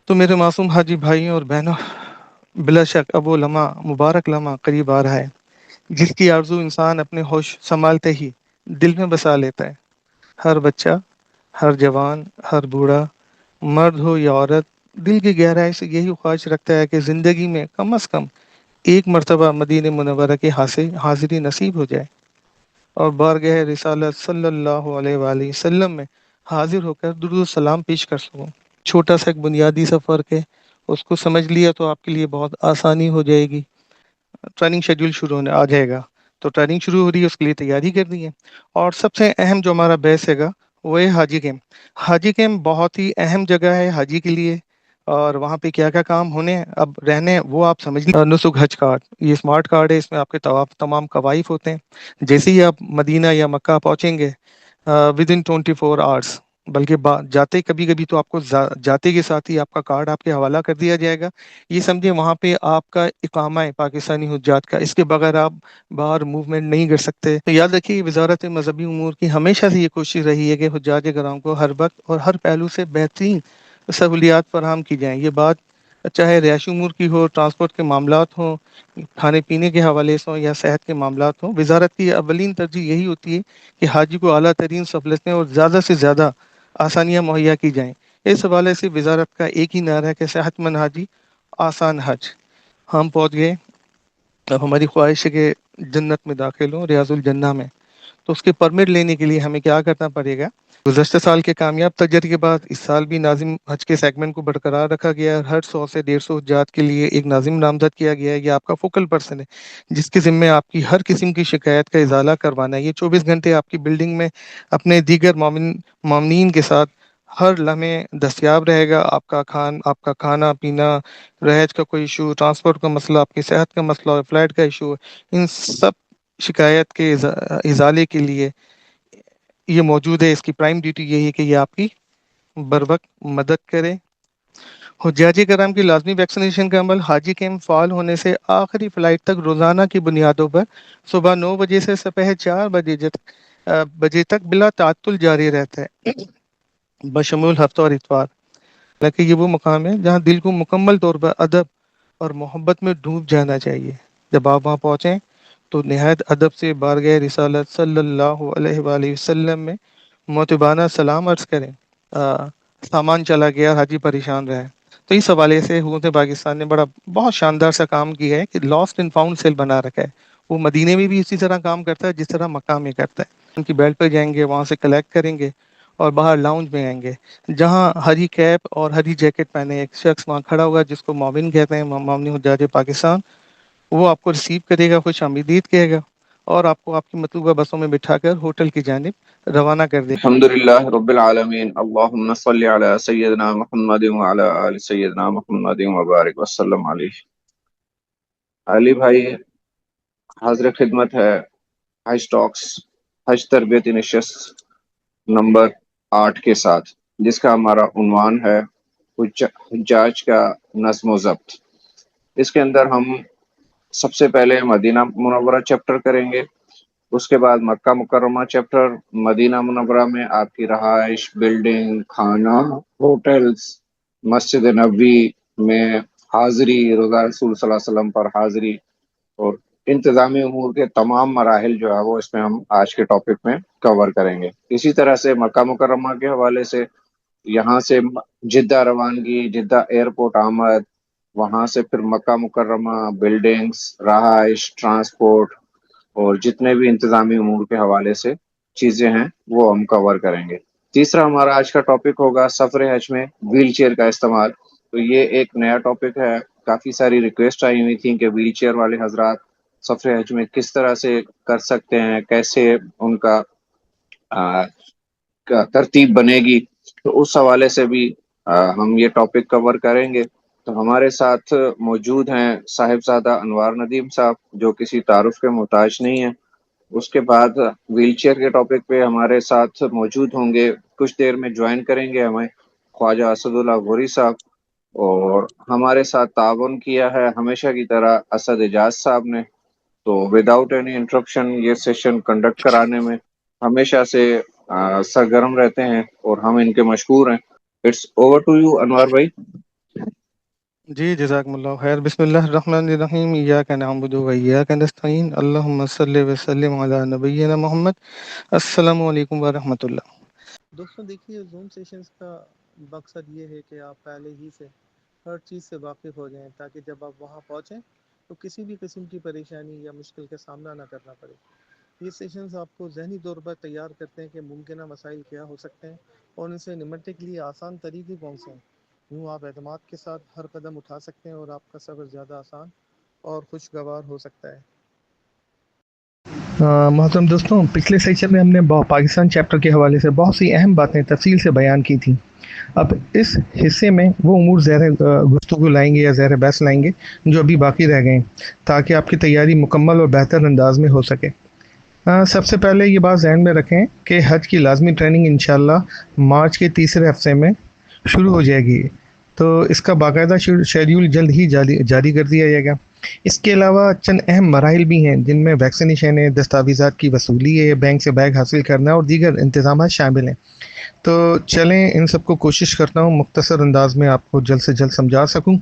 تو میرے معصوم حاجی بھائیوں اور بہنوں، بلا شک اب وہ لمحہ، مبارک لمحہ قریب آ رہا ہے جس کی آرزو انسان اپنے ہوش سنبھالتے ہی دل میں بسا لیتا ہے۔ ہر بچہ، ہر جوان، ہر بوڑھا، مرد ہو یا عورت، دل کی گہرائی سے یہی خواہش رکھتا ہے کہ زندگی میں کم از کم ایک مرتبہ مدینہ منورہ کی حاضری نصیب ہو جائے اور بارگاہ رسالت صلی اللہ علیہ وآلہ وسلم میں حاضر ہو کر درود و سلام پیش کر سکوں۔ چھوٹا سا ایک بنیادی سا فرق ہے، اس کو سمجھ لیا تو آپ کے لیے بہت آسانی ہو جائے گی۔ ٹریننگ شیڈول شروع ہونے آ جائے گا، تو ٹریننگ شروع ہو رہی ہے، اس کے لیے تیاری کرنی ہے۔ اور سب سے اہم جو ہمارا بیس ہے گا وہ ہے حاجی کیمپ۔ حاجی کیمپ بہت ہی اہم جگہ ہے حاجی کے لیے، اور وہاں پہ کیا کیا کام ہونے ہیں اب رہنے ہیں وہ آپ سمجھ لیں۔ نسک حج کارڈ، یہ اسمارٹ کارڈ ہے، اس میں آپ کے تمام قوائف ہوتے ہیں۔ جیسے ہی آپ مدینہ یا مکہ پہنچیں گے ود ان 24 آورس، بلکہ جاتے کبھی کبھی تو آپ کو جاتے کے ساتھ ہی آپ کا کارڈ آپ کے حوالہ کر دیا جائے گا۔ یہ سمجھیں وہاں پہ آپ کا اقامہ ہے پاکستانی حجات کا، اس کے بغیر آپ باہر موومنٹ نہیں کر سکتے۔ تو یاد رکھیے وزارت مذہبی امور کی ہمیشہ سے یہ کوشش رہی ہے کہ حجاج کرام کو ہر وقت اور ہر پہلو سے بہترین سہولیات فراہم کی جائیں۔ یہ بات چاہے رہائشی امور کی ہو، ٹرانسپورٹ کے معاملات ہوں، کھانے پینے کے حوالے سے ہوں یا صحت کے معاملات ہوں، وزارت کی اولین ترجیح یہی ہوتی ہے کہ حاجی کو اعلیٰ ترین سہولتیں اور زیادہ سے زیادہ آسانیاں مہیا کی جائیں۔ اس حوالے سے وزارت کا ایک ہی نعرہ ہے کہ صحت مند حاجی، آسان حج۔ ہم پہنچ گئے، اب ہماری خواہش ہے کہ جنت میں داخل ہوں، ریاض الجنہ میں۔ تو اس کے پرمٹ لینے کے لیے ہمیں کیا کرنا پڑے گا؟ گزشتہ سال کے کامیاب تجربے کے بعد اس سال بھی ناظم حج کے سیگمنٹ کو برقرار رکھا گیا ہے۔ ہر 100 سے 150 حجات کے لیے ایک ناظم نامزد کیا گیا ہے۔ یہ آپ کا فوکل پرسن ہے جس کے ذمہ آپ کی ہر قسم کی شکایت کا ازالہ کروانا ہے۔ یہ 24 گھنٹے آپ کی بلڈنگ میں اپنے دیگر معاونین کے ساتھ ہر لمحے دستیاب رہے گا۔ آپ کا کھانا پینا، رہائش کا کوئی ایشو، ٹرانسپورٹ کا مسئلہ، آپ کی صحت کا مسئلہ، فلائٹ کا ایشو، ان سب شکایت کے ازالے کے لیے یہ موجود ہے۔ اس کی پرائم ڈیوٹی یہی ہے کہ یہ آپ کی بر وقت مدد کرے۔ حجاج کرام کی لازمی ویکسینیشن کا عمل حاجی کیمپ فعال ہونے سے آخری فلائٹ تک روزانہ کی بنیادوں پر صبح 9 بجے سے سپہر 4 بجے تک بلا تعطل جاری رہتا ہے، بشمول ہفتہ اور اتوار۔ حالانکہ یہ وہ مقام ہے جہاں دل کو مکمل طور پر ادب اور محبت میں ڈوب جانا چاہیے۔ جب آپ وہاں پہنچیں تو نہایت ادب سے بارگاہ رسالت صلی اللہ علیہ وآلہ وسلم میں معتبانہ سلام عرض کریں۔ سامان چلا گیا، حاجی پریشان رہے۔ تو اس حوالے سے حکومت پاکستان نے بہت شاندار سا کام کیا ہے کہ لاسٹ اینڈ فاؤنڈ سیل بنا رکھا ہے۔ وہ مدینے میں بھی اسی طرح کام کرتا ہے جس طرح مکہ میں کرتا ہے۔ ان کی بیلٹ پہ جائیں گے، وہاں سے کلیکٹ کریں گے اور باہر لاؤنج میں آئیں گے، جہاں ہری کیپ اور ہری جیکٹ پہنے ایک شخص وہاں کھڑا ہوگا جس کو معاون کہتے ہیں، معاون حجاج پاکستان۔ وہ آپ کو ریسیو کرے گا، خوش آمدید کہے گا اور آپ کو آپ کی مطلوبہ بسوں میں بٹھا کر ہوٹل کی جانب روانہ کر دے۔ الحمد للہ رب العالمین، اللہم صلی علی سیدنا محمد وعلی آل سیدنا محمد وبارک وسلم علیہ۔ علی بھائی، حاضر خدمت ہے حج ٹاکس، حج تربیتی نشست نمبر 8 کے ساتھ، جس کا ہمارا عنوان ہے حجاج کا نظم و ضبط۔ اس کے اندر ہم سب سے پہلے مدینہ منورہ چیپٹر کریں گے، اس کے بعد مکہ مکرمہ چیپٹر، مدینہ منورہ میں آپ کی رہائش، بلڈنگ، کھانا، ہوٹلز، مسجد نبوی میں حاضری، روزہ رسول صلی اللہ علیہ وسلم پر حاضری اور انتظامی امور کے تمام مراحل جو ہے وہ اس میں ہم آج کے ٹاپک میں کور کریں گے۔ اسی طرح سے مکہ مکرمہ کے حوالے سے یہاں سے جدہ روانگی، جدہ ایئرپورٹ آمد، وہاں سے پھر مکہ مکرمہ، بلڈنگز، رہائش، ٹرانسپورٹ اور جتنے بھی انتظامی امور کے حوالے سے چیزیں ہیں وہ ہم کور کریں گے۔ تیسرا ہمارا آج کا ٹاپک ہوگا سفر حج میں ویل چیئر کا استعمال۔ تو یہ ایک نیا ٹاپک ہے، کافی ساری ریکویسٹ آئی ہوئی تھیں کہ ویل چیئر والے حضرات سفر حج میں کس طرح سے کر سکتے ہیں، کیسے ان کا ترتیب بنے گی، تو اس حوالے سے بھی ہم یہ ٹاپک کور کریں گے۔ تو ہمارے ساتھ موجود ہیں صاحبزادہ انوار ندیم صاحب، جو کسی تعارف کے محتاج نہیں ہیں۔ اس کے بعد ویل چیئر کے ٹاپک پہ ہمارے ساتھ موجود ہوں گے، کچھ دیر میں جوائن کریں گے ہمیں خواجہ اسد اللہ غوری صاحب، اور ہمارے ساتھ تعاون کیا ہے ہمیشہ کی طرح اسد اجاز صاحب نے۔ تو وداؤٹ اینی انٹرپشن یہ سیشن کنڈکٹ کرانے میں ہمیشہ سے سرگرم رہتے ہیں اور ہم ان کے مشہور ہیں. اٹس اوور ٹو یو انوار بھائی. جی جزاکم اللہ خیر. بسم اللہ الرحمن الرحیم. ایاک نعبد و ایاک نستعین. اللہم صلی وسلم علی نبینا محمد. السلام علیکم ورحمۃ اللہ. دوستوں دیکھیے زوم سیشنز کا مقصد یہ ہے کہ آپ پہلے ہی سے ہر چیز سے واقف ہو جائیں تاکہ جب آپ وہاں پہنچیں تو کسی بھی قسم کی پریشانی یا مشکل کا سامنا نہ کرنا پڑے. یہ سیشنز آپ کو ذہنی طور پر تیار کرتے ہیں کہ ممکنہ مسائل کیا ہو سکتے ہیں اور ان سے نمٹنے کے لیے آسان طریقے کون سے ہیں. یوں آپ اعتماد کے ساتھ ہر قدم اٹھا سکتے ہیں اور آپ کا سفر زیادہ آسان اور خوشگوار ہو سکتا ہے. محترم دوستوں، پچھلے سیشن میں ہم نے پاکستان چیپٹر کے حوالے سے بہت سی اہم باتیں تفصیل سے بیان کی تھیں. اب اس حصے میں وہ امور زیر گفتگو لائیں گے یا زیر بحث لائیں گے جو ابھی باقی رہ گئے ہیں تاکہ آپ کی تیاری مکمل اور بہتر انداز میں ہو سکے. سب سے پہلے یہ بات ذہن میں رکھیں کہ حج کی لازمی ٹریننگ انشاءاللہ مارچ کے تیسرے ہفتے میں شروع ہو جائے گی، تو اس کا باقاعدہ شیڈیول جلد ہی جاری کر دیا جائے گا. اس کے علاوہ چند اہم مراحل بھی ہیں جن میں ویکسینیشن ہے، دستاویزات کی وصولی ہے، بینک سے بیگ حاصل کرنا اور دیگر انتظامات شامل ہیں. تو چلیں ان سب کو کوشش کرتا ہوں مختصر انداز میں آپ کو جلد سے جلد سمجھا سکوں.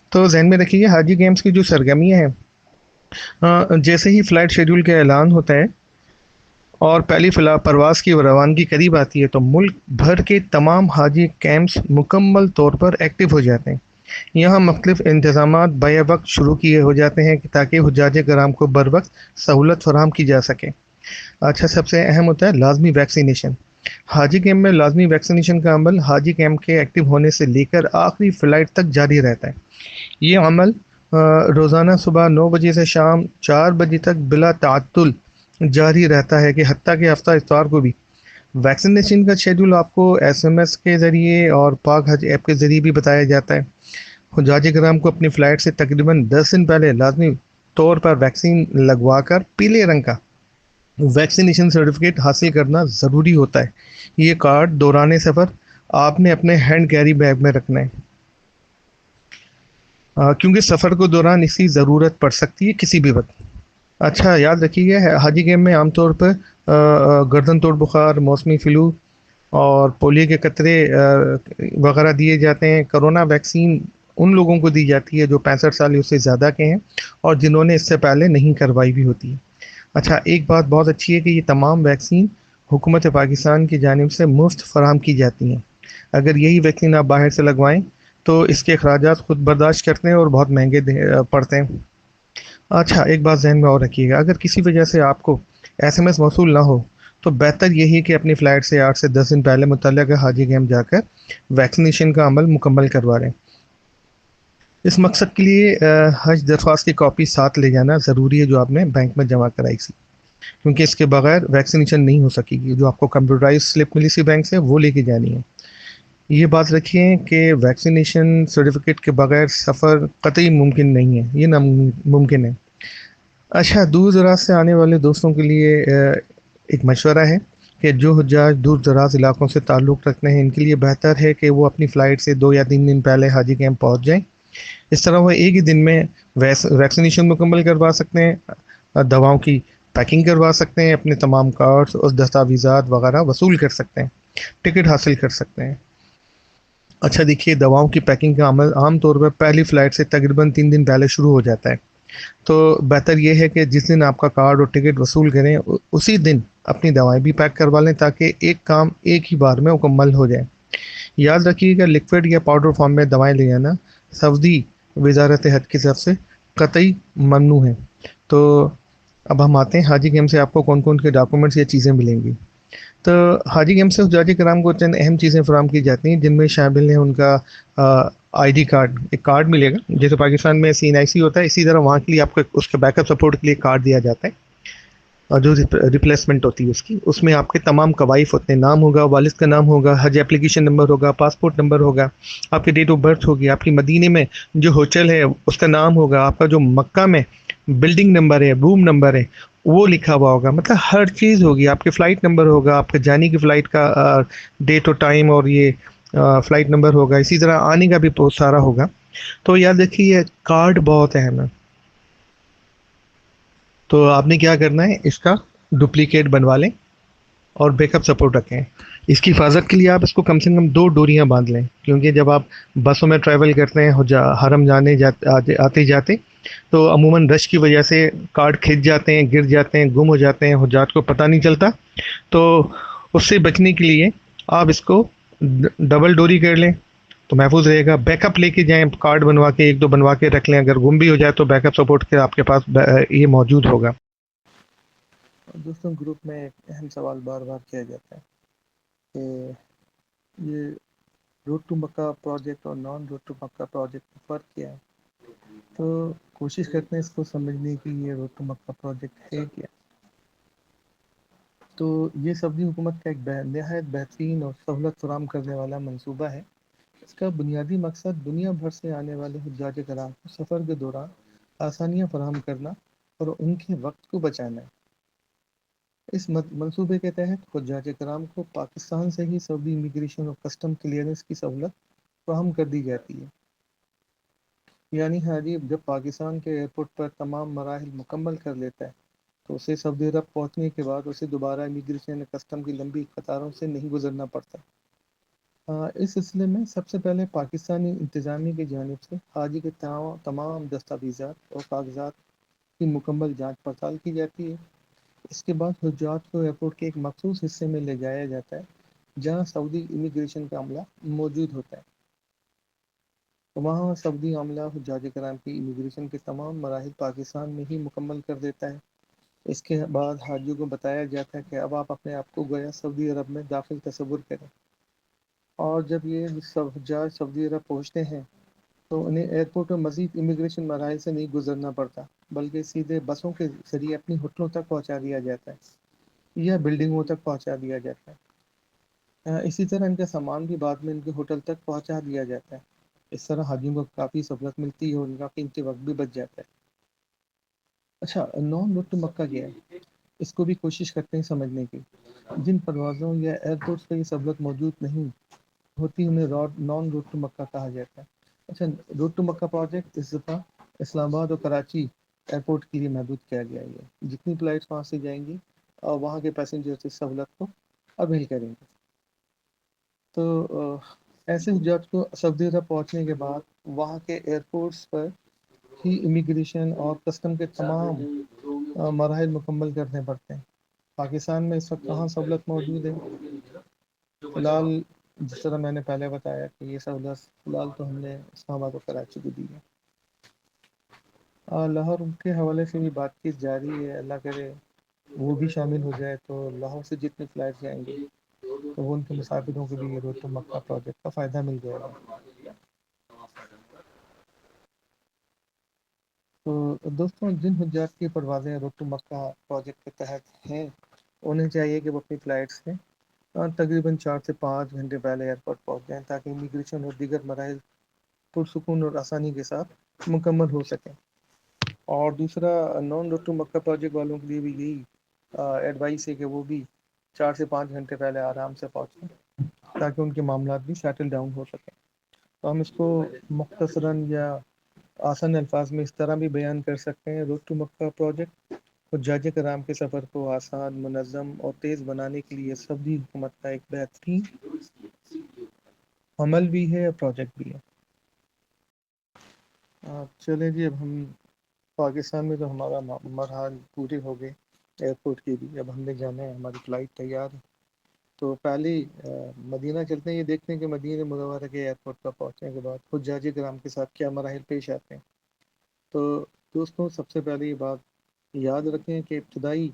تو ذہن میں رکھیے حاجی گیمز کی جو سرگرمیاں ہیں، جیسے ہی فلائٹ شیڈول کا اعلان ہوتا ہے اور پہلی پرواز کی روانگی قریب آتی ہے تو ملک بھر کے تمام حاجی کیمپس مکمل طور پر ایکٹیو ہو جاتے ہیں. یہاں مختلف انتظامات بیک وقت شروع کیے ہو جاتے ہیں تاکہ حجاج کرام کو بر وقت سہولت فراہم کی جا سکے. اچھا، سب سے اہم ہوتا ہے لازمی ویکسینیشن. حاجی کیمپ میں لازمی ویکسینیشن کا عمل حاجی کیمپ کے ایکٹیو ہونے سے لے کر آخری فلائٹ تک جاری رہتا ہے. یہ عمل روزانہ صبح 9 بجے سے شام 4 بجے تک بلا تعطل جاری رہتا ہے کہ حتیٰ کہ ہفتہ اتوار کو بھی. ویکسینیشن کا شیڈول آپ کو SMS کے ذریعے اور پاک حج ایپ کے ذریعے بھی بتایا جاتا ہے. حجاج کرام کو اپنی فلائٹ سے تقریباً 10 دن پہلے لازمی طور پر ویکسین لگوا کر پیلے رنگ کا ویکسینیشن سرٹیفکیٹ حاصل کرنا ضروری ہوتا ہے. یہ کارڈ دوران سفر آپ نے اپنے ہینڈ کیری بیگ میں رکھنا ہے، کیونکہ سفر کو دوران اس کی ضرورت پڑ سکتی ہے کسی بھی وقت. اچھا یاد رکھیے گا حاجی کیمپ میں عام طور پر گردن توڑ بخار، موسمی فلو اور پولیو کے قطرے وغیرہ دیے جاتے ہیں. کرونا ویکسین ان لوگوں کو دی جاتی ہے جو 65 سال اس سے زیادہ کے ہیں اور جنہوں نے اس سے پہلے نہیں کروائی بھی ہوتی ہے. اچھا، ایک بات بہت اچھی ہے کہ یہ تمام ویکسین حکومت پاکستان کی جانب سے مفت فراہم کی جاتی ہیں. اگر یہی ویکسین آپ باہر سے لگوائیں تو اس کے اخراجات خود برداشت کرتے ہیں اور بہت مہنگے پڑتے ہیں. اچھا، ایک بات ذہن میں اور رکھیے گا، اگر کسی وجہ سے آپ کو SMS موصول نہ ہو تو بہتر یہی کہ اپنی فلائٹ سے 8 سے 10 دن پہلے متعلقہ حاجی کیمپ جا کر ویکسینیشن کا عمل مکمل کروا لیں. اس مقصد کے لیے حج درخواست کی کاپی ساتھ لے جانا ضروری ہے جو آپ نے بینک میں جمع کرائی سی، کیونکہ اس کے بغیر ویکسینیشن نہیں ہو سکے گی. جو آپ کو کمپیوٹرائز سلپ ملی سی بینک سے وہ لے کے جانی ہے. یہ بات رکھیے کہ ویکسینیشن سرٹیفکیٹ کے بغیر سفر قطعی ممکن نہیں ہے، یہ ناممکن ہے. اچھا، دور دراز سے آنے والے دوستوں کے لیے ایک مشورہ ہے کہ جو حجاج دور دراز علاقوں سے تعلق رکھتے ہیں ان کے لیے بہتر ہے کہ وہ اپنی فلائٹ سے 2 یا 3 دن پہلے حاجی کیمپ پہنچ جائیں. اس طرح وہ ایک ہی دن میں ویکسینیشن مکمل کروا سکتے ہیں، دواؤں کی پیکنگ کروا سکتے ہیں، اپنے تمام کارڈز اور دستاویزات وغیرہ وصول کر سکتے ہیں، ٹکٹ حاصل کر سکتے ہیں. اچھا دیکھیے، دواؤں کی پیکنگ کا عمل عام طور پر پہلی فلائٹ سے تقریباً 3 دن پہلے شروع ہو جاتا ہے. تو بہتر یہ ہے کہ جس دن آپ کا کارڈ اور ٹکٹ وصول کریں اسی دن اپنی دوائیں بھی پیک کروا لیں تاکہ ایک کام ایک ہی بار میں مکمل ہو جائے. یاد رکھیے کہ لکوڈ یا پاؤڈر فارم میں دوائیں لے جانا سعودی وزارت حج کی طرف سے قطعی ممنوع ہے. تو اب ہم آتے ہیں حاجی کیمپ سے آپ کو کون کون کے ڈاکومنٹس یا چیزیں ملیں گی. تو حاجی کیمپ سے حجاج کرام کو چند اہم چیزیں فراہم کی جاتی ہیں جن میں شامل ہیں ان کا ID کارڈ. ایک کارڈ ملے گا، جیسے پاکستان میں CNIC ہوتا ہے اسی طرح وہاں کے لیے آپ کو اس کے بیک اپ سپورٹ کے لیے کارڈ دیا جاتا ہے، اور جو ریپلیسمنٹ ہوتی ہے اس میں آپ کے تمام قوائف ہوتے ہیں، نام ہوگا، والد کا نام ہوگا، حج اپلیکیشن نمبر ہوگا، پاسپورٹ نمبر ہوگا، آپ کی ڈیٹ آف برتھ ہوگی، آپ کی مدینے میں جو ہوٹل ہے اس کا نام ہوگا، آپ کا جو مکہ میں بلڈنگ نمبر ہے، روم نمبر ہے وہ لکھا ہوا ہوگا. مطلب ہر چیز ہوگی، آپ کے فلائٹ نمبر ہوگا، آپ کے جانے کی فلائٹ کا ڈیٹ اور ٹائم اور یہ فلائٹ نمبر ہوگا، اسی طرح آنے کا بھی بہت سارا ہوگا. تو یاد رکھیے یہ کارڈ بہت اہم ہے. تو آپ نے کیا کرنا ہے، اس کا ڈپلیکیٹ بنوا لیں اور بیک اپ سپورٹ رکھیں. اس کی حفاظت کے لیے آپ اس کو کم سے کم 2 ڈوریاں باندھ لیں، کیونکہ جب آپ بسوں میں ٹریول کرتے ہیں حرم جانے آتے جاتے، تو عموماً رش کی وجہ سے کارڈ کھنچ جاتے ہیں، گر جاتے ہیں، گم ہو جاتے ہیں، حجاج کو پتہ نہیں چلتا. تو اس سے بچنے کے لیے آپ اس کو ڈبل ڈوری کر لیں تو محفوظ رہے گا. بیک اپ لے کے جائیں، کارڈ بنوا کے 1 2 بنوا کے رکھ لیں، اگر گم بھی ہو جائے تو بیک اپ سپورٹ کے آپ کے پاس یہ موجود ہوگا. دوستوں، گروپ میں ایک اہم سوال بار بار کیا جاتا ہے کہ یہ روڈ ٹو مکہ پروجیکٹ اور non road to Makkah project کا فرق کیا ہے. تو کوشش کرتے ہیں اس کو سمجھنے کی. یہ روڈ ٹو مکہ پروجیکٹ ہے کیا؟ تو یہ سعودی حکومت کا ایک نہایت بہترین اور سہولت فراہم کرنے والا منصوبہ ہے. اس کا بنیادی مقصد دنیا بھر سے آنے والے حجاج کرام کو سفر کے دوران آسانیاں فراہم کرنا اور ان کے وقت کو بچانا ہے. اس منصوبے کے تحت حجاج کرام کو پاکستان سے ہی سعودی امیگریشن اور کسٹم کلیئرنس کی سہولت فراہم کر دی جاتی ہے. یعنی حاجی جب پاکستان کے ایئرپورٹ پر تمام مراحل مکمل کر لیتا ہے تو اسے سعودی عرب پہنچنے کے بعد اسے دوبارہ امیگریشن کسٹم کی لمبی قطاروں سے نہیں گزرنا پڑتا. اس سلسلے میں سب سے پہلے پاکستانی انتظامیہ کی جانب سے حاجی کے تمام دستاویزات اور کاغذات کی مکمل جانچ پڑتال کی جاتی ہے. اس کے بعد حجاج کو ایئرپورٹ کے ایک مخصوص حصے میں لے جایا جاتا ہے جہاں سعودی امیگریشن کا عملہ موجود ہوتا ہے. وہاں سعودی عملہ حجاج کرام کی امیگریشن کے تمام مراحل پاکستان میں ہی مکمل کر دیتا ہے. اس کے بعد حاجیوں کو بتایا جاتا ہے کہ اب آپ اپنے آپ کو گویا سعودی عرب میں داخل تصور کریں. اور جب یہ حجاج سعودی عرب پہنچتے ہیں تو انہیں ایئرپورٹ میں مزید امیگریشن مراحل سے نہیں گزرنا پڑتا، بلکہ سیدھے بسوں کے ذریعے اپنی ہوٹلوں تک پہنچا دیا جاتا ہے یا بلڈنگوں تک پہنچا دیا جاتا ہے. اسی طرح ان کا سامان بھی بعد میں ان کے ہوٹل تک پہنچا دیا جاتا ہے. اس طرح حاجیوں کو کافی سہولت ملتی ہے اور ان کا قیمتی وقت بھی بچ جاتا ہے. اچھا، نان روڈ ٹو مکہ کیا ہے؟ اس کو بھی کوشش کرتے ہیں سمجھنے کی. جن پروازوں یا ایئرپورٹس پہ یہ سہولت موجود نہیں ہوتی انہیں نان روڈ ٹو مکہ کہا جاتا ہے. اچھا، روڈ ٹو مکہ پروجیکٹ اس دفعہ اسلام آباد اور کراچی ایئرپورٹ کے لیے محدود کیا گیا ہے. جتنی فلائٹس وہاں سے جائیں گی اور وہاں کے پیسنجر اس سہولت کو اویل کریں گے. تو ایسے حجاج کو سعودی عرب پہنچنے کے بعد وہاں کے ایئرپورٹس پر ہی امیگریشن اور کسٹم کے تمام مراحل مکمل کرنے پڑتے ہیں. پاکستان میں اس وقت کہاں سہولت موجود ہے؟ فی الحال جس طرح میں نے پہلے بتایا کہ یہ سہولت فی الحال تو ہم نے اسلام آباد و کراچی کو دی ہے. لاہور کے حوالے سے بھی بات چیت جاری ہے. اللہ کرے وہ بھی شامل ہو جائے تو لاہور سے جتنے فلائٹ جائیں گے تو وہ ان کے مسافروں کو بھی یہ روڈ ٹو مکہ پروجیکٹ کا فائدہ مل جائے گا. تو دوستوں، جن حجاج کی پروازیں روڈ ٹو مکہ پروجیکٹ کے تحت ہیں انہیں چاہیے کہ وہ اپنی فلائٹ سے تقریباً 4 سے 5 گھنٹے پہلے ایئرپورٹ پہنچ جائیں تاکہ امیگریشن اور دیگر مراحل پرسکون اور آسانی کے ساتھ مکمل ہو سکیں. اور دوسرا، non road to Makkah project والوں کے لیے بھی یہی ایڈوائس ہے کہ وہ بھی 4 سے 5 گھنٹے پہلے آرام سے پہنچیں تاکہ ان کے معاملات بھی سیٹل ڈاؤن ہو سکیں. تو ہم اس کو مختصراً یا آسان الفاظ میں اس طرح بھی بیان کر سکتے ہیں: روڈ ٹو مکہ پروجیکٹ حجاج کرام کے سفر کو آسان، منظم اور تیز بنانے کے لیے سعودی حکومت کا ایک بہترین عمل بھی ہے اور پروجیکٹ بھی ہے. چلیں جی، اب ہم پاکستان میں تو ہمارا مراحل پورے ہو گئے ایئرپورٹ کی بھی. اب ہم نے جانا ہے، ہماری فلائٹ تیار ہے. تو پہلے مدینہ چلتے ہیں، یہ دیکھتے ہیں کہ مدینہ منورہ کے ایئرپورٹ پر پہنچنے کے بعد حجاج کرام کے ساتھ کیا مراحل پیش آتے ہیں. تو دوستوں، سب سے پہلے یہ بات یاد رکھیں کہ ابتدائی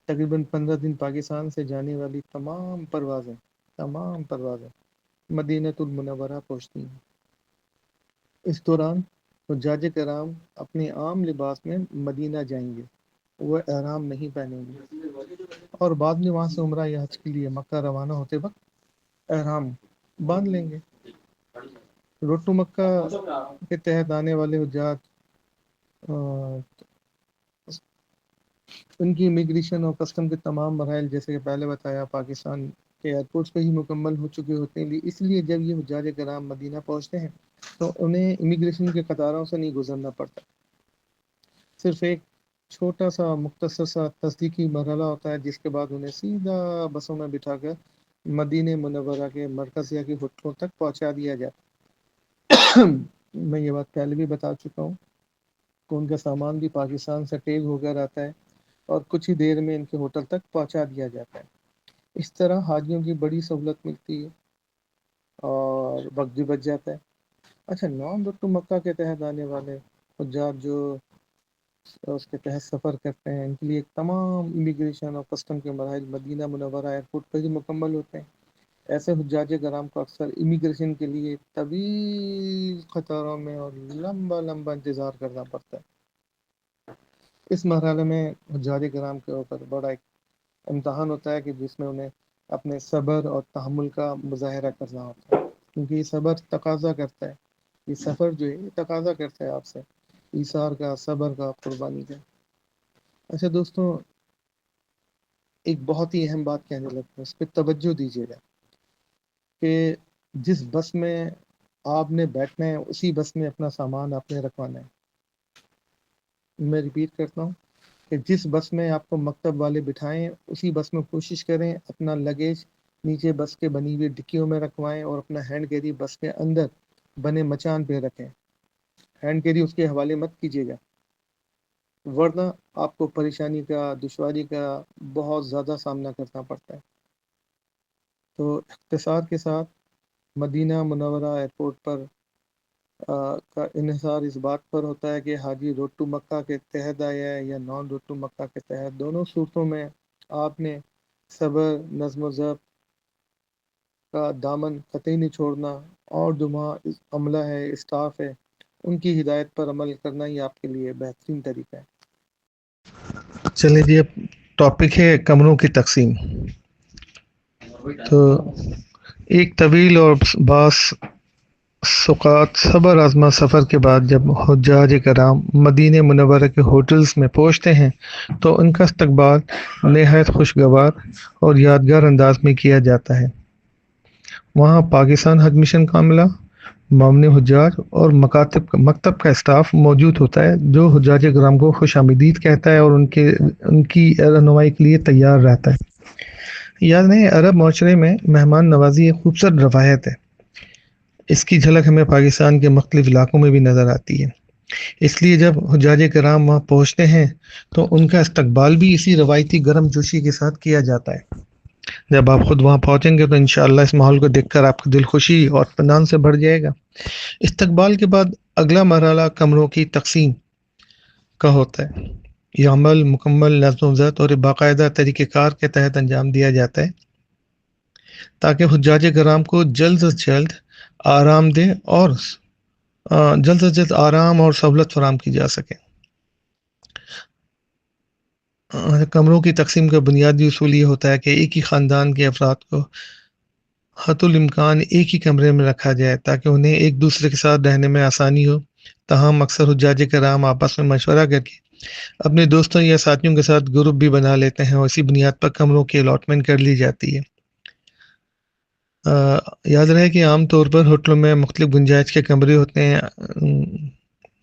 تقریباً 15 دن پاکستان سے جانے والی تمام پروازیں مدینہ المنورہ پہنچتی ہیں. اس دوران حجاج کرام اپنے عام لباس میں مدینہ جائیں گے، وہ احرام نہیں پہنیں گے، اور بعد میں وہاں سے عمرہ یا حج کے لیے مکہ روانہ ہوتے وقت احرام باندھ لیں گے. روڈ ٹو مکہ کے تحت آنے والے حجاج ان کی امیگریشن اور کسٹم کے تمام مراحل جیسے کہ پہلے بتایا پاکستان کے ایئرپورٹس پہ ہی مکمل ہو چکے ہوتے ہیں. اس لیے جب یہ حجاج کرام مدینہ پہنچتے ہیں تو انہیں امیگریشن کے قطاروں سے نہیں گزرنا پڑتا. صرف ایک چھوٹا سا مختصر سا تصدیقی مرحلہ ہوتا ہے، جس کے بعد انہیں سیدھا بسوں میں بٹھا کر مدینہ منورہ کے مرکز یا کے ہوٹلوں تک پہنچا دیا جاتا ہے۔ میں یہ بات پہلے بھی بتا چکا ہوں کہ ان کا سامان بھی پاکستان سے ٹیگ ہو کر آتا ہے اور کچھ ہی دیر میں ان کے ہوٹل تک پہنچا دیا جاتا ہے۔ اس طرح حاجیوں کی بڑی سہولت ملتی ہے اور وقت بھی بچ جاتا ہے۔ اچھا، نان رکن مکہ کے تحت آنے والے حجاج جو اس کے تحت سفر کرتے ہیں، ان کے لیے تمام امیگریشن اور کسٹم کے مراحل مدینہ منورہ ایئرپورٹ پر ہی مکمل ہوتے ہیں۔ ایسے حجاج کرام کو اکثر امیگریشن کے لیے طویل قطاروں میں اور لمبا لمبا انتظار کرنا پڑتا ہے۔ اس مرحلے میں حجاج کرام کے اوپر بڑا ایک امتحان ہوتا ہے کہ جس میں انہیں اپنے صبر اور تحمل کا مظاہرہ کرنا ہوتا ہے، کیونکہ یہ صبر تقاضا کرتا ہے، یہ سفر جو ہے یہ تقاضا کرتا ہے آپ سے ایثار کا، صبر کا، قربانی کا۔ اچھا دوستوں، ایک بہت ہی اہم بات کہنے لگتا ہے، اس پہ توجہ دیجیے گا کہ جس بس میں آپ نے بیٹھنا ہے اسی بس میں اپنا سامان آپ نے رکھوانا ہے۔ میں ریپیٹ کرتا ہوں کہ جس بس میں آپ کو مکتب والے بٹھائیں اسی بس میں کوشش کریں اپنا لگیج نیچے بس کے بنی ہوئی ڈکیوں میں رکھوائیں اور اپنا ہینڈ کیری بس کے اندر بنے مچان پہ رکھیں۔ ہینڈ کیری اس کے حوالے مت کیجیے گا، ورنہ آپ کو پریشانی کا، دشواری کا بہت زیادہ سامنا کرنا پڑتا ہے۔ تو اختصار کے ساتھ مدینہ منورہ ایئرپورٹ پر کا انحصار اس بات پر ہوتا ہے کہ حاجی روڈ ٹو مکہ کے تحت آیا ہے یا نان روڈ ٹو مکہ کے تحت۔ دونوں صورتوں میں آپ نے صبر، نظم و ضبط کا دامن قطعی نہیں چھوڑنا، اور جو وہاں عملہ ہے، اسٹاف ہے، ان کی ہدایت پر عمل کرنا ہی آپ کے لیے بہترین طریقہ ہے۔ چلیں جی، اب ٹاپک ہے کمروں کی تقسیم۔ تو ایک طویل اور بعض اوقات صبر آزما سفر کے بعد جب حجاج کرام مدینہ منورہ کے ہوٹلز میں پہنچتے ہیں تو ان کا استقبال نہایت خوشگوار اور یادگار انداز میں کیا جاتا ہے۔ وہاں پاکستان حج مشن کا عملہ، معاون حجاج اور مکتب کا اسٹاف موجود ہوتا ہے جو حجاج کرام کو خوش آمدید کہتا ہے اور ان کی رہنمائی کے لیے تیار رہتا ہے۔ یاد نہیں، عرب معاشرے میں مہمان نوازی ایک خوبصورت روایت ہے۔ اس کی جھلک ہمیں پاکستان کے مختلف علاقوں میں بھی نظر آتی ہے۔ اس لیے جب حجاج کرام وہاں پہنچتے ہیں تو ان کا استقبال بھی اسی روایتی گرم جوشی کے ساتھ کیا جاتا ہے۔ جب آپ خود وہاں پہنچیں گے تو انشاءاللہ اس ماحول کو دیکھ کر آپ کا دل خوشی اور اطمینان سے بھر جائے گا۔ استقبال کے بعد اگلا مرحلہ کمروں کی تقسیم کا ہوتا ہے۔ یہ عمل مکمل نظم و ضبط اور باقاعدہ طریقہ کار کے تحت انجام دیا جاتا ہے تاکہ حجاج کرام کو جلد از جلد آرام اور سہولت فراہم کی جا سکے۔ کمروں کی تقسیم کا بنیادی اصول یہ ہوتا ہے کہ ایک ہی خاندان کے افراد کو حتی الامکان ایک ہی کمرے میں رکھا جائے تاکہ انہیں ایک دوسرے کے ساتھ رہنے میں آسانی ہو۔ تاہم اکثر حجاج کرام آپس میں مشورہ کر کے اپنے دوستوں یا ساتھیوں کے ساتھ گروپ بھی بنا لیتے ہیں اور اسی بنیاد پر کمروں کی الاٹمنٹ کر لی جاتی ہے۔ یاد رہے کہ عام طور پر ہوٹلوں میں مختلف گنجائش کے کمرے ہوتے ہیں،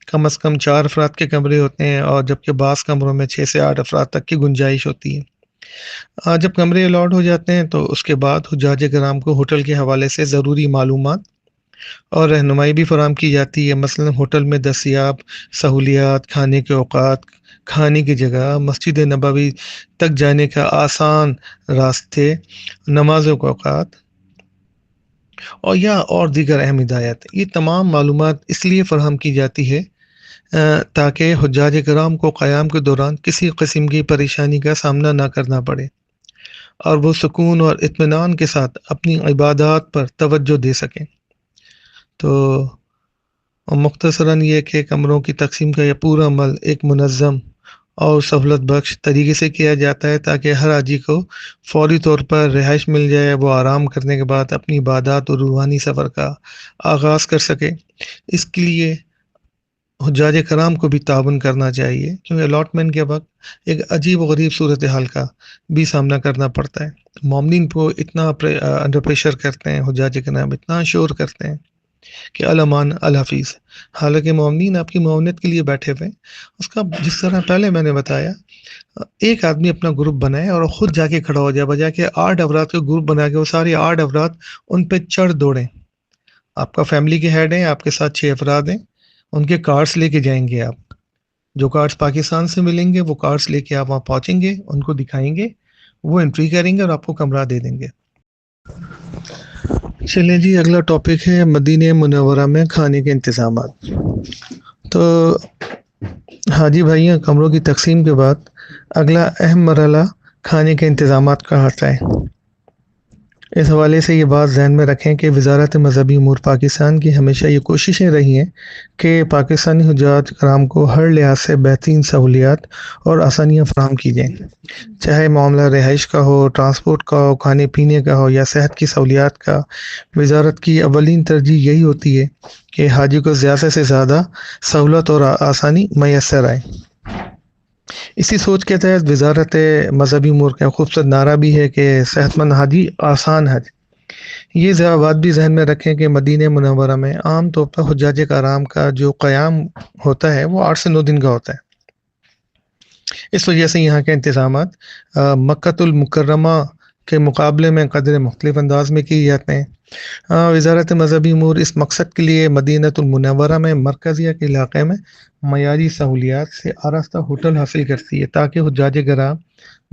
کم از کم 4 افراد کے کمرے ہوتے ہیں، اور جبکہ بعض کمروں میں 6 سے 8 افراد تک کی گنجائش ہوتی ہے۔ جب کمرے الاٹ ہو جاتے ہیں تو اس کے بعد حجاج کرام کو ہوٹل کے حوالے سے ضروری معلومات اور رہنمائی بھی فراہم کی جاتی ہے۔ مثلا ہوٹل میں دستیاب سہولیات، کھانے کے اوقات، کھانے کی جگہ، مسجد نبوی تک جانے کا آسان راستے، نمازوں کے اوقات اور دیگر اہم ہدایات، یہ تمام معلومات اس لیے فراہم کی جاتی ہے تاکہ حجاج کرام کو قیام کے دوران کسی قسم کی پریشانی کا سامنا نہ کرنا پڑے اور وہ سکون اور اطمینان کے ساتھ اپنی عبادات پر توجہ دے سکیں۔ تو مختصراً یہ کہ کمروں کی تقسیم کا یہ پورا عمل ایک منظم اور سہولت بخش طریقے سے کیا جاتا ہے تاکہ ہر حاجی کو فوری طور پر رہائش مل جائے، وہ آرام کرنے کے بعد اپنی عبادات اور روحانی سفر کا آغاز کر سکے۔ اس کے لیے حجاج کرام کو بھی تعاون کرنا چاہیے، کیونکہ الاٹمنٹ کے وقت ایک عجیب و غریب صورتحال کا بھی سامنا کرنا پڑتا ہے۔ مومنین کو اتنا انڈر پریشر کرتے ہیں، حجاج کرام اتنا شور کرتے ہیں کہ الامان الحفیظ، حالانکہ مومنین آپ کی معاونت کے لیے بیٹھے ہوئے ہیں۔ اس کا جس طرح پہلے میں نے بتایا، ایک آدمی اپنا گروپ بنائے اور خود جا کے کھڑا ہو جائے، بجائے کہ 8 افراد کا گروپ بنا کے وہ سارے 8 افراد ان پہ چڑھ دوڑیں۔ آپ کا فیملی کے ہیڈ ہیں، آپ کے ساتھ 6 افراد ہیں، ان کے کارڈز لے کے جائیں گے آپ، جو کارڈز پاکستان سے ملیں گے وہ کارڈز لے کے آپ وہاں پہنچیں گے، ان کو دکھائیں گے، وہ انٹری کریں گے اور آپ کو کمرہ دے دیں گے۔ چلیں جی، اگلا ٹاپک ہے مدینہ منورہ میں کھانے کے انتظامات۔ تو حاجی بھائیوں، کمروں کی تقسیم کے بعد اگلا اہم مرحلہ کھانے کے انتظامات کا آتا ہے۔ اس حوالے سے یہ بات ذہن میں رکھیں کہ وزارت مذہبی امور پاکستان کی ہمیشہ یہ کوششیں رہی ہیں کہ پاکستانی حجاج کرام کو ہر لحاظ سے بہترین سہولیات اور آسانیاں فراہم کی جائیں، چاہے معاملہ رہائش کا ہو، ٹرانسپورٹ کا ہو، کھانے پینے کا ہو یا صحت کی سہولیات کا۔ وزارت کی اولین ترجیح یہی ہوتی ہے کہ حاجی کو زیادہ سے زیادہ سہولت اور آسانی میسر آئے۔ اسی سوچ کے تحت وزارت مذہبی امور کا خوبصورت نعرہ بھی ہے کہ صحت مند حاجی آسان حج۔ یہ بات بھی ذہن میں رکھیں کہ مدینہ منورہ میں عام طور پر حجاج کرام کا جو قیام ہوتا ہے وہ 8 سے 9 دن کا ہوتا ہے۔ اس وجہ سے یہاں کے انتظامات مکۃ المکرمہ کے مقابلے میں قدر مختلف انداز میں کیے جاتے ہیں۔ وزارت مذہبی امور اس مقصد کے لیے مدینہ المنورہ میں مرکزیہ کے علاقے میں معیاری سہولیات سے آراستہ ہوٹل حاصل کرتی ہے تاکہ حجاج کرام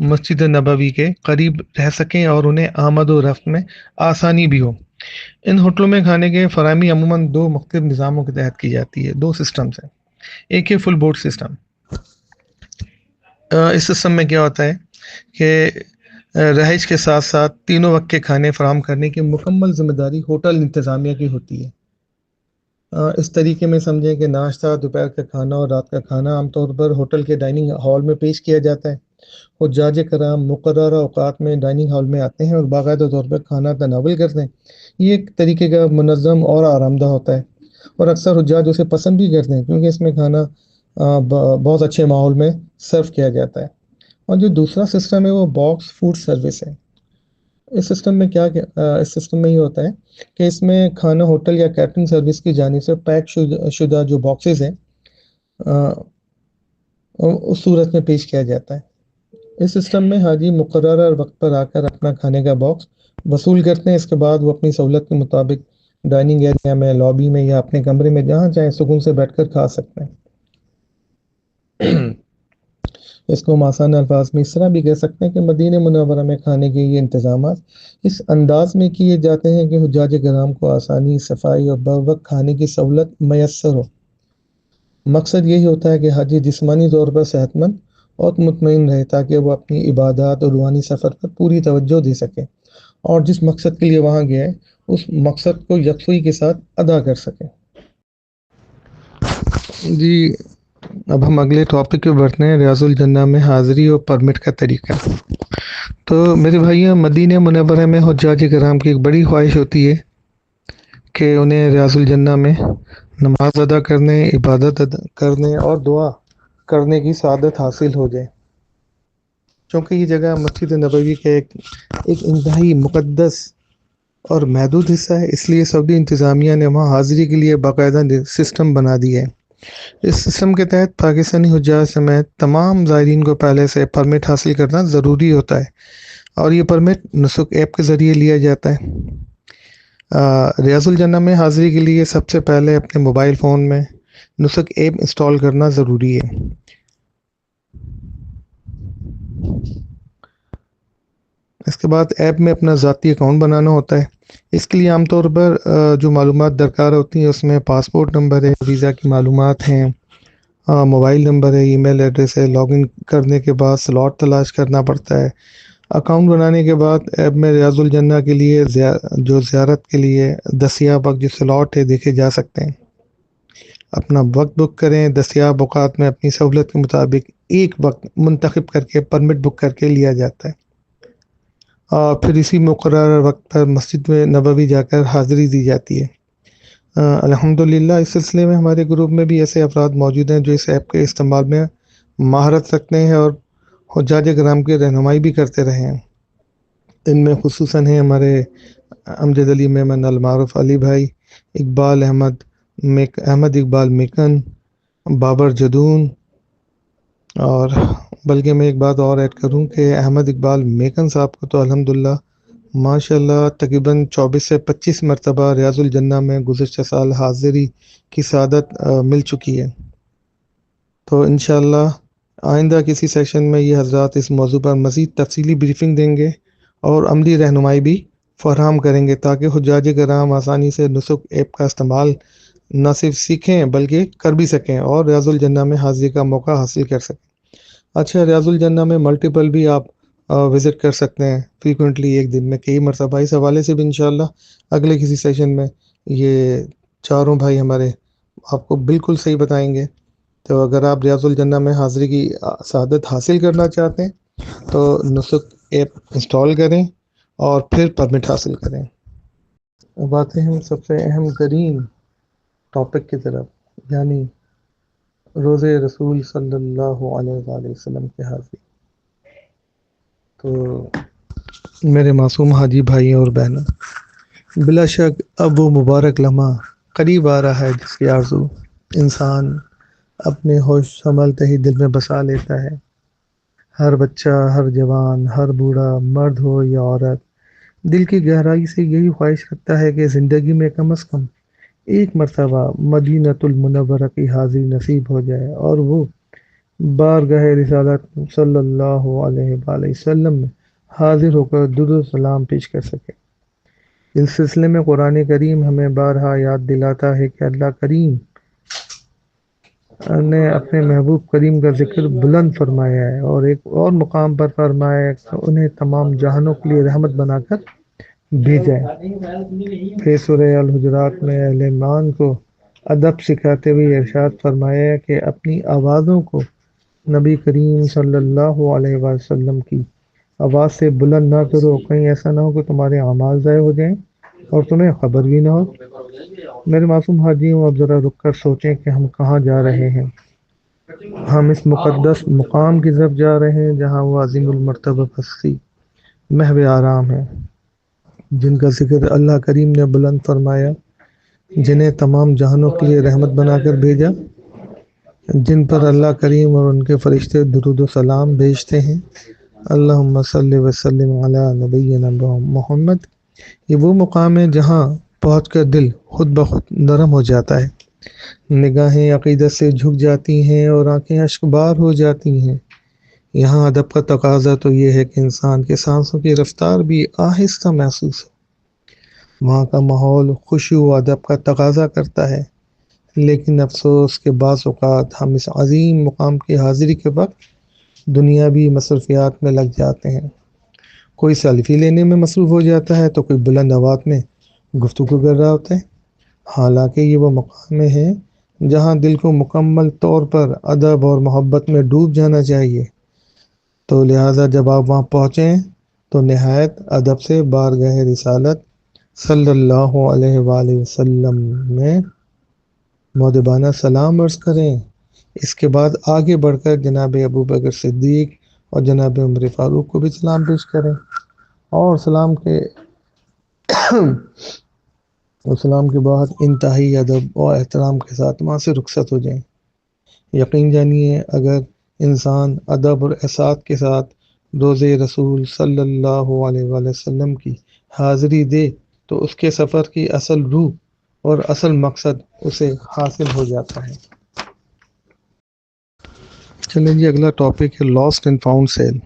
مسجد نبوی کے قریب رہ سکیں اور انہیں آمد و رفت میں آسانی بھی ہو۔ ان ہوٹلوں میں کھانے کے فراہمی عموماً 2 مختلف نظاموں کے تحت کی جاتی ہے، 2 سسٹمز ہیں۔ ایک ہے فل بورڈ سسٹم۔ اس سسٹم میں کیا ہوتا ہے کہ رہائش کے ساتھ ساتھ تینوں وقت کے کھانے فراہم کرنے کی مکمل ذمہ داری ہوٹل انتظامیہ کی ہوتی ہے۔ اس طریقے میں سمجھیں کہ ناشتہ، دوپہر کا کھانا اور رات کا کھانا عام طور پر ہوٹل کے ڈائننگ ہال میں پیش کیا جاتا ہے۔ حجاج کرام مقررہ اوقات میں ڈائننگ ہال میں آتے ہیں اور باقاعدہ طور پر کھانا تناول کرتے ہیں۔ یہ ایک طریقے کا منظم اور آرام دہ ہوتا ہے اور اکثر حجاج اسے پسند بھی کرتے ہیں کیونکہ اس میں کھانا بہت اچھے ماحول میں سرو کیا جاتا ہے۔ اور جو دوسرا سسٹم ہے وہ باکس فوڈ سروس ہے۔ اس سسٹم میں یہ ہوتا ہے کہ اس میں کھانا ہوٹل یا کیٹرنگ سروس کی جانب سے پیک شدہ جو باکسز ہیں اس صورت میں پیش کیا جاتا ہے۔ اس سسٹم میں حاجی مقررہ وقت پر آ کر اپنا کھانے کا باکس وصول کرتے ہیں۔ اس کے بعد وہ اپنی سہولت کے مطابق ڈائننگ ایریا میں، لابی میں یا اپنے کمرے میں جہاں چاہیں سکون سے بیٹھ کر کھا سکتے ہیں۔ اس کو ہم آسان الفاظ میں اس طرح بھی کہہ سکتے ہیں کہ مدینہ منورہ میں کھانے کے یہ انتظامات اس انداز میں کیے جاتے ہیں کہ حجاج کرام کو آسانی، صفائی اور بروقت کھانے کی سہولت میسر ہو۔ مقصد یہی ہوتا ہے کہ حاجی جسمانی طور پر صحت مند اور مطمئن رہے تاکہ وہ اپنی عبادات اور روحانی سفر پر پوری توجہ دے سکے اور جس مقصد کے لیے وہاں گیا ہے اس مقصد کو یکسوئی کے ساتھ ادا کر سکے۔ جی، اب ہم اگلے ٹاپک پہ بڑھتے ہیں، ریاض الجنہ میں حاضری اور پرمٹ کا طریقہ۔ تو میرے بھائیوں، مدینہ منورہ میں حجاج کرام کی ایک بڑی خواہش ہوتی ہے کہ انہیں ریاض الجنہ میں نماز ادا کرنے، عبادت کرنے اور دعا کرنے کی سعادت حاصل ہو جائے، چونکہ یہ جگہ مسجد نبوی کا ایک انتہائی مقدس اور محدود حصہ ہے، اس لیے سعودی انتظامیہ نے وہاں حاضری کے لیے باقاعدہ سسٹم بنا دیا ہے۔ اس سسٹم کے تحت پاکستانی حجاج سمیت تمام زائرین کو پہلے سے پرمٹ حاصل کرنا ضروری ہوتا ہے اور یہ پرمٹ نسک ایپ کے ذریعے لیا جاتا ہے۔ ریاض الجنہ میں حاضری کے لیے سب سے پہلے اپنے موبائل فون میں نسک ایپ انسٹال کرنا ضروری ہے۔ اس کے بعد ایپ میں اپنا ذاتی اکاؤنٹ بنانا ہوتا ہے۔ اس کے لیے عام طور پر جو معلومات درکار ہوتی ہیں اس میں پاسپورٹ نمبر ہے، ویزا کی معلومات ہیں، موبائل نمبر ہے، ای میل ایڈریس ہے۔ لاگ ان کرنے کے بعد سلاٹ تلاش کرنا پڑتا ہے۔ اکاؤنٹ بنانے کے بعد ایپ میں ریاض الجنہ کے لیے جو زیارت کے لیے دستیاب وقت جو سلاٹ ہے دیکھے جا سکتے ہیں۔ اپنا وقت بک کریں، دستیاب اوقات میں اپنی سہولت کے مطابق ایک وقت منتخب کر کے پرمٹ بک کر کے لیا جاتا ہے اور پھر اسی مقررہ وقت پر مسجد میں نبوی جا کر حاضری دی جاتی ہے۔ الحمدللہ اس سلسلے میں ہمارے گروپ میں بھی ایسے افراد موجود ہیں جو اس ایپ کے استعمال میں مہارت رکھتے ہیں اور حجاج کرام کی رہنمائی بھی کرتے رہے ہیں۔ ان میں خصوصاً ہیں ہمارے امجد علی میمن المعروف علی بھائی، احمد اقبال میکن، بابر جدون، اور بلکہ میں ایک بات اور ایڈ کروں کہ احمد اقبال میکن صاحب کو تو الحمدللہ ماشاء اللہ تقریباً 24 سے 25 مرتبہ ریاض الجنہ میں گزشتہ سال حاضری کی سعادت مل چکی ہے۔ تو انشاءاللہ آئندہ کسی سیشن میں یہ حضرات اس موضوع پر مزید تفصیلی بریفنگ دیں گے اور عملی رہنمائی بھی فراہم کریں گے تاکہ حجاج کرام آسانی سے نسک ایپ کا استعمال نہ صرف سیکھیں بلکہ کر بھی سکیں اور ریاض الجنہ میں حاضری کا موقع حاصل کر سکیں۔ اچھا، ریاض الجنہ میں ملٹیپل بھی آپ وزٹ کر سکتے ہیں فریکوینٹلی، ایک دن میں کئی مرتبہ۔ اس حوالے سے بھی انشاءاللہ اگلے کسی سیشن میں یہ چاروں بھائی ہمارے آپ کو بالکل صحیح بتائیں گے۔ تو اگر آپ ریاض الجنہ میں حاضری کی سعادت حاصل کرنا چاہتے ہیں تو نسک ایپ انسٹال کریں اور پھر پرمٹ حاصل کریں۔ اب آتے ہیں سب سے اہم ترین ٹاپک کی طرف، یعنی روزے رسول صلی اللہ علیہ وآلہ وسلم کی حاضری۔ تو میرے معصوم حاجی بھائی اور بہنوں، بلا شک اب وہ مبارک لمحہ قریب آ رہا ہے جس کی آرزو انسان اپنے ہوش سنبھلتے ہی دل میں بسا لیتا ہے۔ ہر بچہ، ہر جوان، ہر بوڑھا، مرد ہو یا عورت، دل کی گہرائی سے یہی خواہش رکھتا ہے کہ زندگی میں کم از کم ایک مرتبہ مدینۃ المنورہ کی حاضری نصیب ہو جائے اور وہ بارگاہ رسالت صلی اللہ علیہ وآلہ وسلم میں حاضر ہو کر درود و سلام پیش کر سکے۔ اس سلسلے میں قرآن کریم ہمیں بارہا یاد دلاتا ہے کہ اللہ کریم نے اپنے محبوب کریم کا ذکر بلند فرمایا ہے اور ایک اور مقام پر فرمایا ہے کہ انہیں تمام جہانوں کے لیے رحمت بنا کر بھیجا ہے۔ پھر سورہ الحجرات میں اہل ایمان کو ادب سکھاتے ہوئے ارشاد فرمایا ہے کہ اپنی آوازوں کو نبی کریم صلی اللہ علیہ وسلم کی آواز سے بلند نہ کرو، کہیں ایسا نہ ہو کہ تمہارے اعمال ضائع ہو جائیں اور تمہیں خبر بھی نہ ہو۔ میرے معصوم حاجیوں، اب ذرا رک کر سوچیں کہ ہم کہاں جا رہے ہیں۔ ہم اس مقدس مقام کی طرف جا رہے ہیں جہاں وہ عظیم المرتبہ ہستی محو آرام ہے، جن کا ذکر اللہ کریم نے بلند فرمایا، جنہیں تمام جہانوں کے لیے رحمت بنا کر بھیجا، جن پر اللہ کریم اور ان کے فرشتے درود و سلام بھیجتے ہیں۔ اللہم صلی وسلم علی نبینا محمد۔ یہ وہ مقام ہے جہاں پہنچ کر دل خود بخود نرم ہو جاتا ہے، نگاہیں عقیدت سے جھک جاتی ہیں اور آنکھیں اشک بار ہو جاتی ہیں۔ یہاں ادب کا تقاضا تو یہ ہے کہ انسان کے سانسوں کی رفتار بھی آہستہ محسوس ہو۔ وہاں کا ماحول خشوع و ادب کا تقاضا کرتا ہے، لیکن افسوس کہ بعض اوقات ہم اس عظیم مقام کی حاضری کے وقت دنیاوی مصروفیات میں لگ جاتے ہیں۔ کوئی سیلفی لینے میں مصروف ہو جاتا ہے تو کوئی بلند آواز میں گفتگو کر رہا ہوتا ہے، حالانکہ یہ وہ مقام ہے جہاں دل کو مکمل طور پر ادب اور محبت میں ڈوب جانا چاہیے۔ تو لہٰذا جب آپ وہاں پہنچیں تو نہایت ادب سے بارگاہ رسالت صلی اللہ علیہ وآلہ وسلم میں مؤدبانہ سلام عرض کریں۔ اس کے بعد آگے بڑھ کر جناب ابو بکر صدیق اور جناب عمر فاروق کو بھی سلام پیش کریں اور سلام کے بعد انتہائی ادب اور احترام کے ساتھ وہاں سے رخصت ہو جائیں۔ یقین جانیے اگر انسان ادب اور احساس کے ساتھ روزے رسول صلی اللہ علیہ وآلہ وسلم کی حاضری دے تو اس کے سفر کی اصل روح اور اصل مقصد اسے حاصل ہو جاتا ہے۔ چلیں جی، اگلا ٹاپک ہے لاسٹ اینڈ فاؤنڈ سیل۔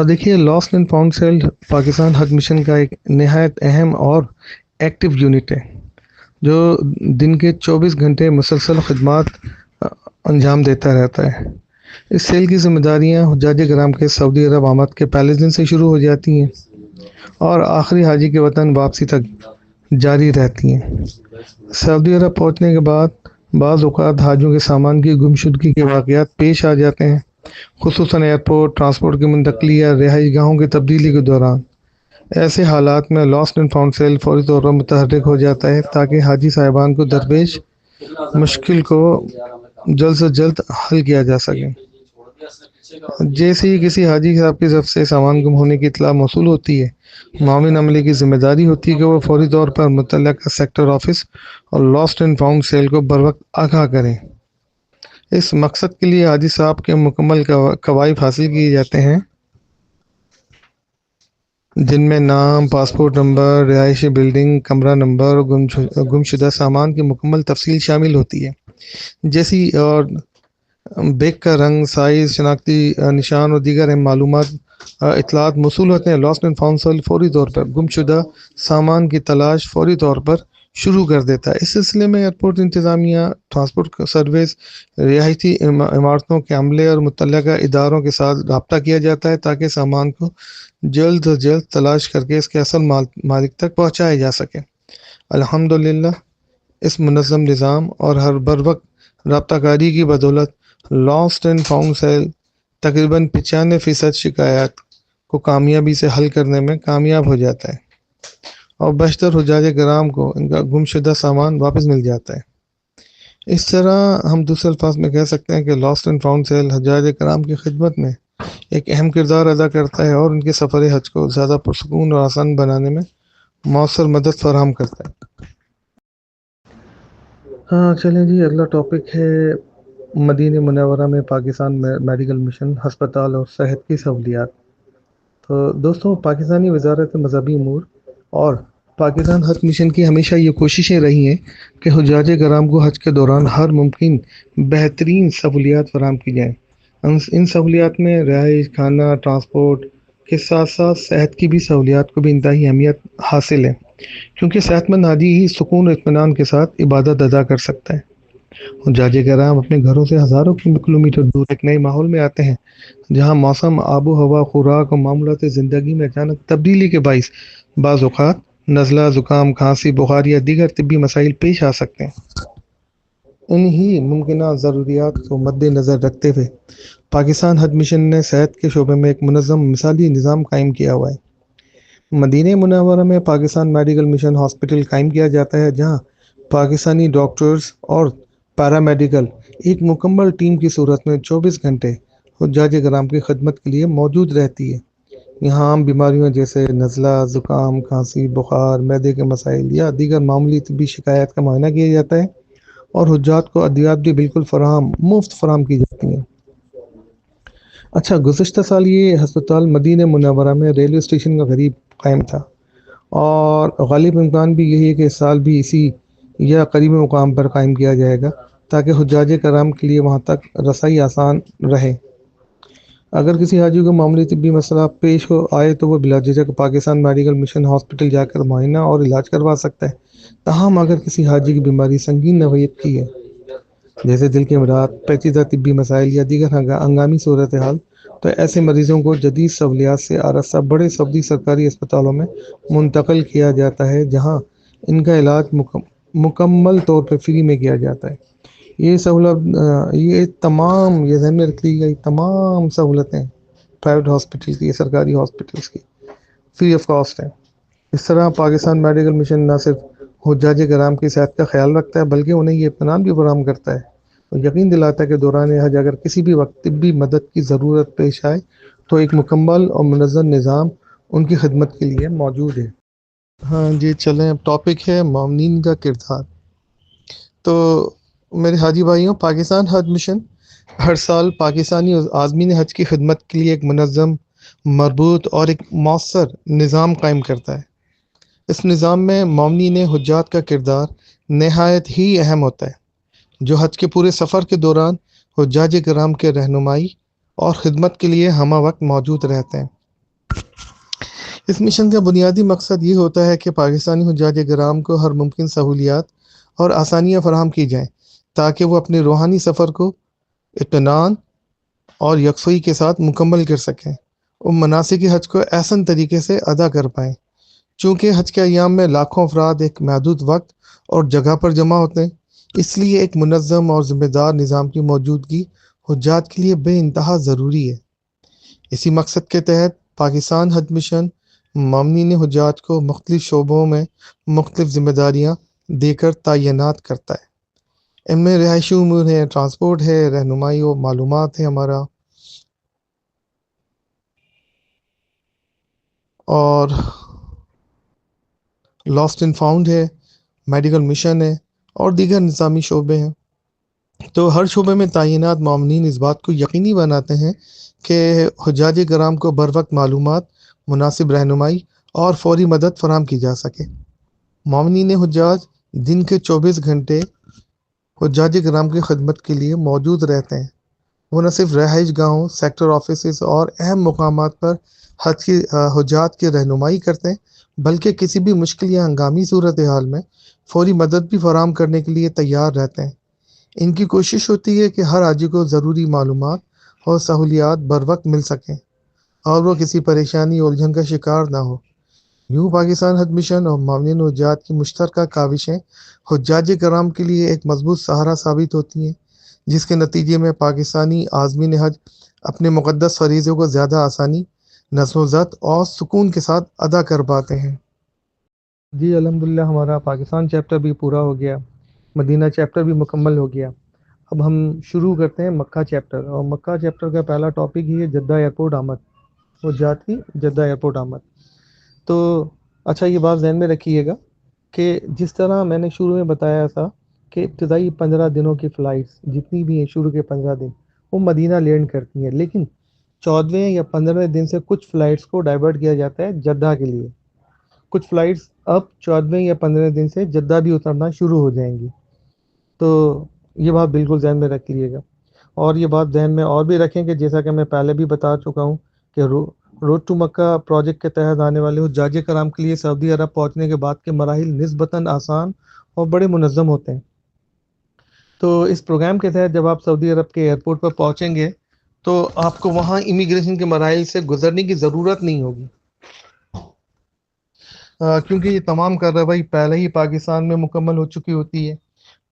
دیکھیے، lost and found cell Pakistan حج مشن کا ایک نہایت اہم اور ایکٹیو یونٹ ہے جو دن کے 24 گھنٹے مسلسل خدمات انجام دیتا رہتا ہے۔ اس سیل کی ذمہ داریاں حجاج کرام کے سعودی عرب آمد کے پہلے دن سے شروع ہو جاتی ہیں اور آخری حاجی کے وطن واپسی تک جاری رہتی ہیں۔ سعودی عرب پہنچنے کے بعد بعض اوقات حاجیوں کے سامان کی گمشدگی کے واقعات پیش آ جاتے ہیں، خصوصاً ایئرپورٹ، ٹرانسپورٹ کی منتقلی یا رہائش گاہوں کی تبدیلی کے دوران۔ ایسے حالات میں لاسٹ اینڈ فاؤنڈ سیل فوری طور پر متحرک ہو جاتا ہے تاکہ حاجی صاحبان کو درپیش مشکل کو جلد سے جلد حل کیا جا سکے۔ جیسے ہی کسی حاجی صاحب کی طرف سے سامان گم ہونے کی اطلاع موصول ہوتی ہے، معاون عملے کی ذمہ داری ہوتی ہے کہ وہ فوری طور پر متعلقہ سیکٹر آفس اور لاسٹ اینڈ فاؤنڈ سیل کو بروقت آگاہ کریں۔ اس مقصد کے لیے حاجی صاحب کے مکمل قوائف حاصل کیے جاتے ہیں، جن میں نام، پاسپورٹ نمبر، رہائشی بلڈنگ، کمرہ نمبر اور گمشدہ سامان کی مکمل تفصیل شامل ہوتی ہے، جیسی اور بیگ کا رنگ، سائز، شناختی نشان اور دیگر اہم معلومات اطلاعات موصول ہوتے ہیں۔ لاسٹ اینڈ فاؤنڈ سیل فوری طور پر گمشدہ سامان کی تلاش فوری طور پر شروع کر دیتا ہے۔ اس سلسلے میں ایئرپورٹ انتظامیہ، ٹرانسپورٹ سروس، رہائشی عمارتوں کے عملے اور متعلقہ اداروں کے ساتھ رابطہ کیا جاتا ہے تاکہ سامان کو جلد از جلد تلاش کر کے اس کے اصل مالک تک پہنچایا جا سکے۔ الحمدللہ اس منظم نظام اور ہر بروقت رابطہ کاری کی بدولت لاسٹ اینڈ فاؤنڈ سیل تقریباً 95% شکایات کو کامیابی سے حل کرنے میں کامیاب ہو جاتا ہے اور بیشتر حجاج کرام کو ان کا گمشدہ سامان واپس مل جاتا ہے۔ اس طرح ہم دوسرے الفاظ میں کہہ سکتے ہیں کہ لاسٹ اینڈ فاؤنڈ سیل حجاج کرام کی خدمت میں ایک اہم کردار ادا کرتا ہے اور ان کے سفر حج کو زیادہ پرسکون اور آسان بنانے میں مؤثر مدد فراہم کرتا ہے۔ ہاں چلیں جی، اگلا ٹاپک ہے مدینہ منورہ میں پاکستان میڈیکل مشن ہسپتال اور صحت کی سہولیات۔ تو دوستوں، پاکستانی وزارت مذہبی امور اور پاکستان حج مشن کی ہمیشہ یہ کوششیں رہی ہیں کہ حجاج کرام کو حج کے دوران ہر ممکن بہترین سہولیات فراہم کی جائیں۔ ان سہولیات میں رہائش، کھانا، ٹرانسپورٹ کے ساتھ ساتھ صحت کی بھی سہولیات کو بھی انتہائی اہمیت حاصل ہے، کیونکہ صحت مند حاجی ہی سکون و اطمینان کے ساتھ عبادت ادا کر سکتا ہے۔ حجاج کرام اپنے گھروں سے ہزاروں کلومیٹر دور ایک نئے ماحول میں آتے ہیں، جہاں موسم، آب و ہوا، خوراک اور معمولات زندگی میں اچانک تبدیلی کے باعث بعض اوقات نزلہ، زکام، کھانسی، بخار یا دیگر طبی مسائل پیش آ سکتے ہیں۔ انہی ممکنہ ضروریات کو مد نظر رکھتے ہوئے پاکستان حج مشن نے صحت کے شعبے میں ایک منظم مثالی نظام قائم کیا ہوا ہے۔ مدینہ منورہ میں پاکستان میڈیکل مشن ہاسپٹل قائم کیا جاتا ہے، جہاں پاکستانی ڈاکٹرز اور پیرامیڈیکل ایک مکمل ٹیم کی صورت میں 24 گھنٹے حجاج کرام کی خدمت کے لیے موجود رہتی ہے۔ یہاں عام بیماریوں جیسے نزلہ، زکام، کھانسی، بخار، معدے کے مسائل یا دیگر معمولی طبی شکایات کا معائنہ کیا جاتا ہے اور حجاج کو ادویات بھی بالکل مفت فراہم کی جاتی ہیں۔ اچھا، گزشتہ سال یہ ہسپتال مدینہ منورہ میں ریلوے اسٹیشن کا قریب قائم تھا، اور غالب امکان بھی یہی ہے کہ اس سال بھی اسی یا قریبی مقام پر قائم کیا جائے گا تاکہ حجاج کرام کے لیے وہاں تک رسائی آسان رہے۔ اگر کسی حاجی کو معمولی طبی مسئلہ پیش آئے تو وہ بلا جھجک پاکستان میڈیکل مشن ہاسپٹل جا کر معائنہ اور علاج کروا سکتا ہے۔ تاہم اگر کسی حاجی کی بیماری سنگین نوعیت کی ہے، جیسے دل کے امراض، پیچیدہ طبی مسائل یا دیگر ہنگامی صورتحال، تو ایسے مریضوں کو جدید سہولیات سے آراستہ بڑے سعودی سرکاری اسپتالوں میں منتقل کیا جاتا ہے، جہاں ان کا علاج مکمل طور پر فری میں کیا جاتا ہے۔ یہ سہولت، یہ ذہن میں رکھ لی گئی تمام سہولتیں پرائیویٹ ہاسپٹل کی، سرکاری ہاسپٹلس کی فری آف کاسٹ ہیں۔ اس طرح پاکستان میڈیکل مشن نہ صرف حجاج کرام کی صحت کا خیال رکھتا ہے بلکہ انہیں یہ اطمینان بھی فراہم کرتا ہے اور یقین دلاتا ہے کہ دوران حج اگر کسی بھی وقت طبی مدد کی ضرورت پیش آئے تو ایک مکمل اور منظم نظام ان کی خدمت کے لیے موجود ہے۔ ہاں جی، چلیں اب ٹاپک ہے معاونین کا کردار۔ تو میرے حاجی بھائیوں، پاکستان حج مشن ہر سال پاکستانی عازمین حج کی خدمت کے لیے ایک منظم، مربوط اور ایک مؤثر نظام قائم کرتا ہے۔ اس نظام میں معاونین حجات کا کردار نہایت ہی اہم ہوتا ہے، جو حج کے پورے سفر کے دوران حجاج کرام کے رہنمائی اور خدمت کے لیے ہمہ وقت موجود رہتے ہیں۔ اس مشن کا بنیادی مقصد یہ ہوتا ہے کہ پاکستانی حجاج کرام کو ہر ممکن سہولیات اور آسانیاں فراہم کی جائیں تاکہ وہ اپنے روحانی سفر کو اطمینان اور یکسوئی کے ساتھ مکمل کر سکیں اور مناسک حج کو احسن طریقے سے ادا کر پائیں۔ چونکہ حج کے ایام میں لاکھوں افراد ایک محدود وقت اور جگہ پر جمع ہوتے ہیں، اس لیے ایک منظم اور ذمہ دار نظام کی موجودگی حجاج کے لیے بے انتہا ضروری ہے۔ اسی مقصد کے تحت پاکستان حج مشن معاونین حجاج کو مختلف شعبوں میں مختلف ذمہ داریاں دے کر تعینات کرتا ہے۔ ان میں رہائشی امور ہے، ٹرانسپورٹ ہے، رہنمائی و معلومات ہے ہمارا، اور لاسٹ اینڈ فاؤنڈ ہے، میڈیکل مشن ہے اور دیگر نظامی شعبے ہیں۔ تو ہر شعبے میں تعینات معاونین اس بات کو یقینی بناتے ہیں کہ حجاج کرام کو بروقت معلومات، مناسب رہنمائی اور فوری مدد فراہم کی جا سکے۔ معاونین حجاج دن کے 24 گھنٹے حجاج کرام کی خدمت کے لیے موجود رہتے ہیں۔ وہ نہ صرف رہائش گاہوں، سیکٹر آفیسز اور اہم مقامات پر حجاج کی رہنمائی کرتے ہیں، بلکہ کسی بھی مشکل یا ہنگامی صورتحال میں فوری مدد بھی فراہم کرنے کے لیے تیار رہتے ہیں۔ ان کی کوشش ہوتی ہے کہ ہر حاجی کو ضروری معلومات اور سہولیات بروقت مل سکیں اور وہ کسی پریشانی الجھن کا شکار نہ ہو۔ یوں پاکستان حج مشن اور معاونین حجاج کی مشترکہ کاوشیں حجاج کرام کے لیے ایک مضبوط سہارا ثابت ہوتی ہیں، جس کے نتیجے میں پاکستانی عازمین حج اپنے مقدس فریضے کو زیادہ آسانی، نظم و ضبط اور سکون کے ساتھ ادا کر پاتے ہیں۔ جی الحمدللہ ہمارا پاکستان چیپٹر بھی پورا ہو گیا، مدینہ چیپٹر بھی مکمل ہو گیا۔ اب ہم شروع کرتے ہیں مکہ چیپٹر، اور مکہ چیپٹر کا پہلا ٹاپک ہی ہے جدہ ایئرپورٹ آمد، حجاج کی جدہ ایئرپورٹ آمد۔ تو اچھا یہ بات ذہن میں رکھیے گا کہ جس طرح میں نے شروع میں بتایا تھا کہ ابتدائی 15 دنوں کی فلائٹس جتنی بھی ہیں، شروع کے 15 دن وہ مدینہ لینڈ کرتی ہیں، لیکن 14ویں یا 15ویں دن سے کچھ فلائٹس کو ڈائیورٹ کیا جاتا ہے جدہ کے لیے۔ کچھ فلائٹس اب 14ویں یا 15ویں دن سے جدہ بھی اترنا شروع ہو جائیں گی۔ تو یہ بات بالکل ذہن میں رکھ لیجیے گا، اور یہ بات ذہن میں اور بھی رکھیں کہ جیسا کہ میں پہلے بھی بتا چکا ہوں کہ روڈ ٹو مکہ پروجیکٹ کے تحت آنے والے حجاج کرام کے لیے سعودی عرب پہنچنے کے بعد کے مراحل نسبتاً آسان اور بڑے منظم ہوتے ہیں۔ تو اس پروگرام کے تحت جب آپ سعودی عرب کے ایئرپورٹ پر پہنچیں گے تو آپ کو وہاں امیگریشن کے مراحل سے گزرنے کی ضرورت نہیں ہوگی، کیونکہ یہ تمام کارروائی پہلے ہی پاکستان میں مکمل ہو چکی ہوتی ہے۔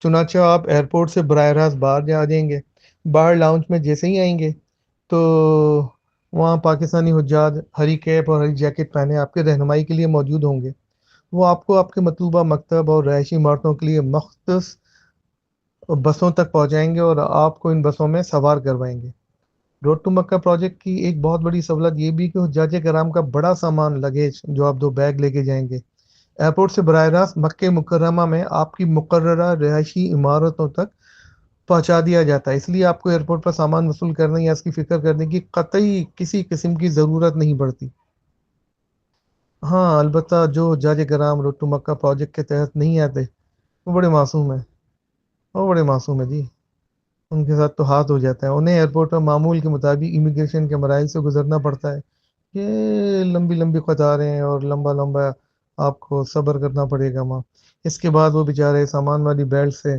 چنانچہ آپ ایئرپورٹ سے براہ راست باہر جا جائیں گے، باہر لاؤنج میں جیسے ہی آئیں گے تو وہاں پاکستانی حجاج ہری کیپ اور ہری جیکٹ پہنے آپ کے رہنمائی کے لیے موجود ہوں گے۔ وہ آپ کو آپ کے مطلوبہ مکتب اور رہائشی عمارتوں کے لیے مختص بسوں تک پہنچائیں گے اور آپ کو ان بسوں میں سوار کروائیں گے۔ روڈ ٹو مکہ پروجیکٹ کی ایک بہت بڑی سہولت یہ بھی کہ حجاج کرام کا بڑا سامان لگیج جو آپ 2 بیگ لے کے جائیں گے، ایئرپورٹ سے براہ راست مکہ مکرمہ میں آپ کی مقررہ رہائشی عمارتوں تک پہنچا دیا جاتا ہے۔ اس لیے آپ کو ایئرپورٹ پر سامان وصول کرنے یا اس کی فکر کرنے کی قطعی کسی قسم کی ضرورت نہیں پڑتی۔ ہاں البتہ جو حجاج کرام روڈ ٹو مکہ پروجیکٹ کے تحت نہیں آتے وہ بڑے معصوم ہیں، جی، ان کے ساتھ تو ہاتھ ہو جاتا ہے۔ انہیں ایئرپورٹ پر معمول کے مطابق امیگریشن کے مراحل سے گزرنا پڑتا ہے۔ یہ لمبی لمبی قطاریں ہیں اور لمبا لمبا آپ کو صبر کرنا پڑے گا وہاں۔ اس کے بعد وہ بیچارے سامان والی بیلٹ سے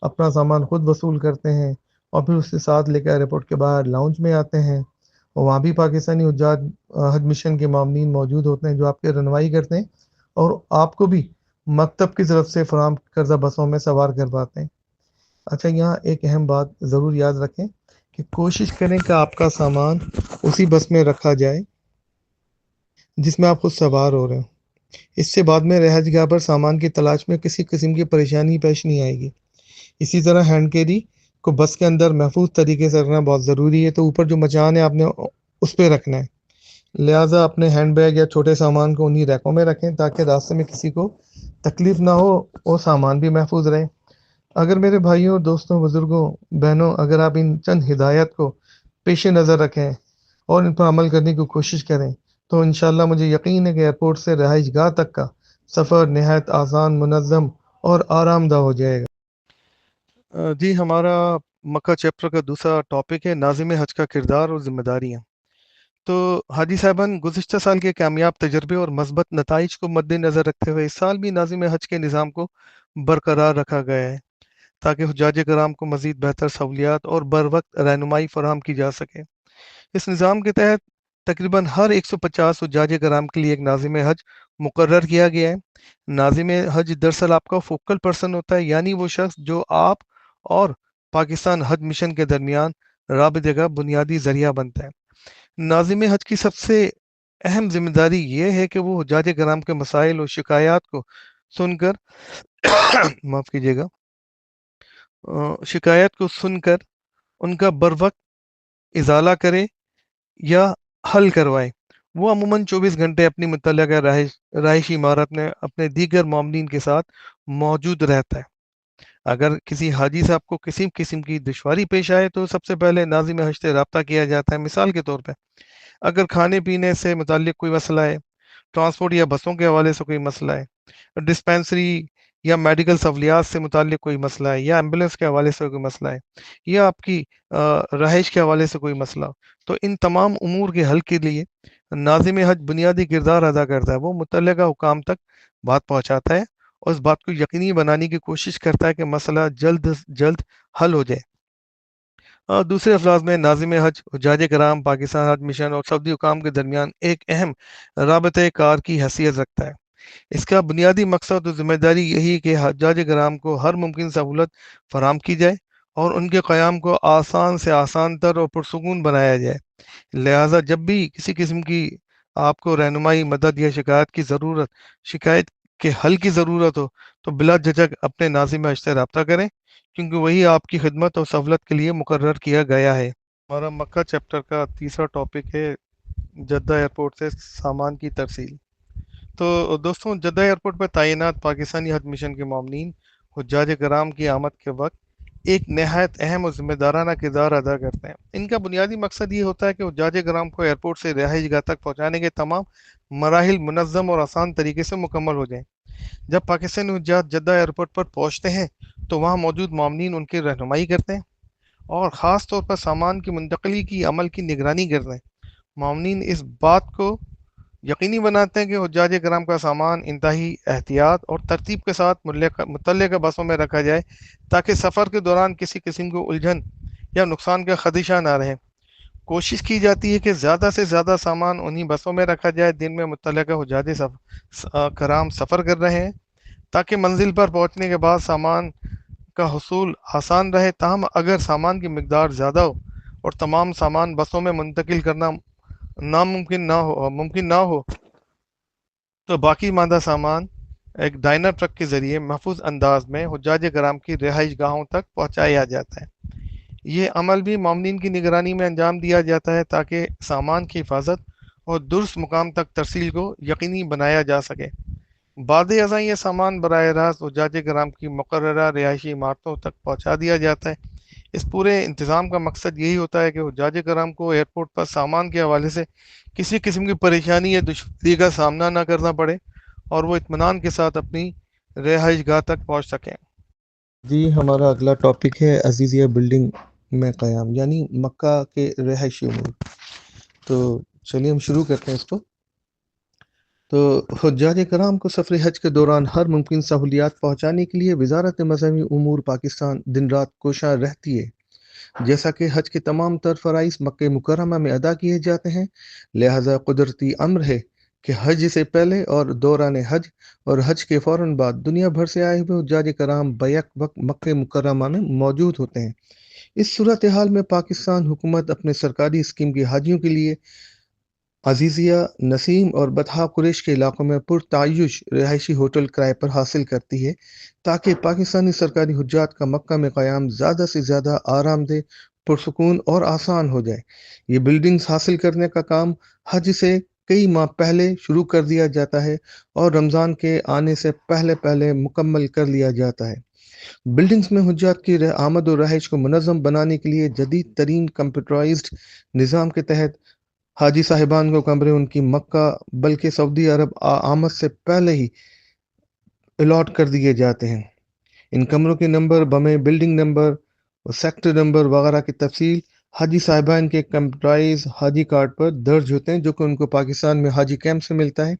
اپنا سامان خود وصول کرتے ہیں اور پھر اس کے ساتھ لے کر ایئرپورٹ کے باہر لاؤنج میں آتے ہیں، اور وہاں بھی پاکستانی حجاج حج مشن کے معاونین موجود ہوتے ہیں جو آپ کی رہنمائی کرتے ہیں اور آپ کو بھی مکتب کی طرف سے فراہم کردہ بسوں میں سوار کرواتے ہیں۔ اچھا یہاں ایک اہم بات ضرور یاد رکھیں کہ کوشش کریں کہ آپ کا سامان اسی بس میں رکھا جائے جس میں آپ خود سوار ہو رہے ہیں۔ اس سے بعد میں رہائش گاہ پر سامان کی تلاش میں کسی قسم کی پریشانی پیش نہیں آئے گی۔ اسی طرح ہینڈ کیری کو بس کے اندر محفوظ طریقے سے رکھنا بہت ضروری ہے، تو اوپر جو مچان ہے آپ نے اس پہ رکھنا ہے، لہٰذا اپنے ہینڈ بیگ یا چھوٹے سامان کو انہی ریکوں میں رکھیں تاکہ راستے میں کسی کو تکلیف نہ ہو اور سامان بھی محفوظ رہے۔ اگر میرے بھائیوں، دوستوں، بزرگوں، بہنوں، اگر آپ ان چند ہدایات کو پیش نظر رکھیں اور ان پر عمل کرنے کی کوشش کریں تو انشاءاللہ مجھے یقین ہے کہ ایئرپورٹ سے رہائش گاہ تک کا سفر نہایت آسان، منظم اور آرام دہ ہو جائے گا۔ جی ہمارا مکہ چیپٹر کا دوسرا ٹاپک ہے ناظم حج کا کردار اور ذمہ داریاں۔ تو حاجی صاحبان، گزشتہ سال کے کامیاب تجربے اور مثبت نتائج کو مد نظر رکھتے ہوئے اس سال بھی ناظم حج کے نظام کو برقرار رکھا گیا ہے تاکہ حجاج کرام کو مزید بہتر سہولیات اور بروقت رہنمائی فراہم کی جا سکے۔ اس نظام کے تحت تقریباً ہر 150 حجاج کرام کے لیے ایک ناظم حج مقرر کیا گیا ہے۔ ناظم حج دراصل آپ کا فوکل پرسن ہوتا ہے، یعنی وہ شخص جو آپ اور پاکستان حج مشن کے درمیان رابطے کا بنیادی ذریعہ بنتا ہے۔ ناظم حج کی سب سے اہم ذمہ داری یہ ہے کہ وہ حجاج کرام کے مسائل اور شکایات کو سن کر معاف کیجیے گا شکایت کو سن کر ان کا بروقت ازالہ کرے یا حل کروائے وہ عموماً 24 گھنٹے اپنی متعلقہ رہائشی عمارت میں اپنے دیگر معاملین کے ساتھ موجود رہتا ہے۔ اگر کسی حاجی صاحب کو کسی قسم کی دشواری پیش آئے تو سب سے پہلے ناظم حج سے رابطہ کیا جاتا ہے۔ مثال کے طور پہ اگر کھانے پینے سے متعلق کوئی مسئلہ ہے، ٹرانسپورٹ یا بسوں کے حوالے سے کوئی مسئلہ ہے، ڈسپینسری یا میڈیکل سہولیات سے متعلق کوئی مسئلہ ہے، یا ایمبولینس کے حوالے سے کوئی مسئلہ ہے، یا آپ کی رہائش کے حوالے سے کوئی مسئلہ ہو، تو ان تمام امور کے حل کے لیے ناظم حج بنیادی کردار ادا کرتا ہے۔ وہ متعلقہ حکام تک بات پہنچاتا ہے اور اس بات کو یقینی بنانے کی کوشش کرتا ہے کہ مسئلہ جلد جلد حل ہو جائے۔ دوسرے الفاظ میں ناظم حج حجاج کرام، پاکستان حج مشن اور سعودی حکام کے درمیان ایک اہم رابطۂ کار کی حیثیت رکھتا ہے۔ اس کا بنیادی مقصد اور ذمہ داری یہی کہ حجاج کرام کو ہر ممکن سہولت فراہم کی جائے اور ان کے قیام کو آسان سے آسان تر اور پرسکون بنایا جائے۔ لہٰذا جب بھی کسی قسم کی آپ کو رہنمائی، مدد یا شکایت کے حل کی ضرورت ہو تو بلا جھجک اپنے ناظم حج سے رابطہ کریں، کیونکہ وہی آپ کی خدمت اور سہولت کے لیے مقرر کیا گیا ہے۔ ہمارا مکہ چیپٹر کا تیسرا ٹاپک ہے جدہ ایئرپورٹ سے سامان کی ترسیل۔ تو دوستوں، جدہ ایئرپورٹ پر تعینات پاکستانی حج مشن کے معاونین حجاج کرام کی آمد کے وقت ایک نہایت اہم اور ذمہ دارانہ کردار ادا کرتے ہیں۔ ان کا بنیادی مقصد یہ ہوتا ہے کہ حجاج کرام کو ایئرپورٹ سے رہائش گاہ تک پہنچانے کے تمام مراحل منظم اور آسان طریقے سے مکمل ہو جائیں۔ جب پاکستانی حجاج جدہ ایئرپورٹ پر پہنچتے ہیں تو وہاں موجود معاونین ان کی رہنمائی کرتے ہیں اور خاص طور پر سامان کی منتقلی کی عمل کی نگرانی کرتے ہیں۔ معاونین اس بات کو یقینی بناتے ہیں کہ حجاج کرام کا سامان انتہائی احتیاط اور ترتیب کے ساتھ متعلقہ بسوں میں رکھا جائے تاکہ سفر کے دوران کسی قسم کو الجھن یا نقصان کا خدشہ نہ رہے۔ کوشش کی جاتی ہے کہ زیادہ سے زیادہ سامان انہی بسوں میں رکھا جائے جن میں متعلقہ حجاج کرام سفر کر رہے ہیں، تاکہ منزل پر پہنچنے کے بعد سامان کا حصول آسان رہے۔ تاہم اگر سامان کی مقدار زیادہ ہو اور تمام سامان بسوں میں منتقل کرنا ممکن نہ ہو تو باقی ماندہ سامان ایک ڈائنر ٹرک کے ذریعے محفوظ انداز میں حجاج کرام کی رہائش گاہوں تک پہنچایا جاتا ہے۔ یہ عمل بھی معاونین کی نگرانی میں انجام دیا جاتا ہے تاکہ سامان کی حفاظت اور درست مقام تک ترسیل کو یقینی بنایا جا سکے۔ بعد ازاں یہ سامان براہ راست حجاج کرام کی مقررہ رہائشی عمارتوں تک پہنچا دیا جاتا ہے۔ اس پورے انتظام کا مقصد یہی ہوتا ہے کہ حجاج کرام کو ایئرپورٹ پر سامان کے حوالے سے کسی قسم کی پریشانی یا دشواری کا سامنا نہ کرنا پڑے اور وہ اطمینان کے ساتھ اپنی رہائش گاہ تک پہنچ سکیں۔ جی، ہمارا اگلا ٹاپک ہے عزیزیہ بلڈنگ میں قیام، یعنی مکہ کے رہائشی امور۔ تو چلیے ہم شروع کرتے ہیں اس کو۔ تو حجاج کرام کو سفر حج کے دوران ہر ممکن سہولیات پہنچانے کے لیے وزارت مذہبی امور پاکستان دن رات کوشاں رہتی ہے۔ جیسا کہ حج کے تمام تر فرائض مکہ مکرمہ میں ادا کیے جاتے ہیں، لہذا قدرتی امر ہے کہ حج سے پہلے اور دوران حج اور حج کے فوراً بعد دنیا بھر سے آئے ہوئے حجاج کرام بیک وقت مکہ مکرمہ میں موجود ہوتے ہیں۔ اس صورتحال میں پاکستان حکومت اپنے سرکاری اسکیم کے حاجیوں کے لیے عزیزیہ، نسیم اور بطحا قریش کے علاقوں میں پرتعیش رہائشی ہوٹل کرائے پر حاصل کرتی ہے تاکہ پاکستانی سرکاری حجاج کا مکہ میں قیام زیادہ سے زیادہ آرام دہ، پرسکون اور آسان ہو جائے۔ یہ بلڈنگز حاصل کرنے کا کام حج سے کئی ماہ پہلے شروع کر دیا جاتا ہے اور رمضان کے آنے سے پہلے مکمل کر لیا جاتا ہے۔ بلڈنگز میں حجاج کی آمد و رہائش کو منظم بنانے کے لیے جدید ترین کمپیوٹرائزڈ نظام کے تحت حاجی صاحبان کو کمرے ان کی مکہ بلکہ سعودی عرب آمد سے پہلے ہی الاٹ کر دیے جاتے ہیں۔ ان کمروں کے نمبر، بمیں، بلڈنگ نمبر، سیکٹر نمبر وغیرہ کی تفصیل حاجی صاحبان کے کمپیوٹرائز حاجی کارڈ پر درج ہوتے ہیں، جو کہ ان کو پاکستان میں حاجی کیمپ سے ملتا ہے،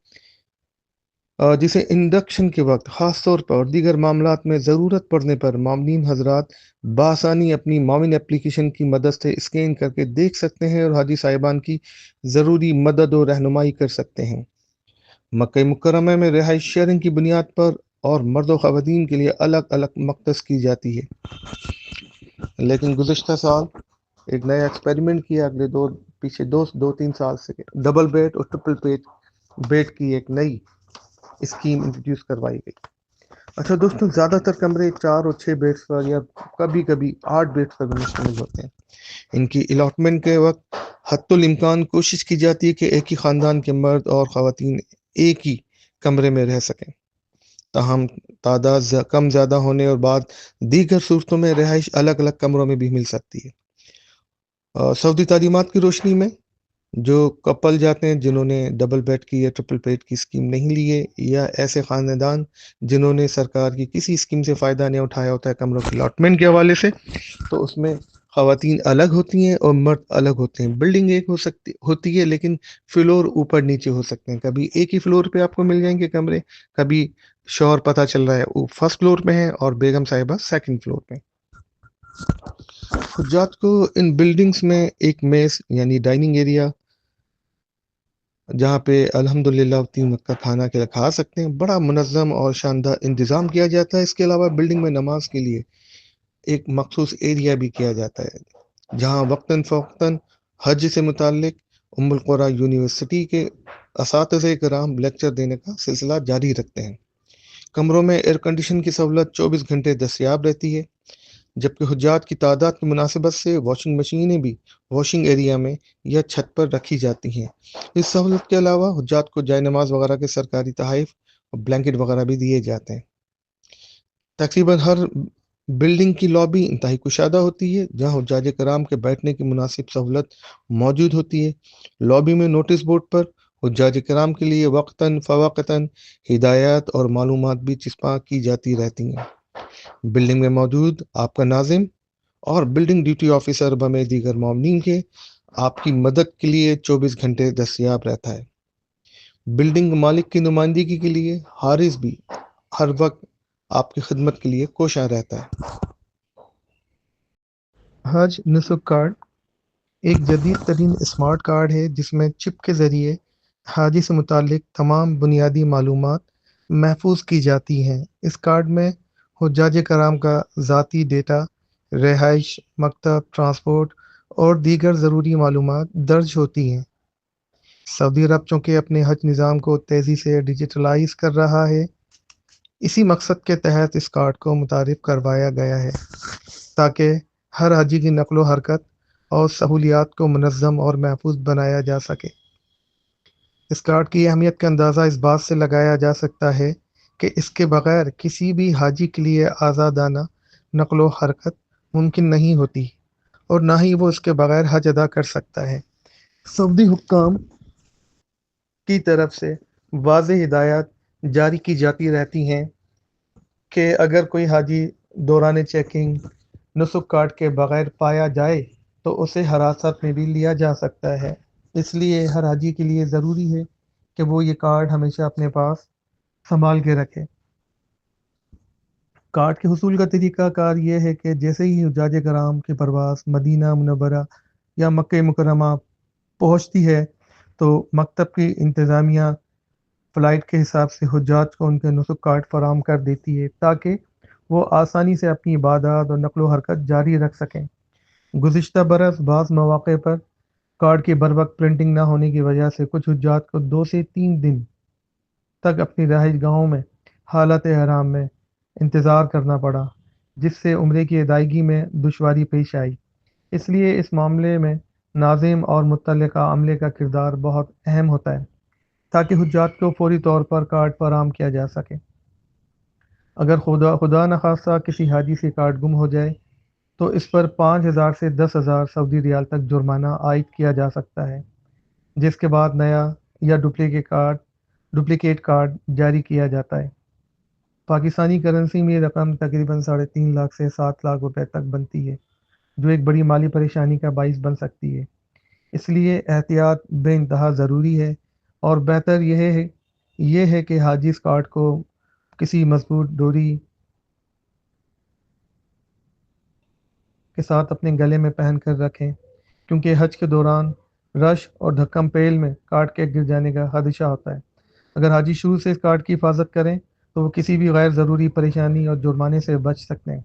جسے انڈکشن کے وقت خاص طور پر اور دیگر معاملات میں ضرورت پڑنے پر معاونین حضرات بآسانی اپنی معاون اپلیکیشن کی مدد سے اسکین کر کے دیکھ سکتے ہیں اور حاجی صاحبان کی ضروری مدد و رہنمائی کر سکتے ہیں۔ مکہ مکرمہ میں رہائش شیئرنگ کی بنیاد پر اور مرد و خواتین کے لیے الگ الگ مختص کی جاتی ہے، لیکن گزشتہ سال ایک نیا ایکسپیریمنٹ کیا، اگلے دو تین سال سے ڈبل بیڈ اور ٹرپل بیڈ کی ایک نئی اسکیم انٹروڈیوس کروائی گئی۔ اچھا دوستوں، زیادہ تر کمرے 4 اور 6 بیڈز پر یا کبھی کبھی 8 بیڈز پر بھی مشتمل ہوتے ہیں۔ ان کی الاٹمنٹ کے وقت حتی الامکان کوشش کی جاتی ہے کہ ایک ہی خاندان کے مرد اور خواتین ایک ہی کمرے میں رہ سکیں، تاہم تعداد کم زیادہ ہونے اور بعد دیگر صورتوں میں رہائش الگ الگ کمروں میں بھی مل سکتی ہے۔ سعودی تعلیمات کی روشنی میں جو کپل جاتے ہیں جنہوں نے ڈبل بیڈ کی یا ٹرپل بیڈ کی اسکیم نہیں لی ہے، یا ایسے خاندان جنہوں نے سرکار کی کسی اسکیم سے فائدہ نہیں اٹھایا ہوتا ہے کمروں کی الاٹمنٹ کے حوالے سے، تو اس میں خواتین الگ ہوتی ہیں اور مرد الگ ہوتے ہیں۔ بلڈنگ ایک ہوتی ہے لیکن فلور اوپر نیچے ہو سکتے ہیں، کبھی ایک ہی فلور پہ آپ کو مل جائیں گے کمرے، کبھی شوہر پتہ چل رہا ہے وہ فرسٹ فلور پہ ہیں اور بیگم صاحبہ سیکنڈ فلور پہ۔ حجاج کو ان بلڈنگز میں ایک میز یعنی ڈائننگ ایریا جہاں پہ الحمدللہ 3 وقت کا کھانا کھا سکتے ہیں، بڑا منظم اور شاندار انتظام کیا جاتا ہے۔ اس کے علاوہ بلڈنگ میں نماز کے لیے ایک مخصوص ایریا بھی کیا جاتا ہے جہاں وقتاً فوقتاً حج سے متعلق ام القریٰ یونیورسٹی کے اساتذہ کرام لیکچر دینے کا سلسلہ جاری رکھتے ہیں۔ کمروں میں ایئر کنڈیشن کی سہولت 24 گھنٹے دستیاب رہتی ہے، جبکہ حجاج کی تعداد کی مناسبت سے واشنگ مشینیں بھی واشنگ ایریا میں یا چھت پر رکھی جاتی ہیں۔ اس سہولت کے علاوہ حجاج کو جائے نماز وغیرہ کے سرکاری تحائف اور بلینکٹ وغیرہ بھی دیے جاتے ہیں۔ تقریباً ہر بلڈنگ کی لابی انتہائی کشادہ ہوتی ہے جہاں حجاج کرام کے بیٹھنے کی مناسب سہولت موجود ہوتی ہے۔ لابی میں نوٹس بورڈ پر حجاج کرام کے لیے وقتاً فوقتاً ہدایات اور معلومات بھی چسپاں کی جاتی رہتی ہیں۔ بلڈنگ میں موجود آپ کا ناظم اور بلڈنگ ڈیوٹی آفیسر بمے دیگر معاونین کے آپ کی مدد کے لیے 24 گھنٹے دستیاب رہتا ہے۔ بلڈنگ مالک کی نمائندگی کے لیے حارس بھی ہر وقت آپ کی خدمت کے لیے کوشاں رہتا ہے۔ حج نسک کارڈ ایک جدید ترین اسمارٹ کارڈ ہے جس میں چپ کے ذریعے حاجی سے متعلق تمام بنیادی معلومات محفوظ کی جاتی ہیں۔ اس کارڈ میں حجاج کرام کا ذاتی ڈیٹا، رہائش، مکتب، ٹرانسپورٹ اور دیگر ضروری معلومات درج ہوتی ہیں۔ سعودی عرب چونکہ اپنے حج نظام کو تیزی سے ڈیجیٹلائز کر رہا ہے، اسی مقصد کے تحت اس کارڈ کو متعارف کروایا گیا ہے تاکہ ہر حاجی کی نقل و حرکت اور سہولیات کو منظم اور محفوظ بنایا جا سکے۔ اس کارڈ کی اہمیت کا اندازہ اس بات سے لگایا جا سکتا ہے کہ اس کے بغیر کسی بھی حاجی کے لیے آزادانہ نقل و حرکت ممکن نہیں ہوتی اور نہ ہی وہ اس کے بغیر حج ادا کر سکتا ہے۔ سعودی حکام کی طرف سے واضح ہدایات جاری کی جاتی رہتی ہیں کہ اگر کوئی حاجی دوران چیکنگ نسک کارڈ کے بغیر پایا جائے تو اسے حراست میں بھی لیا جا سکتا ہے۔ اس لیے ہر حاجی کے لیے ضروری ہے کہ وہ یہ کارڈ ہمیشہ اپنے پاس سنبھال کے رکھے۔ کارڈ کے حصول کا طریقہ کار یہ ہے کہ جیسے ہی حجاج کرام کی پرواز مدینہ منورہ یا مکہ مکرمہ پہنچتی ہے تو مکتب کی انتظامیہ فلائٹ کے حساب سے حجاج کو ان کے نسک کارڈ فراہم کر دیتی ہے تاکہ وہ آسانی سے اپنی عبادات اور نقل و حرکت جاری رکھ سکیں۔ گزشتہ برس بعض مواقع پر کارڈ کی بروقت پرنٹنگ نہ ہونے کی وجہ سے کچھ حجاج کو 2 سے 3 دن تک اپنی رہائش گاہوں میں حالت احرام میں انتظار کرنا پڑا، جس سے عمرے کی ادائیگی میں دشواری پیش آئی۔ اس لیے اس معاملے میں ناظم اور متعلقہ عملے کا کردار بہت اہم ہوتا ہے تاکہ حجاج کو فوری طور پر کارڈ فراہم کیا جا سکے۔ اگر خدا نخواستہ کسی حاجی سے کارڈ گم ہو جائے تو اس پر 5,000 سے 10,000 سعودی ریال تک جرمانہ عائد کیا جا سکتا ہے، جس کے بعد نیا یا ڈپلیکیٹ کارڈ جاری کیا جاتا ہے۔ پاکستانی کرنسی میں یہ رقم تقریباً 3.5 لاکھ سے 7 لاکھ روپے تک بنتی ہے، جو ایک بڑی مالی پریشانی کا باعث بن سکتی ہے۔ اس لیے احتیاط بے انتہا ضروری ہے اور بہتر یہ ہے کہ حاجی اس کارڈ کو کسی مضبوط ڈوری کے ساتھ اپنے گلے میں پہن کر رکھیں، کیونکہ حج کے دوران رش اور دھکم پیل میں کارڈ کے گر جانے کا خدشہ ہوتا ہے۔ اگر حاجی شروع سے اس کارڈ کی حفاظت کریں تو وہ کسی بھی غیر ضروری پریشانی اور جرمانے سے بچ سکتے ہیں۔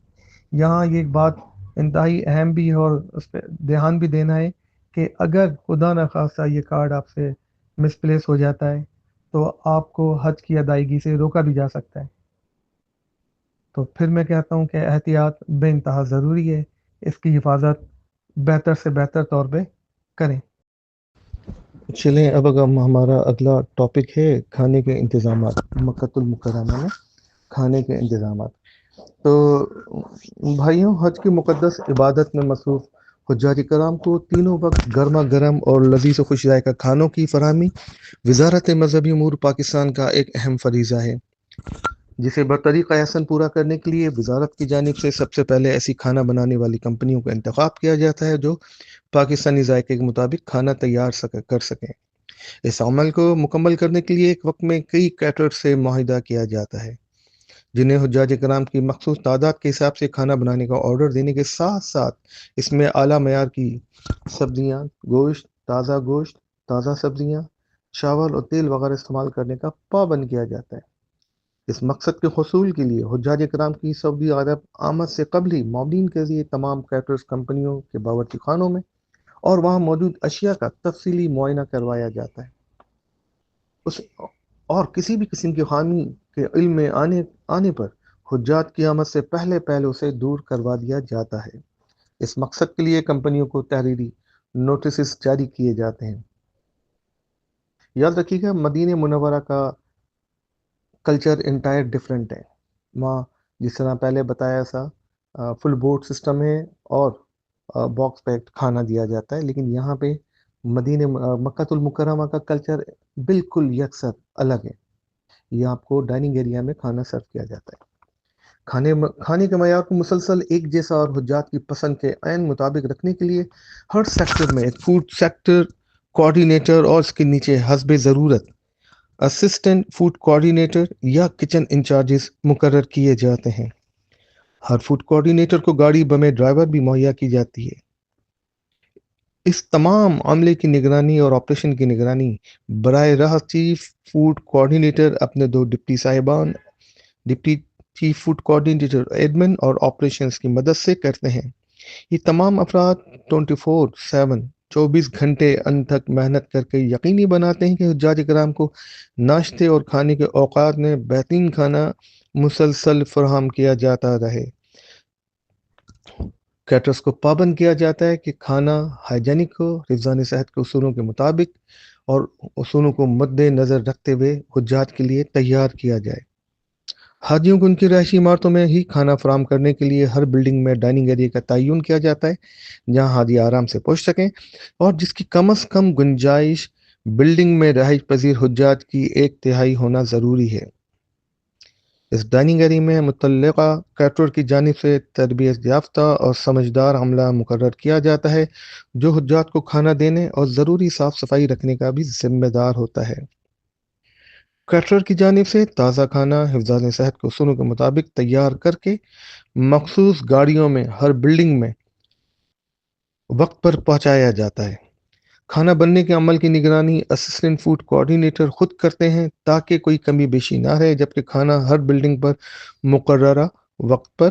یہاں یہ ایک بات انتہائی اہم بھی ہے اور اس پہ دھیان بھی دینا ہے کہ اگر خدا نخواستہ یہ کارڈ آپ سے مسپلیس ہو جاتا ہے تو آپ کو حج کی ادائیگی سے روکا بھی جا سکتا ہے۔ تو پھر میں کہتا ہوں کہ احتیاط بے انتہا ضروری ہے، اس کی حفاظت بہتر سے بہتر طور پہ کریں۔ چلیں اب اگر ہمارا اگلا ٹاپک ہے کھانے کے انتظامات، مکۃ المکرمہ میں کھانے کے انتظامات۔ تو بھائیوں، حج کی مقدس عبادت میں مصروف حجاج کرام کو تینوں وقت گرما گرم اور لذیذ و خوش ذائقہ کھانوں کی فراہمی وزارت مذہبی امور پاکستان کا ایک اہم فریضہ ہے، جسے برطریقہ احسن پورا کرنے کے لیے وزارت کی جانب سے سب سے پہلے ایسی کھانا بنانے والی کمپنیوں کا انتخاب کیا جاتا ہے جو پاکستانی ذائقے کے مطابق کھانا تیار کر سکیں۔ اس عمل کو مکمل کرنے کے لیے ایک وقت میں کئی کیٹرر سے معاہدہ کیا جاتا ہے، جنہیں حجاج کرام کی مخصوص تعداد کے حساب سے کھانا بنانے کا آرڈر دینے کے ساتھ ساتھ اس میں اعلیٰ معیار کی سبزیاں، گوشت، تازہ سبزیاں، چاول اور تیل وغیرہ استعمال کرنے کا پابند کیا جاتا ہے۔ اس مقصد کے حصول کے لیے حجاج کرام کی سعودی عرب آمد سے قبل ہی مابین کے ذریعے تمام کیٹررز کمپنیوں کے باورچی خانوں میں اور وہاں موجود اشیاء کا تفصیلی معائنہ کروایا جاتا ہے، اس اور کسی بھی قسم کی خامی کے علم میں آنے پر حجاج کی آمد سے پہلے اسے دور کروا دیا جاتا ہے۔ اس مقصد کے لیے کمپنیوں کو تحریری نوٹسز جاری کیے جاتے ہیں۔ یاد رکھیے گا، مدینہ منورہ کا کلچر انٹائر ڈفرینٹ ہے۔ وہاں جس طرح پہلے بتایا تھا فل بورڈ سسٹم ہے اور باکس پیکڈ کھانا دیا جاتا ہے، لیکن یہاں پہ مکۃ المکرمہ کا کلچر بالکل یکسر الگ ہے۔ یہ آپ کو ڈائننگ ایریا میں کھانا سرو کیا جاتا ہے۔ کھانے کے معیار کو مسلسل ایک جیسا اور حجاج کی پسند کے عین مطابق رکھنے کے لیے ہر سیکٹر میں ایک فوڈ سیکٹر کوآرڈینیٹر اور اس کے نیچے حسب ضرورت اسسٹنٹ فوڈ کوآرڈینیٹر یا کچن انچارجز مقرر کیے جاتے ہیں۔ ہر فوڈ کوآرڈینیٹر کو گاڑی بمے ڈرائیور بھی مہیا کی جاتی ہے۔ اس تمام عملے کی نگرانی اور آپریشن کی نگرانی براہ راست چیف فوڈ کوآرڈینیٹر اپنے دو ڈپٹی صاحبان، deputy chief food coordinator admin اور آپریشنز کی مدد سے کرتے ہیں۔ یہ تمام افراد 24 گھنٹے ان تک محنت کر کے یقینی بناتے ہیں کہ حجاج کرام کو ناشتے اور کھانے کے اوقات میں بہترین کھانا مسلسل فراہم کیا جاتا رہے۔ کیٹرس کو پابند کیا جاتا ہے کہ کھانا ہائیجینک ہو، حفظان صحت کے اصولوں کے مطابق اور اصولوں کو مد نظر رکھتے ہوئے حجاج کے لیے تیار کیا جائے۔ حاجیوں کو ان کی رہائشی عمارتوں میں ہی کھانا فراہم کرنے کے لیے ہر بلڈنگ میں ڈائننگ ایریا کا تعین کیا جاتا ہے جہاں حاجی آرام سے پہنچ سکیں اور جس کی کم از کم گنجائش بلڈنگ میں رہائش پذیر حجاج کی 1/3 ہونا ضروری ہے۔ اس ڈائننگ ایریا میں متعلقہ کیٹرر کی جانب سے تربیت یافتہ اور سمجھدار عملہ مقرر کیا جاتا ہے جو حجاج کو کھانا دینے اور ضروری صاف صفائی رکھنے کا بھی ذمہ دار ہوتا ہے۔ کیٹرر کی جانب سے تازہ کھانا حفظان صحت کے اصولوں کے مطابق تیار کر کے مخصوص گاڑیوں میں ہر بلڈنگ میں وقت پر پہنچایا جاتا ہے۔ کھانا بننے کے عمل کی نگرانی اسسٹنٹ فوڈ کوآرڈینیٹر خود کرتے ہیں تاکہ کوئی کمی بیشی نہ رہے، جبکہ کھانا ہر بلڈنگ پر مقررہ وقت پر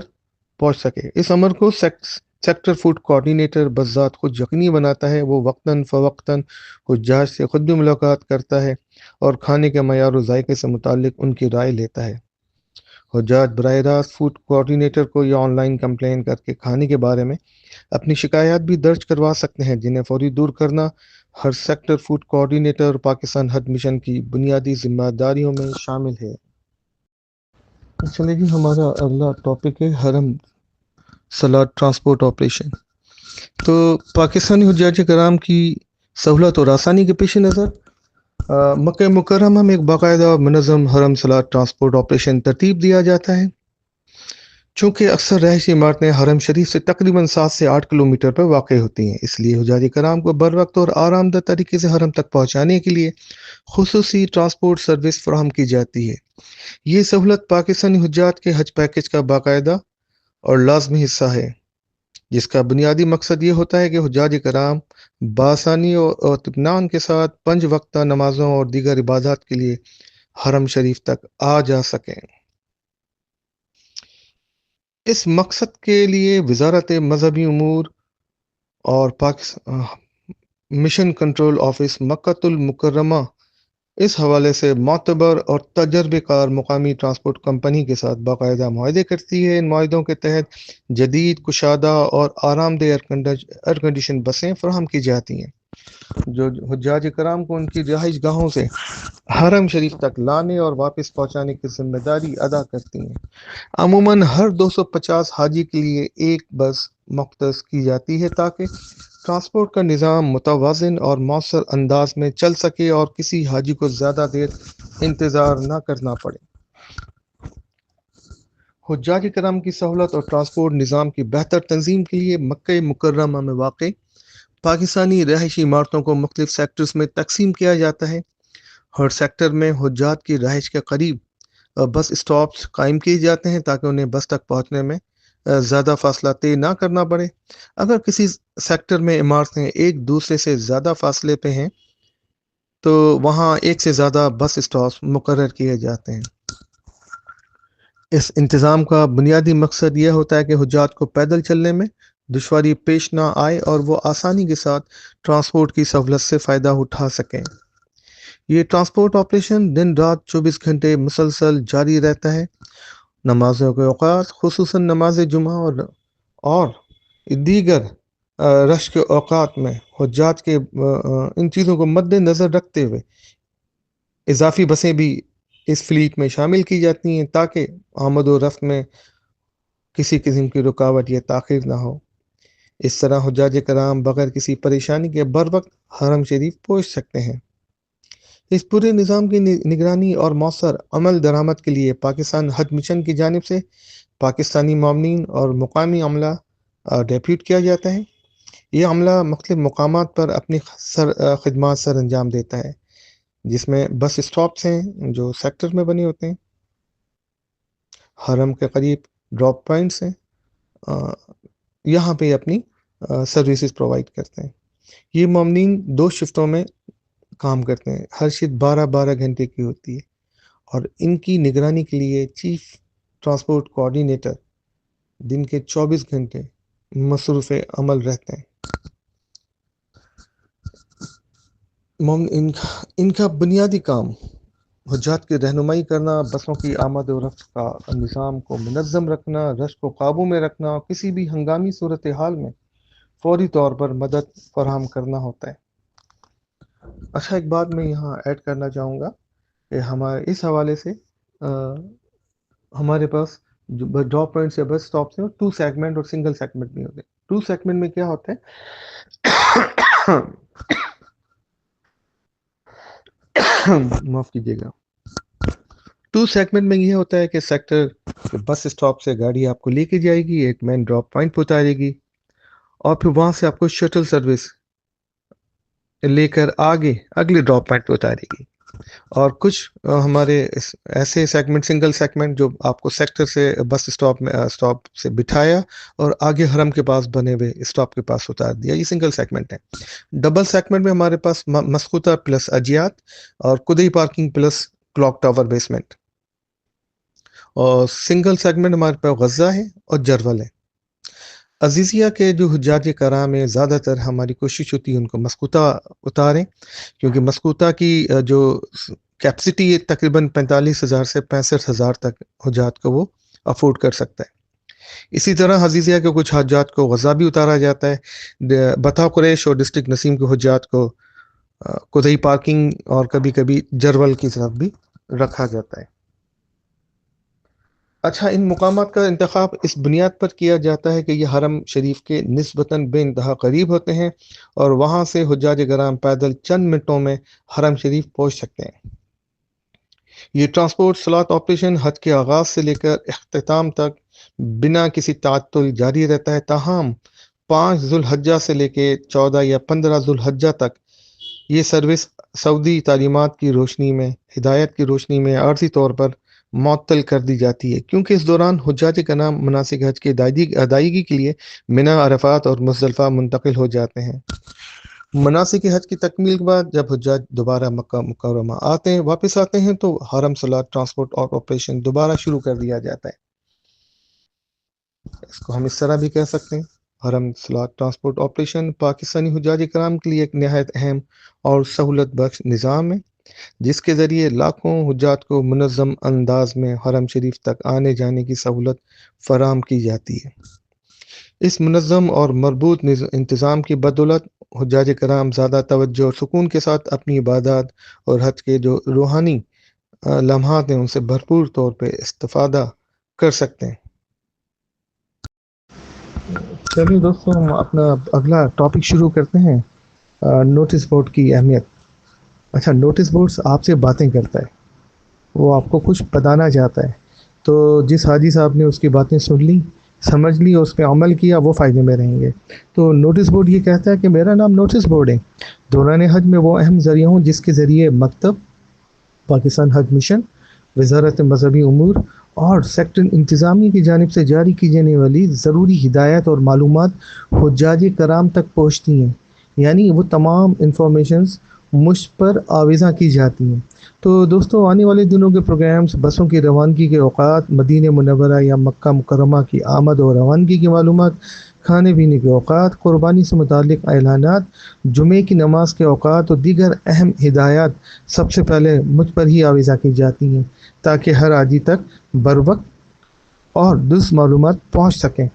پہنچ سکے۔ اس عمل کو سیکٹر فوڈ کوآرڈینیٹر بذات خود یقینی بناتا ہے۔ وہ وقتاً فوقتاً حجاج سے خود بھی ملاقات کرتا ہے اور کھانے کے معیار و ذائقے سے متعلق ان کی رائے لیتا ہے۔ حجاج براہ راست فوڈ کوآرڈینیٹر کو یا آن لائن کمپلین کر کے کھانے کے بارے میں اپنی شکایات بھی درج کروا سکتے ہیں، جنہیں فوری دور کرنا ہر سیکٹر فوڈ کوآرڈینیٹر اور پاکستان حج مشن کی بنیادی ذمہ داریوں میں شامل ہے۔ چلے جی، ہمارا اگلا ٹاپک ہے حرم سلاد ٹرانسپورٹ آپریشن۔ تو پاکستانی حجاج کرام کی سہولت اور آسانی کے پیش نظر مکہ مکرمہ میں ایک باقاعدہ اور منظم حرم سلاد ٹرانسپورٹ آپریشن ترتیب دیا جاتا ہے۔ چونکہ اکثر رہائشی عمارتیں حرم شریف سے تقریباً 7 سے 8 کلومیٹر پر واقع ہوتی ہیں، اس لیے حجاج کرام کو بر وقت اور آرام دہ طریقے سے حرم تک پہنچانے کے لیے خصوصی ٹرانسپورٹ سروس فراہم کی جاتی ہے۔ یہ سہولت پاکستانی حجاج کے حج پیکج کا باقاعدہ اور لازمی حصہ ہے، جس کا بنیادی مقصد یہ ہوتا ہے کہ حجاج کرام بآسانی اور اطمینان کے ساتھ 5 وقتہ نمازوں اور دیگر عبادات کے لیے حرم شریف تک آ جا سکیں۔ اس مقصد کے لیے وزارت مذہبی امور اور پاکستان مشن کنٹرول آفس مکۃ المکرمہ اس حوالے سے معتبر اور تجربے کار مقامی ٹرانسپورٹ کمپنی کے ساتھ باقاعدہ معاہدے کرتی ہے۔ ان معاہدوں کے تحت جدید، کشادہ اور آرام دہ ایئر کنڈیشن بسیں فراہم کی جاتی ہیں جو حجاج کرام کو ان کی رہائش گاہوں سے حرم شریف تک لانے اور واپس پہنچانے کی ذمہ داری ادا کرتی ہیں۔ عموماً ہر 250 حاجی کے لیے ایک بس مختص کی جاتی ہے تاکہ ٹرانسپورٹ کا نظام متوازن اور مؤثر انداز میں چل سکے اور کسی حاجی کو زیادہ دیر انتظار نہ کرنا پڑے۔ حجاج کرام کی سہولت اور ٹرانسپورٹ نظام کی بہتر تنظیم کے لیے مکہ مکرمہ میں واقع پاکستانی رہائشی عمارتوں کو مختلف سیکٹرز میں تقسیم کیا جاتا ہے۔ ہر سیکٹر میں حجاج کی رہائش کے قریب بس اسٹاپس قائم کیے جاتے ہیں تاکہ انہیں بس تک پہنچنے میں زیادہ فاصلہ طے نہ کرنا پڑے۔ اگر کسی سیکٹر میں عمارتیں ایک دوسرے سے زیادہ فاصلے پہ ہیں تو وہاں ایک سے زیادہ بس اسٹاپس مقرر کیے جاتے ہیں۔ اس انتظام کا بنیادی مقصد یہ ہوتا ہے کہ حجاج کو پیدل چلنے میں دشواری پیش نہ آئے اور وہ آسانی کے ساتھ ٹرانسپورٹ کی سہولت سے فائدہ اٹھا سکیں۔ یہ ٹرانسپورٹ آپریشن دن رات 24 گھنٹے مسلسل جاری رہتا ہے۔ نمازوں کے اوقات، خصوصاً نماز جمعہ اور دیگر رش کے اوقات میں حجاج کے ان چیزوں کو مد نظر رکھتے ہوئے اضافی بسیں بھی اس فلیٹ میں شامل کی جاتی ہیں تاکہ آمد و رفت میں کسی قسم کی رکاوٹ یا تاخیر نہ ہو۔ اس طرح حجاج کرام بغیر کسی پریشانی کے بر وقت حرم شریف پہنچ سکتے ہیں۔ اس پورے نظام کی نگرانی اور مؤثر عمل درآمد کے لیے پاکستان حج مشن کی جانب سے پاکستانی معاونین اور مقامی عملہ ڈیپیوٹ کیا جاتا ہے۔ یہ عملہ مختلف مقامات پر اپنی خدمات سر انجام دیتا ہے، جس میں بس اسٹاپس ہیں جو سیکٹر میں بنے ہوتے ہیں، حرم کے قریب ڈراپ پوائنٹس ہیں، یہاں پہ اپنی سروسز پرووائڈ کرتے ہیں۔ یہ معاونین 2 شفٹوں میں کام کرتے ہیں، ہر شفٹ 12 گھنٹے کی ہوتی ہے اور ان کی نگرانی کے لیے چیف ٹرانسپورٹ کوآرڈینیٹر دن کے 24 گھنٹے مصروف عمل رہتے ہیں۔ ان کا بنیادی کام حجاج کی رہنمائی کرنا، بسوں کی آمد و رفت کا نظام کو منظم رکھنا، رش کو قابو میں رکھنا اور کسی بھی ہنگامی صورتحال میں فوری طور پر مدد فراہم کرنا ہوتا ہے۔ اچھا، ایک بات میں یہاں ایڈ کرنا چاہوں گا کہ ہمارے اس حوالے سے ہمارے پاس جو ڈراپ پوائنٹس یا بس اسٹاپس ہیں 2 سیگمنٹ اور سنگل سیگمنٹ بھی ہوتے ہیں۔ 2 سیگمنٹ میں کیا ہوتا ہے معاف کیجیے گا، 2 سیگمنٹ میں یہ ہوتا ہے کہ سیکٹر بس اسٹاپ سے گاڑی آپ کو لے کے جائے گی، ایک مین ڈراپ پوائنٹ پہ اتارے گی اور پھر وہاں سے آپ کو شٹل سروس لے کر آگے اگلے ڈراپ پوائنٹ پہ اتارے گی۔ اور کچھ ہمارے ایسے سیگمنٹ، سنگل سیگمنٹ جو آپ کو سیکٹر سے بس اسٹاپ سے بٹھایا اور آگے حرم کے پاس بنے ہوئے اسٹاپ کے پاس اتار دیا، یہ سنگل سیگمنٹ ہے۔ ڈبل سیگمنٹ میں ہمارے پاس مسقطہ پلس اجیات اور کدئی parking plus clock tower basement, اور سنگل سیگمنٹ ہمارے پاس غزہ ہے اور جرول ہے۔ عزیزیہ کے جو حجاج کرام میں زیادہ تر ہماری کوشش ہوتی ہے ان کو مسقطہ اتاریں، کیونکہ مسقطہ کی جو کیپسٹی ہے تقریباً 45,000 سے 65,000 تک حجاج کو وہ افورڈ کر سکتا ہے۔ اسی طرح عزیزیہ کے کچھ حجاج کو غزہ بھی اتارا جاتا ہے۔ بطا قریش اور ڈسٹرکٹ نسیم کے حجاج کو کدئی پارکنگ اور کبھی کبھی جرول کی طرف بھی رکھا جاتا ہے۔ اچھا، ان مقامات کا انتخاب اس بنیاد پر کیا جاتا ہے کہ یہ حرم شریف کے نسبتاً بے انتہا قریب ہوتے ہیں اور وہاں سے حجاج کرام پیدل چند منٹوں میں حرم شریف پہنچ سکتے ہیں۔ یہ ٹرانسپورٹ صلاحیت آپریشن حج کے آغاز سے لے کر اختتام تک بنا کسی تعطل جاری رہتا ہے، تاہم 5 ذوالحجہ سے لے کے 14 یا 15 ذوالحجہ تک یہ سروس سعودی تعلیمات کی روشنی میں، ہدایت کی روشنی میں عارضی طور پر معطل کر دی جاتی ہے، کیونکہ اس دوران حجاج کرام مناسک حج کی ادائیگی کے لیے منی، عرفات اور مزدلفہ منتقل ہو جاتے ہیں۔ مناسک حج کی تکمیل کے بعد جب حجاج دوبارہ مکہ مکرمہ واپس آتے ہیں تو حرم صلاحیت ٹرانسپورٹ اور آپریشن دوبارہ شروع کر دیا جاتا ہے۔ اس کو ہم اس طرح بھی کہہ سکتے ہیں، حرم صلاحیت ٹرانسپورٹ آپریشن پاکستانی حجاج کرام کے لیے ایک نہایت اہم اور سہولت بخش نظام ہے۔ جس کے ذریعے لاکھوں حجاج کو منظم انداز میں حرم شریف تک آنے جانے کی سہولت فراہم کی جاتی ہے۔ اس منظم اور مربوط انتظام کی بدولت حجاج کرام زیادہ توجہ اور سکون کے ساتھ اپنی عبادات اور حج کے جو روحانی لمحات ہیں ان سے بھرپور طور پہ استفادہ کر سکتے ہیں۔ چلیے دوستوں، ہم اپنا اگلا ٹاپک شروع کرتے ہیں، نوٹس بورڈ کی اہمیت۔ اچھا، نوٹس بورڈ آپ سے باتیں کرتا ہے، وہ آپ کو کچھ بتانا چاہتا ہے، تو جس حاجی صاحب نے اس کی باتیں سن لی، سمجھ لی اور اس پہ عمل کیا، وہ فائدے میں رہیں گے۔ تو نوٹس بورڈ یہ کہتا ہے کہ میرا نام نوٹس بورڈ ہے، دوران حج میں وہ اہم ذریعہ ہوں جس کے ذریعے مکتب، پاکستان حج مشن، وزارت مذہبی امور اور سیکٹر انتظامیہ کی جانب سے جاری کی جانے والی ضروری ہدایات اور معلومات حجاج کرام تک پہنچتی ہیں، یعنی وہ تمام انفارمیشنز مجھ پر آویزاں کی جاتی ہیں۔ تو دوستوں، آنے والے دنوں کے پروگرامز، بسوں کی روانگی کے اوقات، مدینہ منورہ یا مکہ مکرمہ کی آمد اور روانگی کی معلومات، کھانے پینے کے اوقات، قربانی سے متعلق اعلانات، جمعے کی نماز کے اوقات اور دیگر اہم ہدایات سب سے پہلے مجھ پر ہی آویزاں کی جاتی ہیں تاکہ ہر حاجی تک بروقت اور درست معلومات پہنچ سکیں۔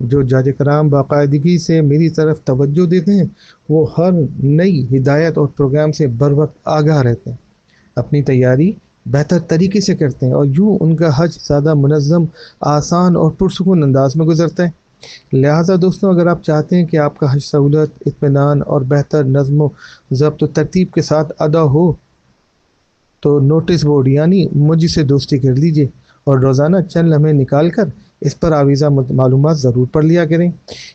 جو حجاج کرام باقاعدگی سے میری طرف توجہ دیتے ہیں وہ ہر نئی ہدایت اور پروگرام سے بروقت آگاہ رہتے ہیں، اپنی تیاری بہتر طریقے سے کرتے ہیں، اور یوں ان کا حج زیادہ منظم، آسان اور پرسکون انداز میں گزرتا ہے۔ لہٰذا دوستوں، اگر آپ چاہتے ہیں کہ آپ کا حج سہولت، اطمینان اور بہتر نظم و ضبط و ترتیب کے ساتھ ادا ہو تو نوٹس بورڈ یعنی مجھ سے دوستی کر لیجئے اور روزانہ چند لمحے نکال کر اس پر آویزہ معلومات ضرور پڑھ لیا کریں۔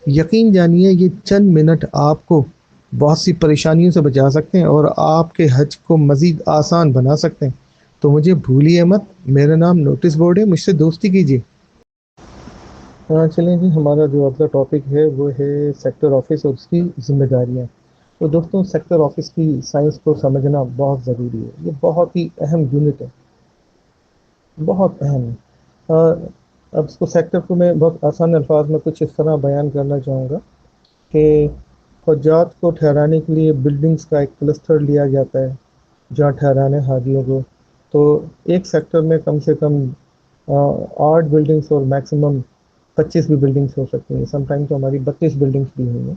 یقین جانیے یہ چند منٹ آپ کو بہت سی پریشانیوں سے بچا سکتے ہیں اور آپ کے حج کو مزید آسان بنا سکتے ہیں۔ تو مجھے بھولیے مت، میرا نام نوٹس بورڈ ہے، مجھ سے دوستی کیجیے۔ چلیں جی، ہمارا جو اگلا ٹاپک ہے وہ ہے سیکٹر آفس اور اس کی ذمہ داریاں۔ تو دوستوں، سیکٹر آفس کی سائنس کو سمجھنا بہت ضروری ہے، یہ بہت ہی اہم یونٹ ہے، بہت اہم ہے۔ اب اس کو سیکٹر کو میں بہت آسان الفاظ میں کچھ اس طرح بیان کرنا چاہوں گا کہ حجات کو ٹھہرانے کے لیے بلڈنگز کا ایک کلسٹر لیا جاتا ہے جہاں ٹھہرانے حاجیوں کو۔ تو ایک سیکٹر میں کم سے کم 8 بلڈنگس اور میکسیمم 25 بھی بلڈنگس ہو سکتی ہیں، سم ٹائم تو ہماری 32 بلڈنگس بھی ہوئی ہیں۔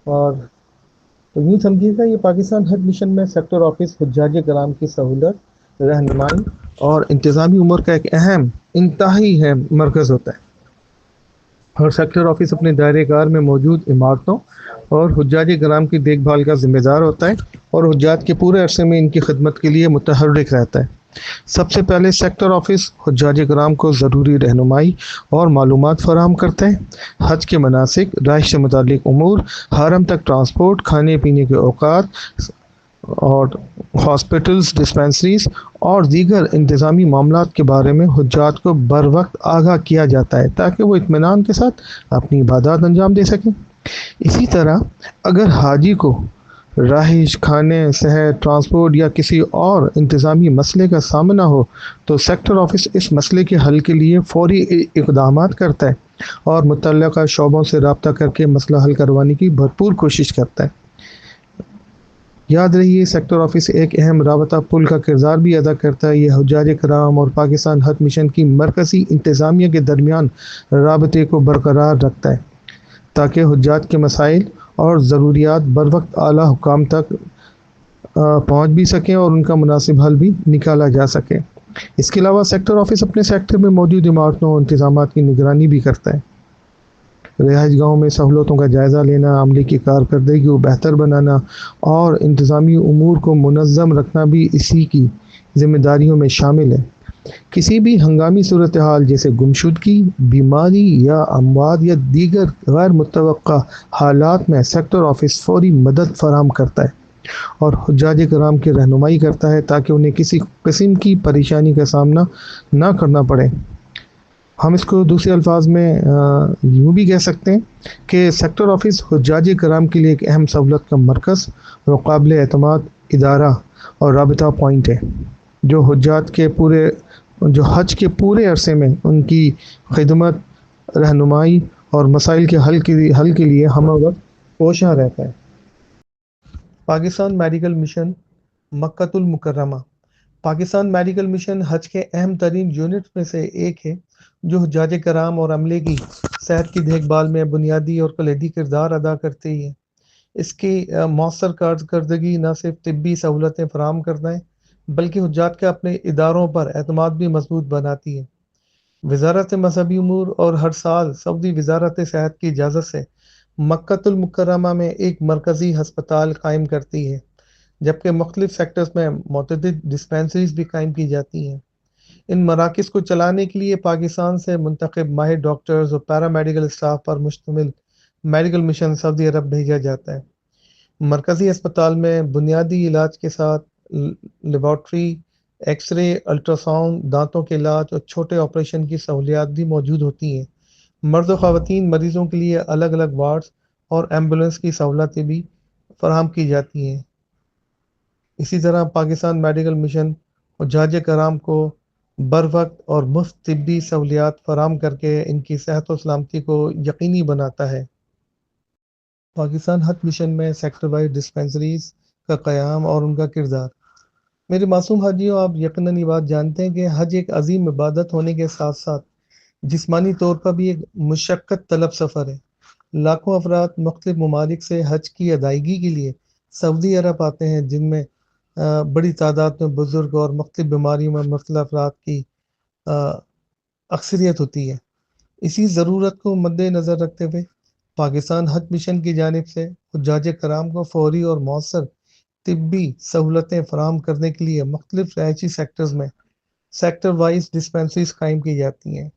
اور تو یوں سمجھیے گا یہ پاکستان حج مشن میں سیکٹر آفس حجاج کرام کی سہولت، رہنمائی اور انتظامی امور کا ایک اہم، انتہائی اہم مرکز ہوتا ہے۔ اور سیکٹر آفس اپنے دائرۂ کار میں موجود عمارتوں اور حجاج کرام کی دیکھ بھال کا ذمہ دار ہوتا ہے اور حجاج کے پورے عرصے میں ان کی خدمت کے لیے متحرک رہتا ہے۔ سب سے پہلے سیکٹر آفس حجاج کرام کو ضروری رہنمائی اور معلومات فراہم کرتے ہیں۔ حج کے مناسک، رہائش سے متعلق امور، حرم تک ٹرانسپورٹ، کھانے پینے کے اوقات اور ہاسپٹلز، ڈسپنسریز اور دیگر انتظامی معاملات کے بارے میں حجاج کو بروقت آگاہ کیا جاتا ہے تاکہ وہ اطمینان کے ساتھ اپنی عبادات انجام دے سکیں۔ اسی طرح اگر حاجی کو رہائش، کھانے، صحت، ٹرانسپورٹ یا کسی اور انتظامی مسئلے کا سامنا ہو تو سیکٹر آفس اس مسئلے کے حل کے لیے فوری اقدامات کرتا ہے اور متعلقہ شعبوں سے رابطہ کر کے مسئلہ حل کروانے کی بھرپور کوشش کرتا ہے۔ یاد رہیے، سیکٹر آفس ایک اہم رابطہ پل کا کردار بھی ادا کرتا ہے۔ یہ حجاج کرام اور پاکستان حج مشن کی مرکزی انتظامیہ کے درمیان رابطے کو برقرار رکھتا ہے تاکہ حجاج کے مسائل اور ضروریات بروقت اعلیٰ حکام تک پہنچ بھی سکیں اور ان کا مناسب حل بھی نکالا جا سکے۔ اس کے علاوہ سیکٹر آفس اپنے سیکٹر میں موجود عمارتوں اور انتظامات کی نگرانی بھی کرتا ہے۔ رہائش گاہوں میں سہولتوں کا جائزہ لینا، عملے کی کارکردگی کو بہتر بنانا اور انتظامی امور کو منظم رکھنا بھی اسی کی ذمہ داریوں میں شامل ہے۔ کسی بھی ہنگامی صورتحال جیسے گمشدگی، بیماری یا اموات یا دیگر غیر متوقع حالات میں سیکٹر آفس فوری مدد فراہم کرتا ہے اور حجاج کرام کی رہنمائی کرتا ہے تاکہ انہیں کسی قسم کی پریشانی کا سامنا نہ کرنا پڑے۔ ہم اس کو دوسرے الفاظ میں یوں بھی کہہ سکتے ہیں کہ سیکٹر آفس حجاج کرام کے لیے ایک اہم سہولت کا مرکز اور قابل اعتماد ادارہ اور رابطہ پوائنٹ ہے جو حج کے پورے عرصے میں ان کی خدمت، رہنمائی اور مسائل کے حل کے لیے ہم وقت کوشاں رہتا ہے۔ پاکستان میڈیکل مشن مکۃ المکرمہ پاکستان میڈیکل مشن حج کے اہم ترین یونٹ میں سے ایک ہے جو حجاج کرام اور عملے کی صحت کی دیکھ بھال میں بنیادی اور کلیدی کردار ادا کرتی ہے۔ اس کی مؤثر کارکردگی نہ صرف طبی سہولتیں فراہم کرتا ہے بلکہ حجاج کے اپنے اداروں پر اعتماد بھی مضبوط بناتی ہے۔ وزارت مذہبی امور اور ہر سال سعودی وزارت صحت کی اجازت سے مکۃ المکرمہ میں ایک مرکزی ہسپتال قائم کرتی ہے، جبکہ مختلف سیکٹرز میں متعدد ڈسپنسریز بھی قائم کی جاتی ہیں۔ ان مراکز کو چلانے کے لیے پاکستان سے منتخب ماہر ڈاکٹرز اور پیرامیڈیکل اسٹاف پر مشتمل میڈیکل مشن سعودی عرب بھیجا جاتا ہے۔ مرکزی ہسپتال میں بنیادی علاج کے ساتھ لیبارٹری، ایکس رے، الٹراساؤنڈ، دانتوں کے علاج اور چھوٹے آپریشن کی سہولیات بھی موجود ہوتی ہیں۔ مرد و خواتین مریضوں کے لیے الگ الگ وارڈز اور ایمبولینس کی سہولتیں بھی فراہم کی جاتی ہیں۔ اسی طرح پاکستان میڈیکل مشن حجاج کرام کو بروقت اور مفت طبی سہولیات فراہم کر کے ان کی صحت و سلامتی کو یقینی بناتا ہے۔ پاکستان حج مشن میں سیکٹر وائز ڈسپنسریز کا قیام اور ان کا کردار۔ میرے معصوم حاجیوں، آپ یقیناً یہ بات جانتے ہیں کہ حج ایک عظیم عبادت ہونے کے ساتھ ساتھ جسمانی طور پر بھی ایک مشقت طلب سفر ہے۔ لاکھوں افراد مختلف ممالک سے حج کی ادائیگی کے لیے سعودی عرب آتے ہیں، جن میں بڑی تعداد میں بزرگ اور مختلف بیماریوں میں مبتلا افراد کی اکثریت ہوتی ہے۔ اسی ضرورت کو مد نظر رکھتے ہوئے پاکستان حج مشن کی جانب سے حجاج کرام کو فوری اور مؤثر طبی سہولتیں فراہم کرنے کے لیے مختلف رہائشی سیکٹرز میں سیکٹر وائز ڈسپنسریز قائم کی جاتی ہیں۔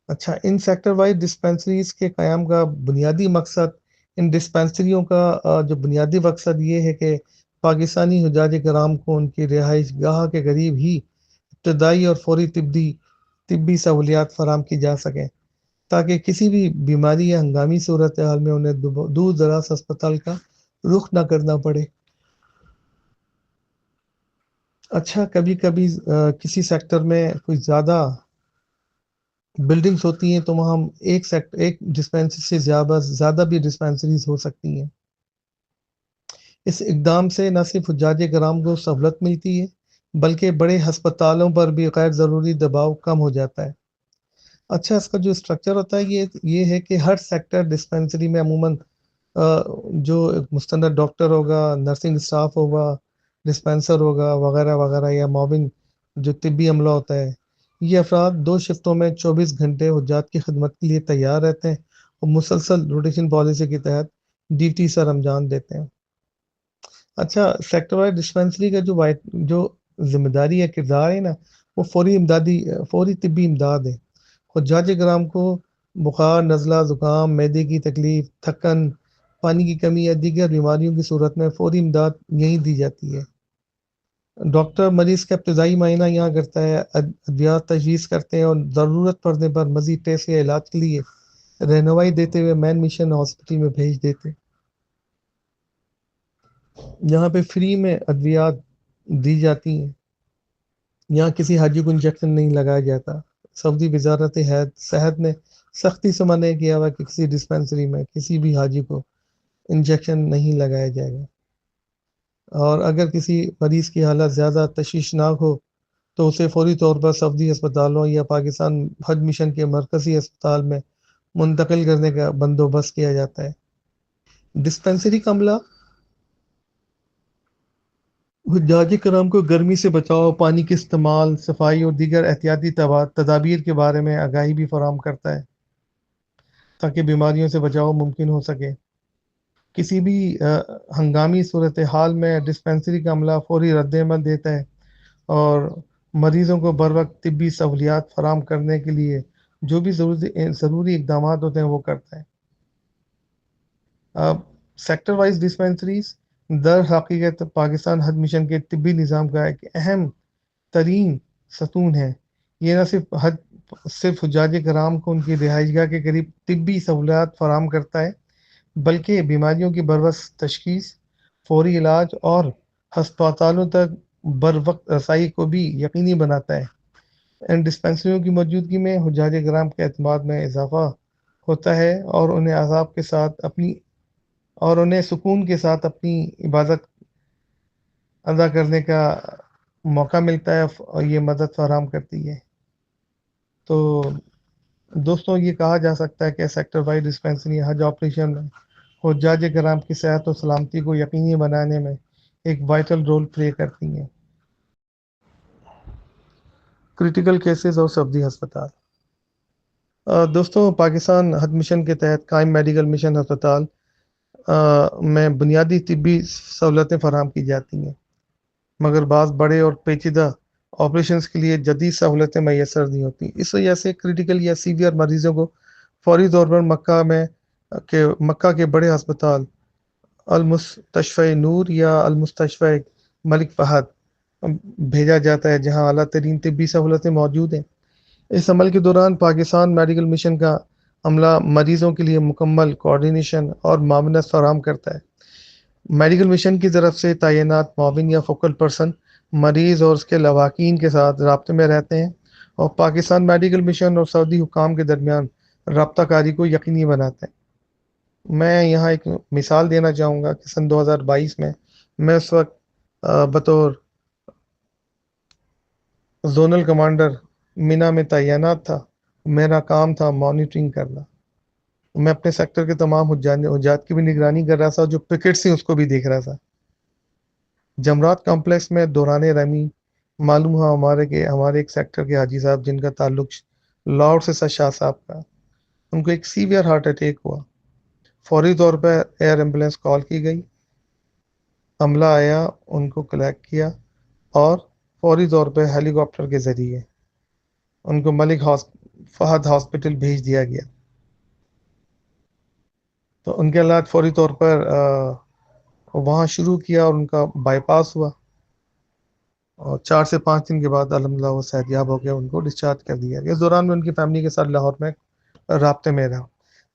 اچھا، ان سیکٹر وائز ڈسپنسریز کے قیام کا بنیادی مقصد، ان ڈسپنسریوں کا جو بنیادی مقصد یہ ہے کہ پاکستانی حجاج کرام کو ان کی رہائش گاہ کے قریب ہی ابتدائی اور فوری طبی سہولیات فراہم کی جا سکیں، تاکہ کسی بھی بیماری یا ہنگامی صورتحال میں انہیں دور دراز ہسپتال کا رخ نہ کرنا پڑے۔ اچھا، کبھی کبھی کسی سیکٹر میں کوئی زیادہ بلڈنگز ہوتی ہیں تو وہاں ایک ڈسپنسری سے زیادہ بھی ڈسپنسریز ہو سکتی ہیں۔ اس اقدام سے نہ صرف حجاج کرام کو سہولت ملتی ہے بلکہ بڑے ہسپتالوں پر بھی غیر ضروری دباؤ کم ہو جاتا ہے۔ اچھا، اس کا جو اسٹرکچر ہوتا ہے یہ ہے کہ ہر سیکٹر ڈسپنسری میں عموماً جو مستند ڈاکٹر ہوگا، نرسنگ اسٹاف ہوگا، ڈسپنسر ہوگا وغیرہ وغیرہ، یا معاون جو طبی عملہ ہوتا ہے، یہ افراد 2 شفتوں میں 24 گھنٹے حجاج کی خدمت کے لیے تیار رہتے ہیں اور مسلسل روٹیشن پالیسی کے تحت ڈیوٹی سر انجام دیتے ہیں۔ اچھا، سیکٹر وائز ڈسپنسری کا جو ذمہ داری یا کردار ہے نا، وہ فوری طبی امداد ہے۔ حجاج کرام کو بخار، نزلہ، زکام، معدے کی تکلیف، تھکن، پانی کی کمی یا دیگر بیماریوں کی صورت میں فوری امداد یہیں دی جاتی ہے۔ ڈاکٹر مریض کا ابتدائی معائنہ یہاں کرتا ہے، ادویات تجویز کرتے ہیں اور ضرورت پڑنے پر مزید ٹیسٹ یا علاج کے لیے رہنمائی دیتے ہوئے مین مشن ہاسپٹل میں بھیج دیتے۔ یہاں پہ فری میں ادویات دی جاتی ہیں، یہاں کسی حاجی کو انجیکشن نہیں لگایا جاتا۔ سعودی وزارت صحت نے سختی سے منع کیا ہوا کہ کسی ڈسپنسری میں کسی بھی حاجی کو انجیکشن نہیں لگایا جائے گا، اور اگر کسی مریض کی حالت زیادہ تشویشناک ہو تو اسے فوری طور پر سعودی ہسپتالوں یا پاکستان حج مشن کے مرکزی ہسپتال میں منتقل کرنے کا بندوبست کیا جاتا ہے۔ ڈسپنسری کا عملہ حجاج کرام کو گرمی سے بچاؤ، پانی کے استعمال، صفائی اور دیگر احتیاطی تدابیر کے بارے میں آگاہی بھی فراہم کرتا ہے تاکہ بیماریوں سے بچاؤ ممکن ہو سکے۔ کسی بھی ہنگامی صورتحال میں ڈسپنسری کا عملہ فوری رد عمل دیتا ہے اور مریضوں کو بروقت طبی سہولیات فراہم کرنے کے لیے جو بھی ضروری اقدامات ہوتے ہیں وہ کرتا ہے۔ اب سیکٹر وائز ڈسپنسریز در حقیقت پاکستان حج مشن کے طبی نظام کا ایک اہم ترین ستون ہے۔ یہ نہ صرف حجاج کرام کو ان کی رہائش گاہ کے قریب طبی سہولیات فراہم کرتا ہے بلکہ بیماریوں کی بروقت تشخیص، فوری علاج اور ہسپتالوں تک بروقت رسائی کو بھی یقینی بناتا ہے۔ ان ڈسپنسریوں کی موجودگی میں حجاج کرام کے اعتماد میں اضافہ ہوتا ہے اور انہیں سکون کے ساتھ اپنی عبادت ادا کرنے کا موقع ملتا ہے اور یہ مدد فراہم کرتی ہے۔ تو دوستوں یہ کہا جا سکتا ہے کہ سیکٹر وائڈ ڈسپینسری حج آپریشن میں حجاج کرام کی صحت و سلامتی کو یقینی بنانے میں ایک وائٹل رول پلے کرتی ہیں۔ کرٹیکل کیسز اور سبزی ہسپتال۔ دوستوں پاکستان حج مشن کے تحت قائم میڈیکل مشن ہسپتال میں بنیادی طبی سہولتیں فراہم کی جاتی ہیں، مگر بعض بڑے اور پیچیدہ آپریشنز کے لیے جدید سہولتیں میسر نہیں ہوتی۔ اس وجہ سے کرٹیکل یا سیویئر مریضوں کو فوری طور پر مکہ کے بڑے ہسپتال المستشفى نور یا المستشفى ملک فہد بھیجا جاتا ہے، جہاں اعلیٰ ترین طبی سہولتیں موجود ہیں۔ اس عمل کے دوران پاکستان میڈیکل مشن کا عملہ مریضوں کے لیے مکمل کوآرڈینیشن اور معاونت فراہم کرتا ہے۔ میڈیکل مشن کی طرف سے تعینات معاون یا فوکل پرسن مریض اور اس کے لواحقین کے ساتھ رابطے میں رہتے ہیں اور پاکستان میڈیکل مشن اور سعودی حکام کے درمیان رابطہ کاری کو یقینی بناتے ہیں۔ میں یہاں ایک مثال دینا چاہوں گا کہ سن 2022 میں اس وقت بطور زونل کمانڈر مینا میں تعینات تھا۔ میرا کام تھا مانیٹرنگ کرنا۔ میں اپنے سیکٹر کے تمام حجات کی بھی نگرانی کر رہا تھا، جو پکٹس ہیں اس کو بھی دیکھ رہا تھا۔ جمرات کمپلیکس میں دوران رمی معلوم ہوا ہمارے ایک سیکٹر کے حاجی صاحب جن کا تعلق لاہور سے شاہ صاحب کا، ان کو ایک سیویئر ہارٹ اٹیک ہوا۔ فوری طور پر ایئر ایمبولینس کال کی گئی، عملہ آیا، ان کو کلیکٹ کیا اور فوری طور پہ ہیلی کاپٹر کے ذریعے ان کو ملک فہد ہاسپٹل بھیج دیا گیا۔ تو ان کے علاج فوری طور پر وہاں شروع کیا اور ان کا بائی پاس ہوا اور 4 سے 5 دن کے بعد الحمدللہ وہ صحت یاب ہو گیا، ان کو ڈسچارج کر دیا گیا۔ اس دوران میں ان کی فیملی کے ساتھ لاہور میں رابطے میں رہا۔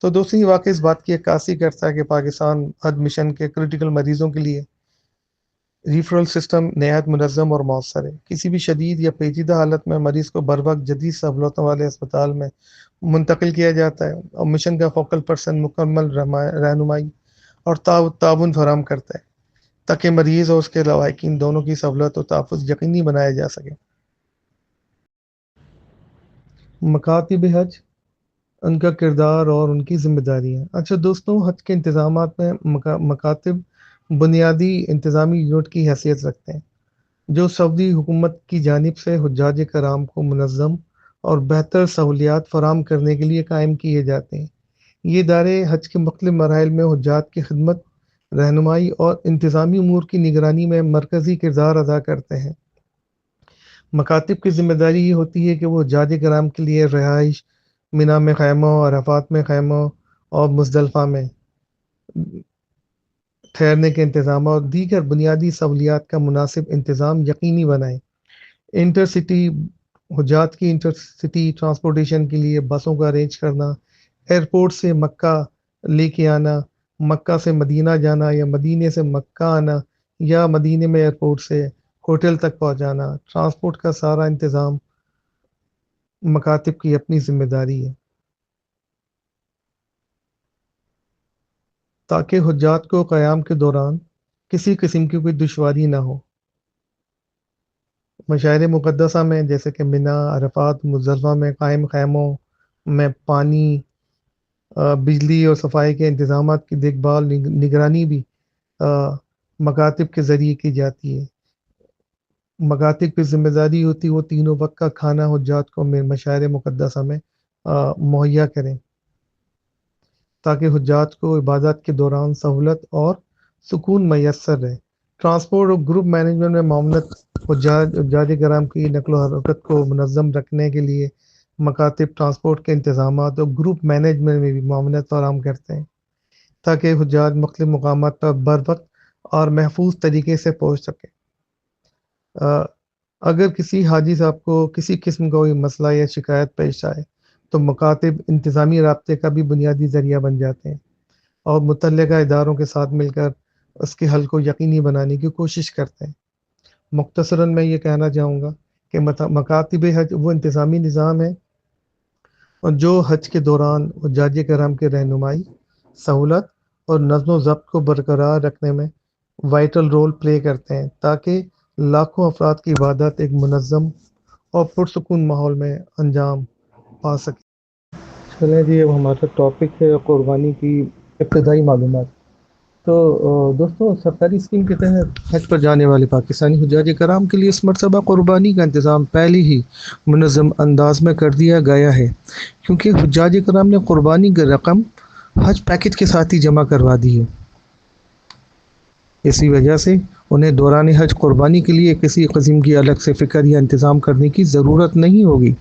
تو دوستوں یہ واقعہ اس بات کی عکاسی کرتا ہے کہ پاکستان حج مشن کے کرٹیکل مریضوں کے لیے ریفرل سسٹم نہایت منظم اور مؤثر ہے۔ کسی بھی شدید یا پیچیدہ حالت میں مریض کو بروقت جدید سہولتوں والے اسپتال میں منتقل کیا جاتا ہے اور مشن کا فوکل پرسن مکمل رہنمائی اور تعاون فراہم کرتا ہے تاکہ مریض اور اس کے لواحقین دونوں کی سہولت و تحفظ یقینی بنایا جا سکے۔ مکاتب حج، ان کا کردار اور ان کی ذمہ داریاں۔ اچھا دوستوں، حج کے انتظامات میں مکاتب بنیادی انتظامی یونٹ کی حیثیت رکھتے ہیں، جو سعودی حکومت کی جانب سے حجاج کرام کو منظم اور بہتر سہولیات فراہم کرنے کے لیے قائم کیے جاتے ہیں۔ یہ ادارے حج کے مختلف مراحل میں حجاج کی خدمت، رہنمائی اور انتظامی امور کی نگرانی میں مرکزی کردار ادا کرتے ہیں۔ مکاتب کی ذمہ داری یہ ہوتی ہے کہ وہ حجاج کرام کے لیے رہائش، مینا میں خیموں، عرفات میں خیموں اور مزدلفہ میں ٹھہرنے کے انتظام اور دیگر بنیادی سہولیات کا مناسب انتظام یقینی بنائیں۔ انٹرسٹی حجات کی انٹرسٹی ٹرانسپورٹیشن کے لیے بسوں کا ارینج کرنا، ایئرپورٹ سے مکہ لے کے آنا، مکہ سے مدینہ جانا یا مدینے سے مکہ آنا یا مدینے میں ایئرپورٹ سے ہوٹل تک پہنچانا، ٹرانسپورٹ کا سارا انتظام مکاتب کی اپنی ذمہ داری ہے تاکہ حجات کو قیام کے دوران کسی قسم کی کوئی دشواری نہ ہو۔ مشاعر مقدسہ میں جیسے کہ مینا، عرفات، مزدلفہ میں قائم خیموں میں پانی، بجلی اور صفائی کے انتظامات کی دیکھ بھال نگرانی بھی مکاتب کے ذریعے کی جاتی ہے۔ مکاتب کی ذمہ داری ہوتی ہے وہ تینوں وقت کا کھانا حجات کو مشاعر مقدسہ میں مہیا کریں تاکہ حجات کو عبادات کے دوران سہولت اور سکون میسر رہے۔ ٹرانسپورٹ اور گروپ مینجمنٹ میں معاونت، حجاج کرام کی نقل و حرکت کو منظم رکھنے کے لیے مکاتب ٹرانسپورٹ کے انتظامات اور گروپ مینجمنٹ میں بھی معاونت فراہم کرتے ہیں تاکہ حجاج مختلف مقامات پر بروقت اور محفوظ طریقے سے پہنچ سکیں۔ اگر کسی حاجی صاحب کو کسی قسم کا کوئی مسئلہ یا شکایت پیش آئے تو مکاتب انتظامی رابطے کا بھی بنیادی ذریعہ بن جاتے ہیں اور متعلقہ اداروں کے ساتھ مل کر اس کے حل کو یقینی بنانے کی کوشش کرتے ہیں۔ مختصراً میں یہ کہنا چاہوں گا کہ مکاتب حج وہ انتظامی نظام ہے جو حج کے دوران حجاج کرام کی رہنمائی، سہولت اور نظم و ضبط کو برقرار رکھنے میں وائٹل رول پلے کرتے ہیں تاکہ لاکھوں افراد کی عبادت ایک منظم اور پرسکون ماحول میں انجام پا سکے۔ چلیں جی، اب ہمارا ٹاپک ہے قربانی کی ابتدائی معلومات۔ تو دوستوں، سرکاری اسکیم کے تحت حج پر جانے والے پاکستانی حجاج کرام کے لیے اس مرتبہ قربانی کا انتظام پہلے ہی منظم انداز میں کر دیا گیا ہے، کیونکہ حجاج کرام نے قربانی کی رقم حج پیکج کے ساتھ ہی جمع کروا دی ہے۔ اسی وجہ سے انہیں دوران حج قربانی کے لیے کسی قسم کی الگ سے فکر یا انتظام کرنے کی ضرورت نہیں ہوگی۔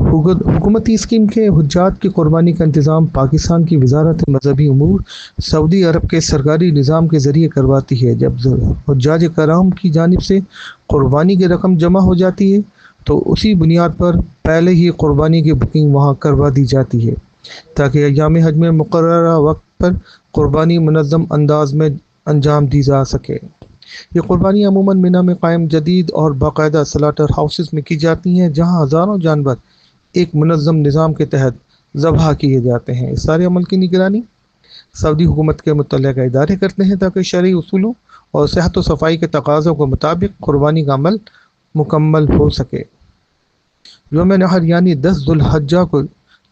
حکومتی اسکیم کے حجات کی قربانی کا انتظام پاکستان کی وزارت مذہبی امور سعودی عرب کے سرکاری نظام کے ذریعے کرواتی ہے۔ جب حجاج کرام کی جانب سے قربانی کی رقم جمع ہو جاتی ہے تو اسی بنیاد پر پہلے ہی قربانی کی بکنگ وہاں کروا دی جاتی ہے تاکہ ایام حج میں مقررہ وقت پر قربانی منظم انداز میں انجام دی جا سکے۔ یہ قربانی عموماً مینا میں قائم جدید اور باقاعدہ سلاٹر ہاؤسز میں کی جاتی ہیں، جہاں ہزاروں جانور ایک منظم نظام کے تحت ذبح کیے جاتے ہیں۔ اس سارے عمل کی نگرانی سعودی حکومت کے متعلقہ ادارے کرتے ہیں تاکہ شرعی اصولوں اور صحت و صفائی کے تقاضوں کے مطابق قربانی کا عمل مکمل ہو سکے۔ یوم نحر یعنی 10 ذو الحجہ کو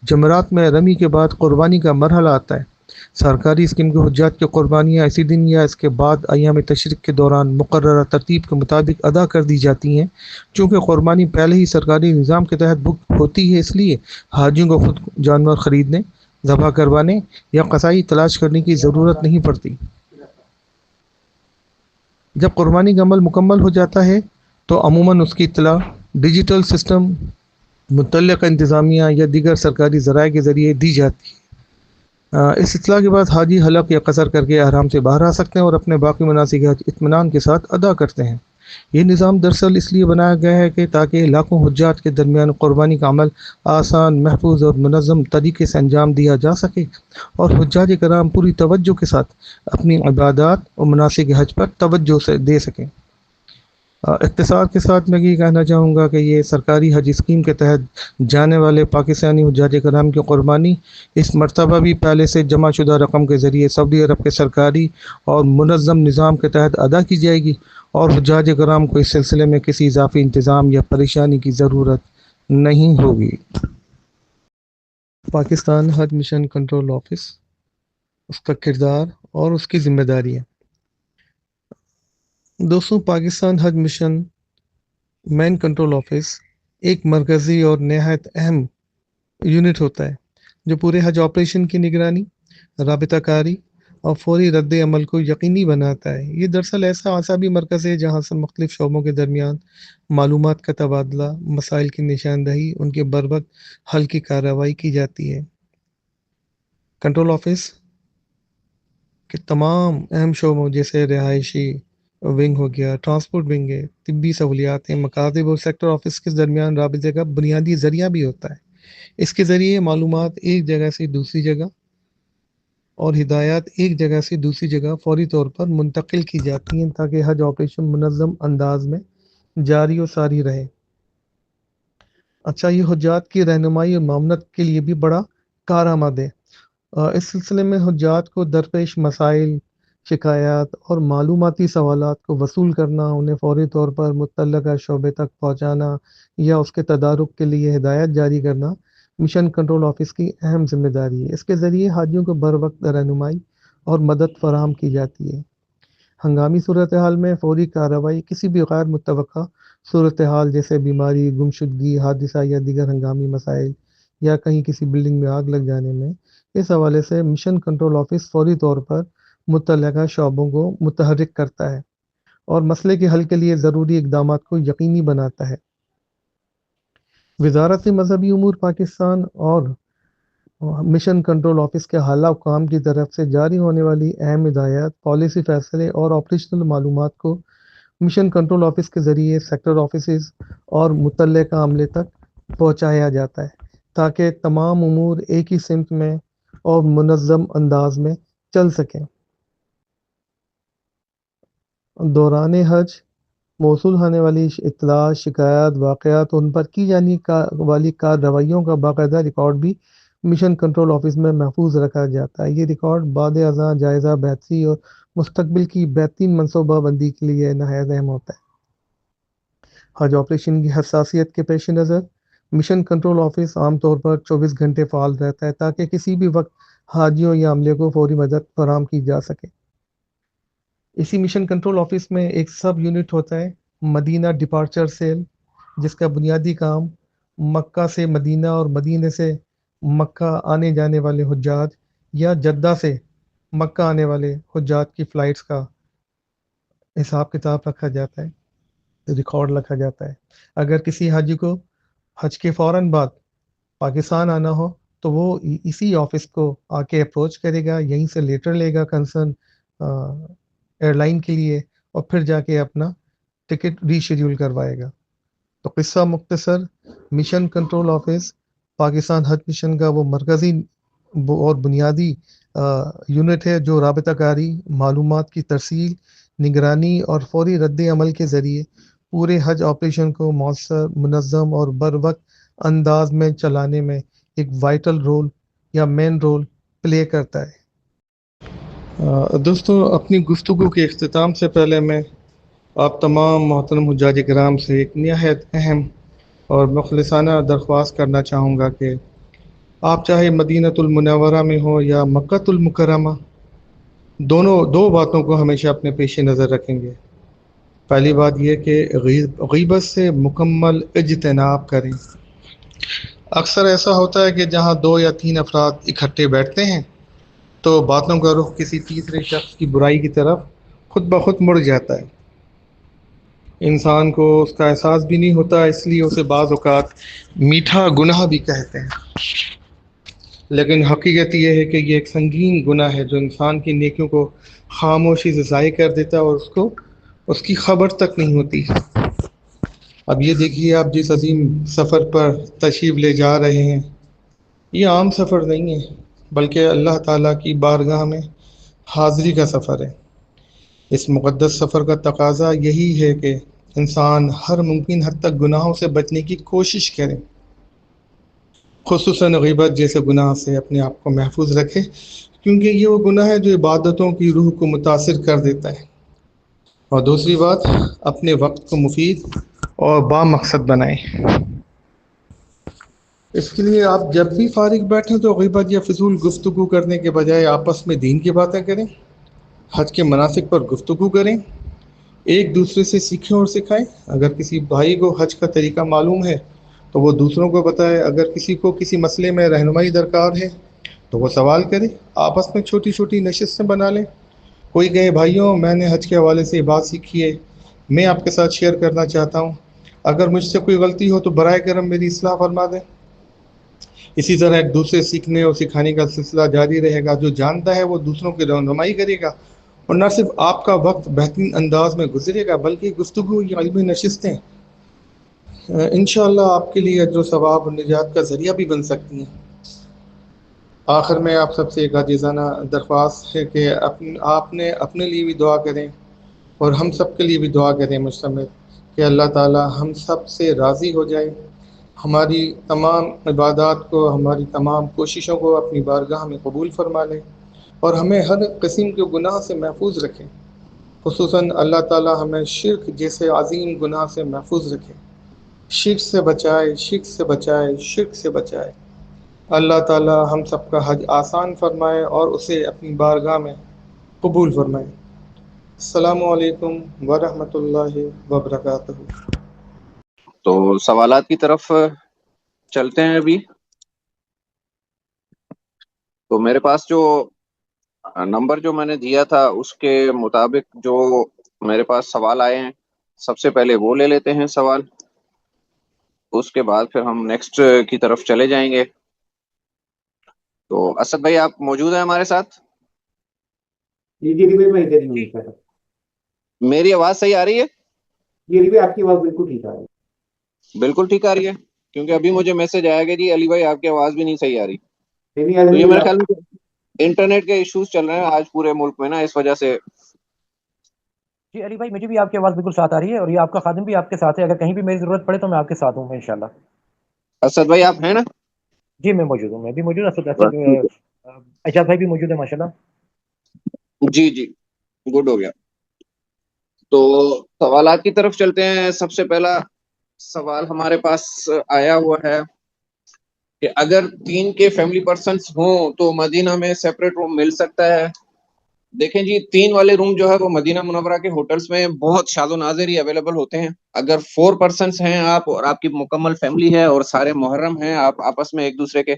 جمرات میں رمی کے بعد قربانی کا مرحلہ آتا ہے۔ سرکاری اسکیم کے حجات کی قربانیاں اسی دن یا اس کے بعد ایام تشریق کے دوران مقررہ ترتیب کے مطابق ادا کر دی جاتی ہیں۔ چونکہ قربانی پہلے ہی سرکاری نظام کے تحت بک ہوتی ہے، اس لیے حاجیوں کو خود جانور خریدنے، ذبح کروانے یا قصائی تلاش کرنے کی ضرورت نہیں پڑتی۔ جب قربانی کا عمل مکمل ہو جاتا ہے تو عموماً اس کی اطلاع ڈیجیٹل سسٹم، متعلقہ انتظامیہ یا دیگر سرکاری ذرائع کے ذریعے دی جاتی ہے۔ اس اطلاع کے بعد حاجی حلق یا قصر کر کے احرام سے باہر آ سکتے ہیں اور اپنے باقی مناسک حج اطمینان کے ساتھ ادا کرتے ہیں۔ یہ نظام دراصل اس لیے بنایا گیا ہے کہ تاکہ لاکھوں حجاج کے درمیان قربانی کا عمل آسان، محفوظ اور منظم طریقے سے انجام دیا جا سکے اور حجاج کرام پوری توجہ کے ساتھ اپنی عبادات اور مناسک حج پر توجہ سے دے سکیں۔ اختصار کے ساتھ میں یہ کہنا چاہوں گا کہ یہ سرکاری حج اسکیم کے تحت جانے والے پاکستانی حجاج کرام کی قربانی اس مرتبہ بھی پہلے سے جمع شدہ رقم کے ذریعے سعودی عرب کے سرکاری اور منظم نظام کے تحت ادا کی جائے گی اور حجاج کرام کو اس سلسلے میں کسی اضافی انتظام یا پریشانی کی ضرورت نہیں ہوگی۔ پاکستان حج مشن کنٹرول آفس، اس کا کردار اور اس کی ذمہ داریاں۔ دوستوں، پاکستان حج مشن مین کنٹرول آفس ایک مرکزی اور نہایت اہم یونٹ ہوتا ہے جو پورے حج آپریشن کی نگرانی، رابطہ کاری اور فوری رد عمل کو یقینی بناتا ہے۔ یہ دراصل ایسا اعصابی مرکز ہے جہاں سے مختلف شعبوں کے درمیان معلومات کا تبادلہ، مسائل کی نشاندہی، ان کے بروقت حل کی کارروائی کی جاتی ہے۔ کنٹرول آفس کے تمام اہم شعبوں جیسے رہائشی ونگ ہو گیا، ٹرانسپورٹ ونگ ہے، طبی سہولیات ہیں، مکاتب اور سیکٹر آفس کے درمیان رابطے کا بنیادی ذریعہ بھی ہوتا ہے۔ اس کے ذریعے معلومات ایک جگہ سے دوسری جگہ اور ہدایات ایک جگہ سے دوسری جگہ فوری طور پر منتقل کی جاتی ہیں تاکہ حج آپریشن منظم انداز میں جاری و ساری رہے۔ اچھا، یہ حجات کی رہنمائی اور معاونت کے لیے بھی بڑا کارآمد ہے۔ اس سلسلے میں حجات کو درپیش مسائل، شکایات اور معلوماتی سوالات کو وصول کرنا، انہیں فوری طور پر متعلقہ شعبے تک پہنچانا یا اس کے تدارک کے لیے ہدایات جاری کرنا مشن کنٹرول آفس کی اہم ذمہ داری ہے۔ اس کے ذریعے حاجیوں کو بروقت رہنمائی اور مدد فراہم کی جاتی ہے۔ ہنگامی صورتحال میں فوری کارروائی کسی بھی غیر متوقع صورتحال جیسے بیماری، گمشدگی، حادثہ یا دیگر ہنگامی مسائل یا کہیں کسی بلڈنگ میں آگ لگ جانے میں، اس حوالے سے مشن کنٹرول آفس فوری طور پر متعلقہ شعبوں کو متحرک کرتا ہے اور مسئلے کے حل کے لیے ضروری اقدامات کو یقینی بناتا ہے۔ وزارت مذہبی امور پاکستان اور مشن کنٹرول آفس کے اعلیٰ حکام کی طرف سے جاری ہونے والی اہم ہدایات، پالیسی فیصلے اور آپریشنل معلومات کو مشن کنٹرول آفس کے ذریعے سیکٹر آفیسز اور متعلقہ عملے تک پہنچایا جاتا ہے تاکہ تمام امور ایک ہی سمت میں اور منظم انداز میں چل سکیں۔ دوران حج موصول ہونے والی اطلاعات، شکایات، واقعات اور ان پر کی جانے والی کارروائیوں کا باقاعدہ ریکارڈ بھی مشن کنٹرول آفس میں محفوظ رکھا جاتا ہے۔ یہ ریکارڈ بعد ازاں جائزہ بحثی اور مستقبل کی بہترین منصوبہ بندی کے لیے نہایت اہم ہوتا ہے۔ حج آپریشن کی حساسیت کے پیش نظر مشن کنٹرول آفس عام طور پر 24 گھنٹے فعال رہتا ہے تاکہ کسی بھی وقت حاجیوں یا عملے کو فوری مدد فراہم کی جا سکے۔ اسی مشن کنٹرول آفس میں ایک سب یونٹ ہوتا ہے، مدینہ ڈپارچر سیل، جس کا بنیادی کام مکہ سے مدینہ اور مدینہ سے مکہ آنے جانے والے حجاج یا جدہ سے مکہ آنے والے حجاج کی فلائٹس کا حساب کتاب رکھا جاتا ہے، ریکارڈ رکھا جاتا ہے۔ اگر کسی حاجی کو حج کے فوراً بعد پاکستان آنا ہو تو وہ اسی آفس کو آ کے اپروچ کرے گا، یہیں سے لیٹر لے گا کنسرن ایئر لائن کے لیے، اور پھر جا کے اپنا ٹکٹ ری شیڈیول کروائے گا۔ تو قصہ مختصر، مشن کنٹرول آفس پاکستان حج مشن کا وہ مرکزی اور بنیادی یونٹ ہے جو رابطہ کاری، معلومات کی ترسیل، نگرانی اور فوری رد عمل کے ذریعے پورے حج آپریشن کو مؤثر، منظم اور بروقت انداز میں چلانے میں ایک وائٹل رول یا مین رول پلے کرتا ہے۔ دوستو، اپنی گفتگو کے اختتام سے پہلے میں آپ تمام محترم حجاج کرام سے ایک نہایت اہم اور مخلصانہ درخواست کرنا چاہوں گا کہ آپ چاہے مدینۃ المنورہ میں ہو یا مکۃ المکرمہ، دو باتوں کو ہمیشہ اپنے پیش نظر رکھیں گے۔ پہلی بات یہ کہ غیبت سے مکمل اجتناب کریں۔ اکثر ایسا ہوتا ہے کہ جہاں 2 یا 3 افراد اکٹھے بیٹھتے ہیں تو باتوں کا رخ کسی تیسرے شخص کی برائی کی طرف خود بخود مڑ جاتا ہے۔ انسان کو اس کا احساس بھی نہیں ہوتا، اس لیے اسے بعض اوقات میٹھا گناہ بھی کہتے ہیں، لیکن حقیقت یہ ہے کہ یہ ایک سنگین گناہ ہے جو انسان کی نیکیوں کو خاموشی سے ضائع کر دیتا ہے اور اس کو اس کی خبر تک نہیں ہوتی۔ اب یہ دیکھیے، آپ جس عظیم سفر پر تشریف لے جا رہے ہیں، یہ عام سفر نہیں ہے، بلکہ اللہ تعالیٰ کی بارگاہ میں حاضری کا سفر ہے۔ اس مقدس سفر کا تقاضا یہی ہے کہ انسان ہر ممکن حد تک گناہوں سے بچنے کی کوشش کرے، خصوصاً غیبت جیسے گناہ سے اپنے آپ کو محفوظ رکھے، کیونکہ یہ وہ گناہ ہے جو عبادتوں کی روح کو متاثر کر دیتا ہے۔ اور دوسری بات، اپنے وقت کو مفید اور بامقصد بنائیں۔ اس کے لیے آپ جب بھی فارغ بیٹھیں تو غیبت یا فضول گفتگو کرنے کے بجائے آپس میں دین کی باتیں کریں، حج کے مناسک پر گفتگو کریں، ایک دوسرے سے سیکھیں اور سکھائیں۔ اگر کسی بھائی کو حج کا طریقہ معلوم ہے تو وہ دوسروں کو بتائے، اگر کسی کو کسی مسئلے میں رہنمائی درکار ہے تو وہ سوال کرے۔ آپس میں چھوٹی چھوٹی نشستیں بنا لیں۔ کوئی کہے، بھائیوں میں نے حج کے حوالے سے یہ بات سیکھی ہے، میں آپ کے ساتھ شیئر کرنا چاہتا ہوں، اگر مجھ سے کوئی غلطی ہو تو برائے کرم میری اصلاح فرما دیں۔ اسی طرح ایک دوسرے سیکھنے اور سکھانے کا سلسلہ جاری رہے گا۔ جو جانتا ہے وہ دوسروں کی رہنمائی کرے گا، اور نہ صرف آپ کا وقت بہترین انداز میں گزرے گا بلکہ گفتگو یا علمی نشستیں انشاءاللہ آپ کے لیے اجر و ثواب اور نجات کا ذریعہ بھی بن سکتی ہیں۔ آخر میں آپ سب سے ایک عاجزانہ درخواست ہے کہ آپ نے اپنے لیے بھی دعا کریں اور ہم سب کے لیے بھی دعا کریں مجتمع، کہ اللہ تعالی ہم سب سے راضی ہو جائے، ہماری تمام عبادات کو، ہماری تمام کوششوں کو اپنی بارگاہ میں قبول فرما لے، اور ہمیں ہر قسم کے گناہ سے محفوظ رکھے۔ خصوصاً اللہ تعالی ہمیں شرک جیسے عظیم گناہ سے محفوظ رکھے، شرک سے بچائے، شرک سے بچائے، شرک سے بچائے۔ اللہ تعالی ہم سب کا حج آسان فرمائے اور اسے اپنی بارگاہ میں قبول فرمائے۔ السلام علیکم ورحمۃ اللہ وبرکاتہ۔ تو سوالات کی طرف چلتے ہیں ابھی۔ تو میرے پاس جو نمبر جو میں نے دیا تھا اس کے مطابق جو میرے پاس سوال آئے ہیں، سب سے پہلے وہ لے لیتے ہیں سوال، اس کے بعد پھر ہم نیکسٹ کی طرف چلے جائیں گے۔ تو اسد بھائی آپ موجود ہیں ہمارے ساتھ؟ جی میں ادھر ہی ہوں سر۔ میری آواز صحیح آ رہی ہے؟ جی آپ کی آواز بالکل ٹھیک آ رہی ہے۔ بالکل ٹھیک آ رہی ہے، کیونکہ ابھی مجھے میسج آیا کہ جی علی بھائی آپ کی آواز بھی نہیں صحیح آ رہی۔ تو یہ میرے خیال میں انٹرنیٹ کے ایشوز چل رہے ہیں آج پورے ملک میں نا، اس وجہ سے۔ جی علی بھائی، مجھے بھی آپ کی آواز بالکل ساتھ آ رہی ہے، اور یہ آپ کا خادم بھی آپ کے ساتھ ہے، اگر کہیں بھی میری ضرورت پڑے تو میں آپ کے ساتھ ہوں انشاءاللہ۔ اسد بھائی آپ ہیں نا؟ جی میں موجود ہوں، میں بھی موجود ہوں، بس ٹھیک اعجاز بھائی بھی موجود ہے ماشاءاللہ. ہے. جی جی، گڈ ہو گیا. تو سوالات کی طرف چلتے ہیں. سب سے پہلا سوال ہمارے پاس آیا ہوا ہے کہ اگر 3 کے فیملی پرسنس ہوں تو مدینہ میں سیپریٹ روم مل سکتا ہے؟ دیکھیں جی، 3 والے روم جو ہے وہ مدینہ منورہ کے ہوٹلز میں بہت شاذ و نادر ہی اویلیبل ہوتے ہیں. اگر 4 پرسنس ہیں آپ اور آپ کی مکمل فیملی ہے اور سارے محرم ہیں آپ آپس میں ایک دوسرے کے،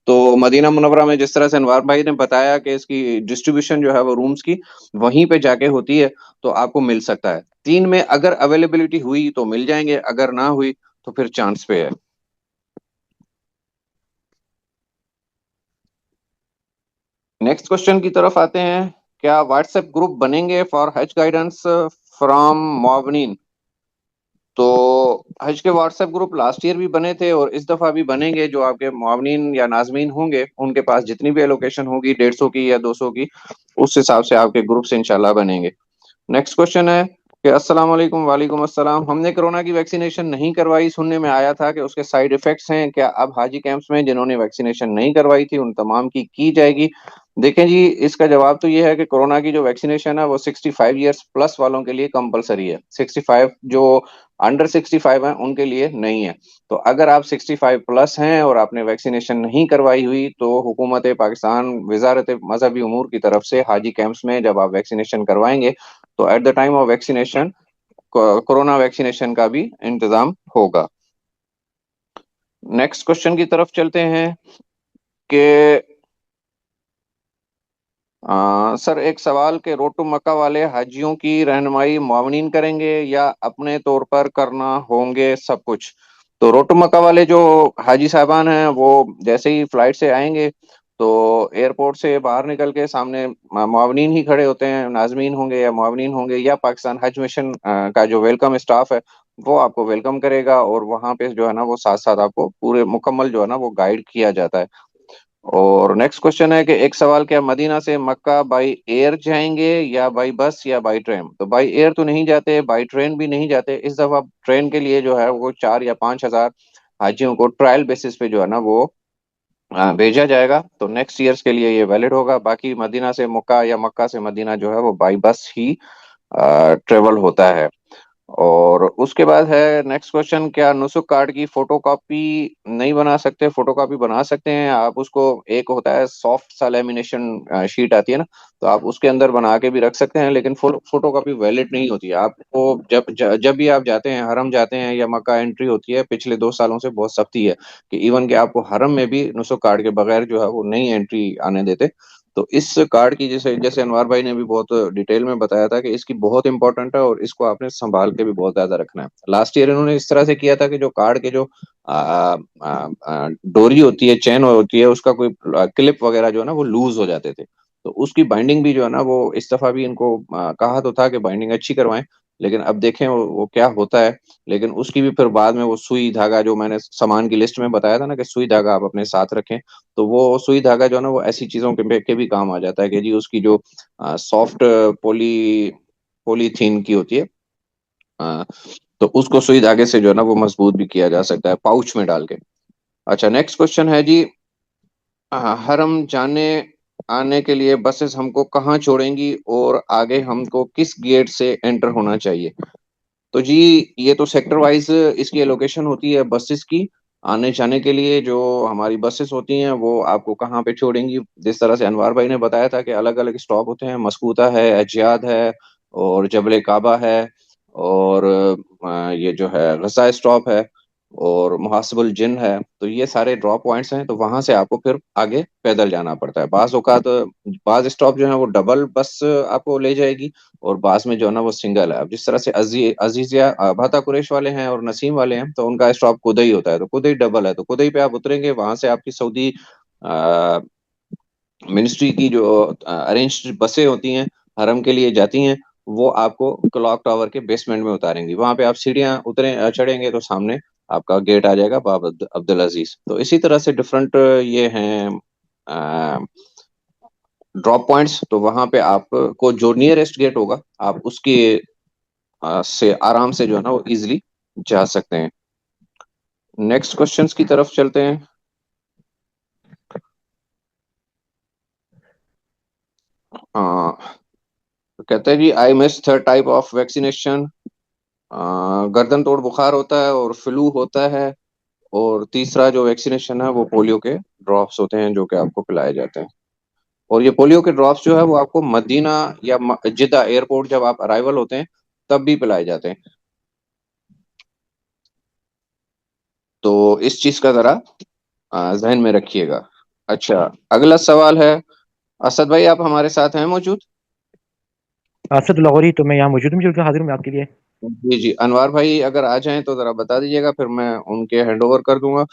تو مدینہ منورہ میں جس طرح سے انوار بھائی نے بتایا کہ اس کی ڈسٹریبیوشن جو ہے وہ رومز کی وہیں پہ جا کے ہوتی ہے، تو آپ کو مل سکتا ہے. 3 میں اگر اویلیبلٹی ہوئی تو مل جائیں گے، اگر نہ ہوئی تو پھر چانس پہ ہے. نیکسٹ کوشچن کی طرف آتے ہیں. کیا واٹس ایپ گروپ بنیں گے فار حج گائیڈنس فرام معاونین؟ تو حج کے WhatsApp group last year بھی بنے تھے اور اس دفعہ بھی بنیں گے. جو آپ کے معاونین یا ناظمین ہوں گے ان کے پاس جتنی بھی ایلوکیشن ہوگی 150 کی یا 200 کی، اس حساب سے آپ کے گروپس انشاءاللہ بنیں گے. نیکسٹ کوشچن ہے کہ السلام علیکم. وعلیکم السلام. ہم نے کورونا کی ویکسینیشن نہیں کروائی، سننے میں آیا تھا کہ اس کے سائیڈ ایفیکٹس ہیں، کیا اب حاجی کیمپس میں جنہوں نے ویکسینیشن نہیں کروائی تھی ان تمام کی جائے گی؟ دیکھیں جی، اس کا جواب تو یہ ہے کہ کورونا کی جو ویکسینیشن ہے وہ 65 ایئرس پلس والوں کے لیے کمپلسری ہے. 65 جو انڈر 65 ہیں ان کے لیے نہیں ہے. تو اگر آپ 65 پلس ہیں اور آپ نے ویکسینیشن نہیں کروائی ہوئی تو حکومت پاکستان وزارت مذہبی امور کی طرف سے حاجی کیمپس میں جب آپ ویکسینیشن کروائیں گے تو at the time of vaccination corona vaccination کا بھی انتظام ہوگا. نیکسٹ کوشچن کی طرف چلتے ہیں کہ سر ایک سوال کہ روڈ ٹو مکہ والے حاجیوں کی رہنمائی معاونین کریں گے یا اپنے طور پر کرنا ہوں گے سب کچھ؟ تو روڈ ٹو مکہ والے جو حاجی صاحبان ہیں وہ جیسے ہی فلائٹ سے آئیں گے تو ایئرپورٹ سے باہر نکل کے سامنے معاونین ہی کھڑے ہوتے ہیں، ناظمین ہوں گے یا معاونین ہوں گے یا پاکستان حج مشن کا جو ویلکم اسٹاف ہے وہ آپ کو ویلکم کرے گا اور وہاں پہ جو ہے نا وہ ساتھ ساتھ آپ کو پورے مکمل جو ہے نا وہ گائیڈ کیا جاتا ہے. اور نیکسٹ کوشچن ہے کہ ایک سوال، کیا مدینہ سے مکہ بائی ایئر جائیں گے یا بائی بس یا بائی ٹرین؟ تو بائی ایئر تو نہیں جاتے، بائی ٹرین بھی نہیں جاتے. اس دفعہ ٹرین کے لیے جو ہے وہ 4 یا 5 ہزار حاجیوں کو ٹرائل بیسس پہ جو ہے نا وہ بھیجا جائے گا. تو نیکسٹ ایئرس کے لیے یہ ویلڈ ہوگا. باقی مدینہ سے مکہ یا مکہ سے مدینہ جو ہے وہ بائی بس ہی ٹریول ہوتا ہے. اور اس کے بعد ہے نیکسٹ کوشچن، کیا نسک کارڈ کی فوٹو کاپی نہیں بنا سکتے؟ فوٹو کاپی بنا سکتے ہیں آپ. اس کو ایک ہوتا ہے سافٹ سا لیمینیشن شیٹ آتی ہے نا، تو آپ اس کے اندر بنا کے بھی رکھ سکتے ہیں، لیکن فوٹو کاپی ویلڈ نہیں ہوتی ہے. آپ کو جب بھی آپ جاتے ہیں، حرم جاتے ہیں یا مکہ انٹری ہوتی ہے، پچھلے 2 سالوں سے بہت سختی ہے کہ ایون کہ آپ کو حرم میں بھی نسک کارڈ کے بغیر جو ہے وہ نہیں انٹری آنے دیتے. تو اس کارڈ کی جیسے انوار بھائی نے بھی بہت ڈیٹیل میں بتایا تھا کہ اس کی بہت امپورٹنٹ ہے اور اس کو آپ نے سنبھال کے بھی بہت زیادہ رکھنا ہے. لاسٹ ایئر انہوں نے اس طرح سے کیا تھا کہ جو کارڈ کے جو ڈوری ہوتی ہے، چین ہوتی ہے، اس کا کوئی کلپ وغیرہ جو ہے نا وہ لوز ہو جاتے تھے. تو اس کی بائنڈنگ بھی جو ہے نا وہ اس دفعہ بھی ان کو کہا تو تھا کہ بائنڈنگ اچھی کروائیں، لیکن اب دیکھیں وہ کیا ہوتا ہے. لیکن اس کی بھی پھر بعد میں وہ سوئی دھاگا جو میں نے سامان کی لسٹ میں بتایا تھا نا کہ سوئی دھاگا آپ اپنے ساتھ رکھیں، تو وہ سوئی دھاگا جو ہے نا وہ ایسی چیزوں کے بھی کام آ جاتا ہے کہ جی اس کی جو سافٹ پولی تھین کی ہوتی ہے تو اس کو سوئی دھاگے سے جو ہے نا وہ مضبوط بھی کیا جا سکتا ہے پاؤچ میں ڈال کے. اچھا نیکسٹ کوشچن ہے جی، حرم جانے آنے کے لیے بسز ہم کو کہاں چھوڑیں گی اور آگے ہم کو کس گیٹ سے انٹر ہونا چاہیے؟ تو جی یہ تو سیکٹر وائز اس کی لوکیشن ہوتی ہے بسز کی. آنے جانے کے لیے جو ہماری بسز ہوتی ہیں وہ آپ کو کہاں پہ چھوڑیں گی، جس طرح سے انوار بھائی نے بتایا تھا کہ الگ الگ اسٹاپ ہوتے ہیں. مسکوتا ہے، اجیاد ہے اور جبل کعبہ ہے اور یہ جو ہے غزہ اسٹاپ ہے اور محاسب الجن ہے. تو یہ سارے ڈراپ پوائنٹس ہیں، تو وہاں سے آپ کو پھر آگے پیدل جانا پڑتا ہے. بعض اوقات بعض اسٹاپ جو ہیں وہ ڈبل بس آپ کو لے جائے گی اور بعض میں جو ہے نا وہ سنگل ہے. اب جس طرح سے عزیزیہ بھاتا قریش والے ہیں اور نسیم والے ہیں تو ان کا اسٹاپ کدئی ہوتا ہے، تو کدئی ڈبل ہے، تو کدئی پہ آپ اتریں گے، وہاں سے آپ کی سعودی منسٹری کی جو ارینج بسیں ہوتی ہیں حرم کے لیے جاتی ہیں وہ آپ کو کلاک ٹاور کے بیسمنٹ میں اتاریں گی. وہاں پہ آپ سیڑھیاں چڑھیں گے تو سامنے آپ کا گیٹ آ جائے گا باب عبدالعزیز. تو اسی طرح سے ڈفرنٹ یہ ہیں ڈراپ پوائنٹس. تو وہاں پہ آپ کو جو نیئرسٹ گیٹ ہوگا آپ اس کے سے آرام سے جو ہے نا وہ ایزیلی جا سکتے ہیں. نیکسٹ کوشچنس کی طرف چلتے ہیں. کہتے ہیں جی آئی مس تھرڈ ٹائپ آف ویکسینیشن. گردن توڑ بخار ہوتا ہے اور فلو ہوتا ہے, اور تیسرا جو ویکسینیشن ہے وہ پولیو کے ڈراپس ہوتے ہیں جو کہ آپ کو پلائے جاتے ہیں. اور یہ پولیو کے ڈراپس جو ہے وہ آپ کو مدینہ یا جدہ ایئرپورٹ جب آپ ارائیول ہوتے ہیں تب بھی پلائے جاتے ہیں. تو اس چیز کا ذرا ذہن میں رکھیے گا. اچھا, اگلا سوال ہے. اسد بھائی آپ ہمارے ساتھ ہیں موجود؟ اسد لاہوری, تو میں یہاں موجود ہوں, بالکل حاضر ہوں میں آپ کے لیے. جی انوار بھائی اگر آ جائیں تو ذرا بتا دیجیے گا, پھر میں ان کے ہینڈ اوور کر دوں گا.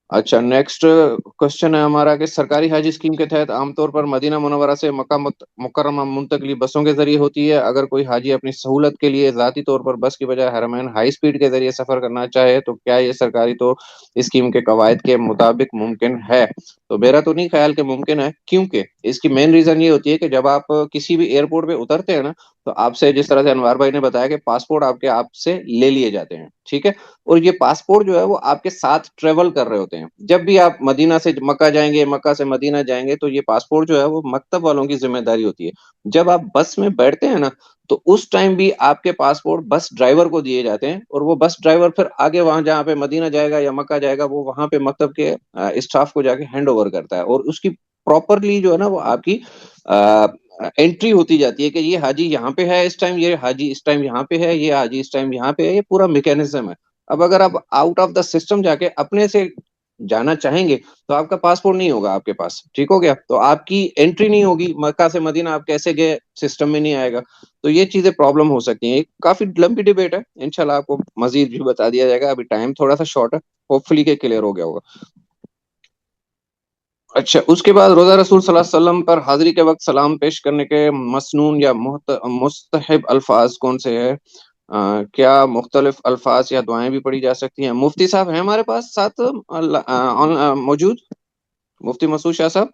اچھا, نیکسٹ کوشچن ہے ہمارا کہ سرکاری حج اسکیم کے تحت عام طور پر مدینہ منورہ سے مکہ مکرمہ منتقلی بسوں کے ذریعے ہوتی ہے. اگر کوئی حاجی اپنی سہولت کے لیے ذاتی طور پر بس کی بجائے حرمین ہائی سپیڈ کے ذریعے سفر کرنا چاہے تو کیا یہ سرکاری طور اسکیم کے قواعد کے مطابق ممکن ہے؟ تو میرا تو نہیں خیال کہ ممکن ہے, کیونکہ اس کی مین ریزن یہ ہوتی ہے کہ جب آپ کسی بھی ایئرپورٹ پہ اترتے ہیں نا, تو آپ سے جس طرح سے انوار بھائی نے بتایا کہ پاسپورٹ آپ سے لے لیے جاتے ہیں, ٹھیک ہے, اور یہ پاسپورٹ جو ہے وہ آپ کے ساتھ ٹریول کر رہے ہوتے ہیں. جب بھی آپ مدینہ سے مکہ جائیں گے, مکہ سے مدینہ جائیں گے, تو یہ پاسپورٹ جو ہے وہ مکتب والوں کی ذمہ داری ہوتی ہے. جب آپ بس میں بیٹھتے ہیں نا, تو اس ٹائم بھی آپ کے پاسپورٹ بس ڈرائیور کو دیے جاتے ہیں, اور وہ بس ڈرائیور پھر آگے وہاں جہاں پہ مدینہ جائے گا یا مکہ جائے گا وہ وہاں پہ مکتب کے اسٹاف کو جا کے ہینڈ اوور کرتا ہے, اور اس کی پراپرلی جو ہے نا وہ آپ کی انٹری ہوتی جاتی ہے کہ یہ حاجی یہاں پہ ہے اس ٹائم, یہ حاجی اس ٹائم یہاں پہ ہے, یہ حاجی اس ٹائم یہاں پہ ہے. یہ پورا میکینزم ہے. اب اگر آپ آؤٹ آف دا سسٹم جا کے اپنے سے جانا چاہیں گے تو آپ کا پاسپورٹ نہیں ہوگا آپ کے پاس, ٹھیک ہو گیا, تو آپ کی انٹری نہیں ہوگی مکہ سے مدینہ, آپ کیسے گئے سسٹم میں نہیں آئے گا. تو یہ چیزیں پرابلم ہو سکتی ہیں. کافی لمبی ڈیبیٹ ہے, انشاءاللہ آپ کو مزید بھی بتا دیا جائے گا, ابھی ٹائم تھوڑا سا شارٹ ہے, ہوپ فلی کہ کلیئر ہو گیا ہوگا. اچھا, اس کے بعد روزہ رسول صلی اللہ علیہ وسلم پر حاضری کے وقت سلام پیش کرنے کے مسنون یا مستحب الفاظ کون سے ہیں؟ کیا مختلف الفاظ یا دعائیں بھی پڑھی جا سکتی ہیں؟ مفتی صاحب ہیں ہمارے پاس ساتھ موجود, مفتی مسعود شاہ صاحب,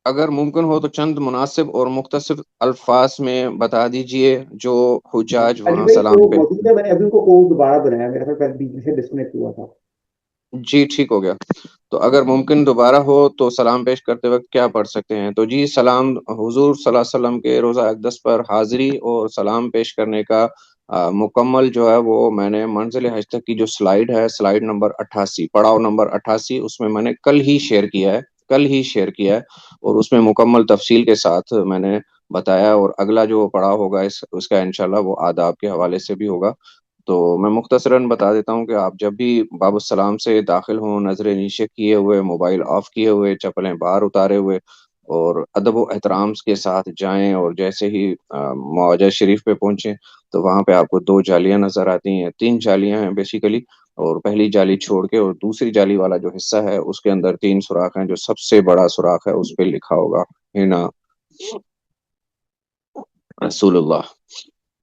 اگر ممکن ہو تو چند مناسب اور مختصر الفاظ میں بتا دیجئے جو حجاج علی وہاں بھائی سلام تو پہ. موجود ہے, میں نے ابھی ان کو کال دوبارہ بنایا, میرا خیال بیچ سے ڈسکنیکٹ ہوا تھا. جی ٹھیک ہو گیا. تو اگر ممکن دوبارہ ہو تو سلام پیش کرتے وقت کیا پڑھ سکتے ہیں؟ تو جی سلام حضور صلی اللہ علیہ وسلم کے روزہ اقدس پر حاضری اور سلام پیش کرنے کا مکمل جو ہے وہ میں نے منزل حج تک کی جو سلائیڈ ہے, سلائیڈ نمبر 88, پڑاؤ نمبر 88, اس میں نے کل ہی شیئر کیا ہے, اور اس میں مکمل تفصیل کے ساتھ میں نے بتایا. اور اگلا جو پڑاؤ ہوگا اس کا انشاءاللہ وہ آداب کے حوالے سے بھی ہوگا. تو میں مختصراً بتا دیتا ہوں کہ آپ جب بھی باب السلام سے داخل ہوں, نظر نیچے کیے ہوئے, موبائل آف کیے ہوئے, چپلیں باہر اتارے ہوئے, اور ادب و احترام کے ساتھ جائیں, اور جیسے ہی معاوضہ شریف پہ پہنچیں تو وہاں پہ آپ کو 2 جالیاں نظر آتی ہیں, 3 جالیاں ہیں بیسیکلی, اور پہلی جالی چھوڑ کے اور دوسری جالی والا جو حصہ ہے اس کے اندر 3 سوراخ ہیں. جو سب سے بڑا سوراخ ہے اس پہ لکھا ہوگا ہنا رسول اللہ.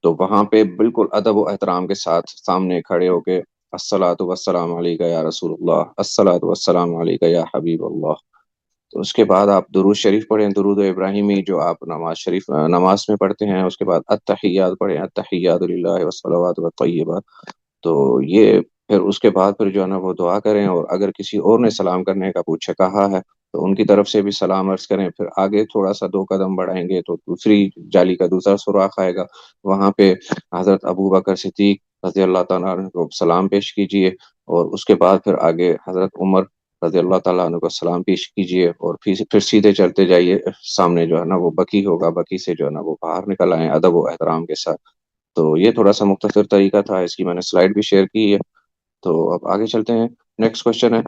تو وہاں پہ بالکل ادب و احترام کے ساتھ سامنے کھڑے ہو کے الصلاۃ والسلام علیک یا رسول اللہ, الصلاۃ والسلام علیک یا حبیب اللہ. تو اس کے بعد آپ درود شریف پڑھیں, درود ابراہیمی جو آپ نماز میں پڑھتے ہیں. اس کے بعد التحیات پڑھیں, التحیات للہ والصلوات والطیبات. تو یہ پھر اس کے بعد پھر جو ہے نا وہ دعا کریں, اور اگر کسی اور نے سلام کرنے کا کہا ہے تو ان کی طرف سے بھی سلام عرض کریں. پھر آگے تھوڑا سا 2 قدم بڑھائیں گے تو دوسری جالی کا دوسرا سوراخ آئے گا, وہاں پہ حضرت ابو بکر صدیق رضی اللہ تعالیٰ عنہ کو سلام پیش کیجئے, اور اس کے بعد پھر آگے حضرت عمر رضی اللہ تعالیٰ عنہ کو سلام پیش کیجئے, اور پھر سیدھے چلتے جائیے. سامنے جو ہے نا وہ بقی ہوگا, بقی سے جو ہے نا وہ باہر نکل آئیں ادب و احترام کے ساتھ. تو یہ تھوڑا سا مختصر طریقہ تھا, اس کی میں نے سلائیڈ بھی شیئر کی ہے. تو اب آگے چلتے ہیں. نیکسٹ کوشچن ہے,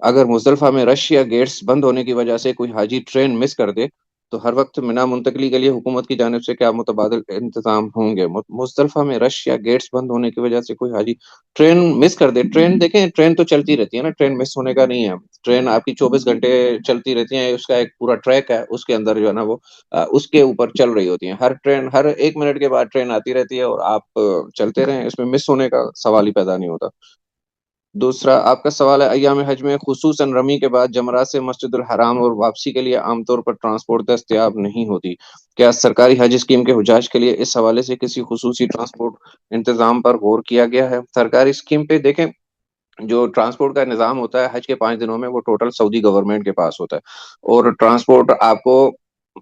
اگر مزدلفہ میں رش یا گیٹس بند ہونے کی وجہ سے کوئی حاجی ٹرین مس کر دے تو ہر وقت منی منتقلی کے لیے حکومت کی جانب سے کیا متبادل انتظام ہوں گے؟ مزدلفہ میں رش یا گیٹس بند ہونے کی وجہ سے کوئی حاجی ٹرین مس کر دے, ٹرین دیکھیں ٹرین تو چلتی رہتی ہے نا, ٹرین مس ہونے کا نہیں ہے. ٹرین آپ کی 24 گھنٹے چلتی رہتی ہیں, اس کا ایک پورا ٹریک ہے, اس کے اندر جو ہے نا وہ اس کے اوپر چل رہی ہوتی ہیں. ہر ٹرین ہر 1 منٹ کے بعد ٹرین آتی رہتی ہے, اور آپ چلتے رہیں, اس میں مس ہونے کا سوال ہی پیدا نہیں ہوتا. دوسرا آپ کا سوال ہے, ایام حج میں خصوصاً رمی کے بعد جمرات سے مسجد الحرام اور واپسی کے لیے عام طور پر ٹرانسپورٹ دستیاب نہیں ہوتی. کیا سرکاری حج اسکیم کے حجاج کے لیے اس حوالے سے کسی خصوصی ٹرانسپورٹ انتظام پر غور کیا گیا ہے؟ سرکاری اسکیم پہ دیکھیں جو ٹرانسپورٹ کا نظام ہوتا ہے حج کے 5 دنوں میں وہ ٹوٹل سعودی گورنمنٹ کے پاس ہوتا ہے، اور ٹرانسپورٹ آپ کو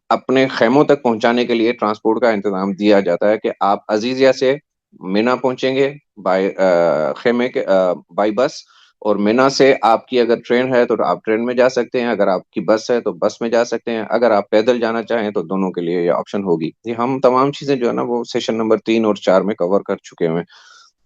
اپنے خیموں تک پہنچانے کے لیے ٹرانسپورٹ کا انتظام دیا جاتا ہے کہ آپ عزیزیہ سے مینا پہنچیں گے بائی خیمے کے بائی بس، اور مینا سے آپ کی اگر ٹرین ہے تو آپ ٹرین میں جا سکتے ہیں، اگر آپ کی بس ہے تو بس میں جا سکتے ہیں، اگر آپ پیدل جانا چاہیں تو دونوں کے لیے یہ آپشن ہوگی۔ یہ ہم تمام چیزیں جو ہے نا وہ سیشن نمبر 3 اور 4 میں کور کر چکے ہیں۔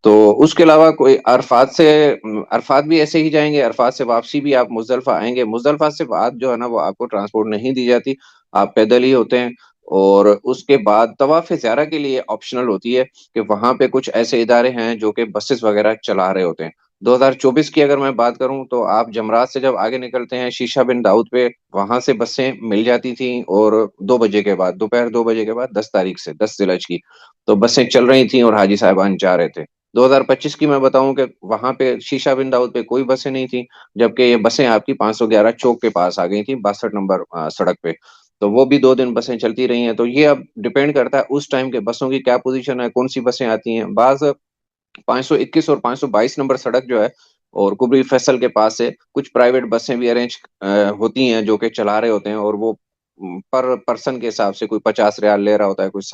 تو اس کے علاوہ کوئی عرفات بھی ایسے ہی جائیں گے، عرفات سے واپسی بھی آپ مزدلفہ آئیں گے، مزدلفہ سے بعد جو ہے نا وہ آپ کو ٹرانسپورٹ نہیں دی جاتی، آپ پیدل ہی ہوتے ہیں۔ اور اس کے بعد طواف زیارہ کے لیے آپشنل ہوتی ہے کہ وہاں پہ کچھ ایسے ادارے ہیں جو کہ بسز وغیرہ چلا رہے ہوتے ہیں۔ 2024 کی اگر میں بات کروں تو آپ جمرات سے جب آگے نکلتے ہیں شیشہ بن داؤد پہ، وہاں سے بسیں مل جاتی تھیں، اور 2 بجے کے بعد، دوپہر 2 بجے کے بعد 10 تاریخ سے 10 ذی الحجہ کی تو بسیں چل رہی تھیں اور حاجی صاحبان جا رہے تھے۔ 2025 کی میں بتاؤں کہ وہاں پہ شیشہ بن داؤد پہ کوئی بسیں نہیں تھیں، جبکہ یہ بسیں آپ کی 511 چوک کے پاس آ گئی تھیں 62 نمبر سڑک پہ، تو وہ بھی 2 دن بسیں چلتی رہی ہیں۔ تو یہ اب ڈیپینڈ کرتا ہے اس ٹائم کے بسوں کی کیا پوزیشن ہے، کون سی بسیں آتی ہیں۔ بعض 521 اور 522 نمبر سڑک جو ہے اور کبری فیصل کے پاس سے کچھ پرائیویٹ بسیں بھی ارینج ہوتی ہیں جو کہ چلا رہے ہوتے ہیں، اور وہ پر پرسن کے حساب سے کوئی 50 ریال لے رہا ہوتا ہے، کوئی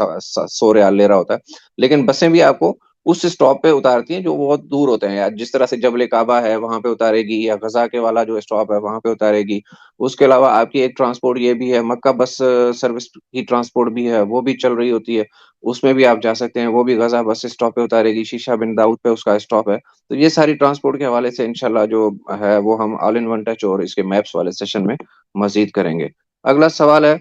100 ریال لے رہا ہوتا ہے، لیکن بسیں بھی آپ کو اس اسٹاپ پہ اتارتی ہیں جو بہت دور ہوتے ہیں، یا جس طرح سے جبل کعبہ ہے وہاں پہ اتارے گی، یا غزہ کے والا جو اسٹاپ ہے وہاں پہ اتارے گی۔ اس کے علاوہ آپ کی ایک ٹرانسپورٹ یہ بھی ہے، مکہ بس سروس کی ٹرانسپورٹ بھی ہے، وہ بھی چل رہی ہوتی ہے، اس میں بھی آپ جا سکتے ہیں، وہ بھی غزہ بس اسٹاپ پہ اتارے گی، شیشہ بن داؤد پہ اس کا اسٹاپ ہے۔ تو یہ ساری ٹرانسپورٹ کے حوالے سے انشاءاللہ جو ہے وہ ہم آل ان ون ٹچ اور اس کے میپس والے سیشن میں مزید کریں گے۔ اگلا سوال ہے،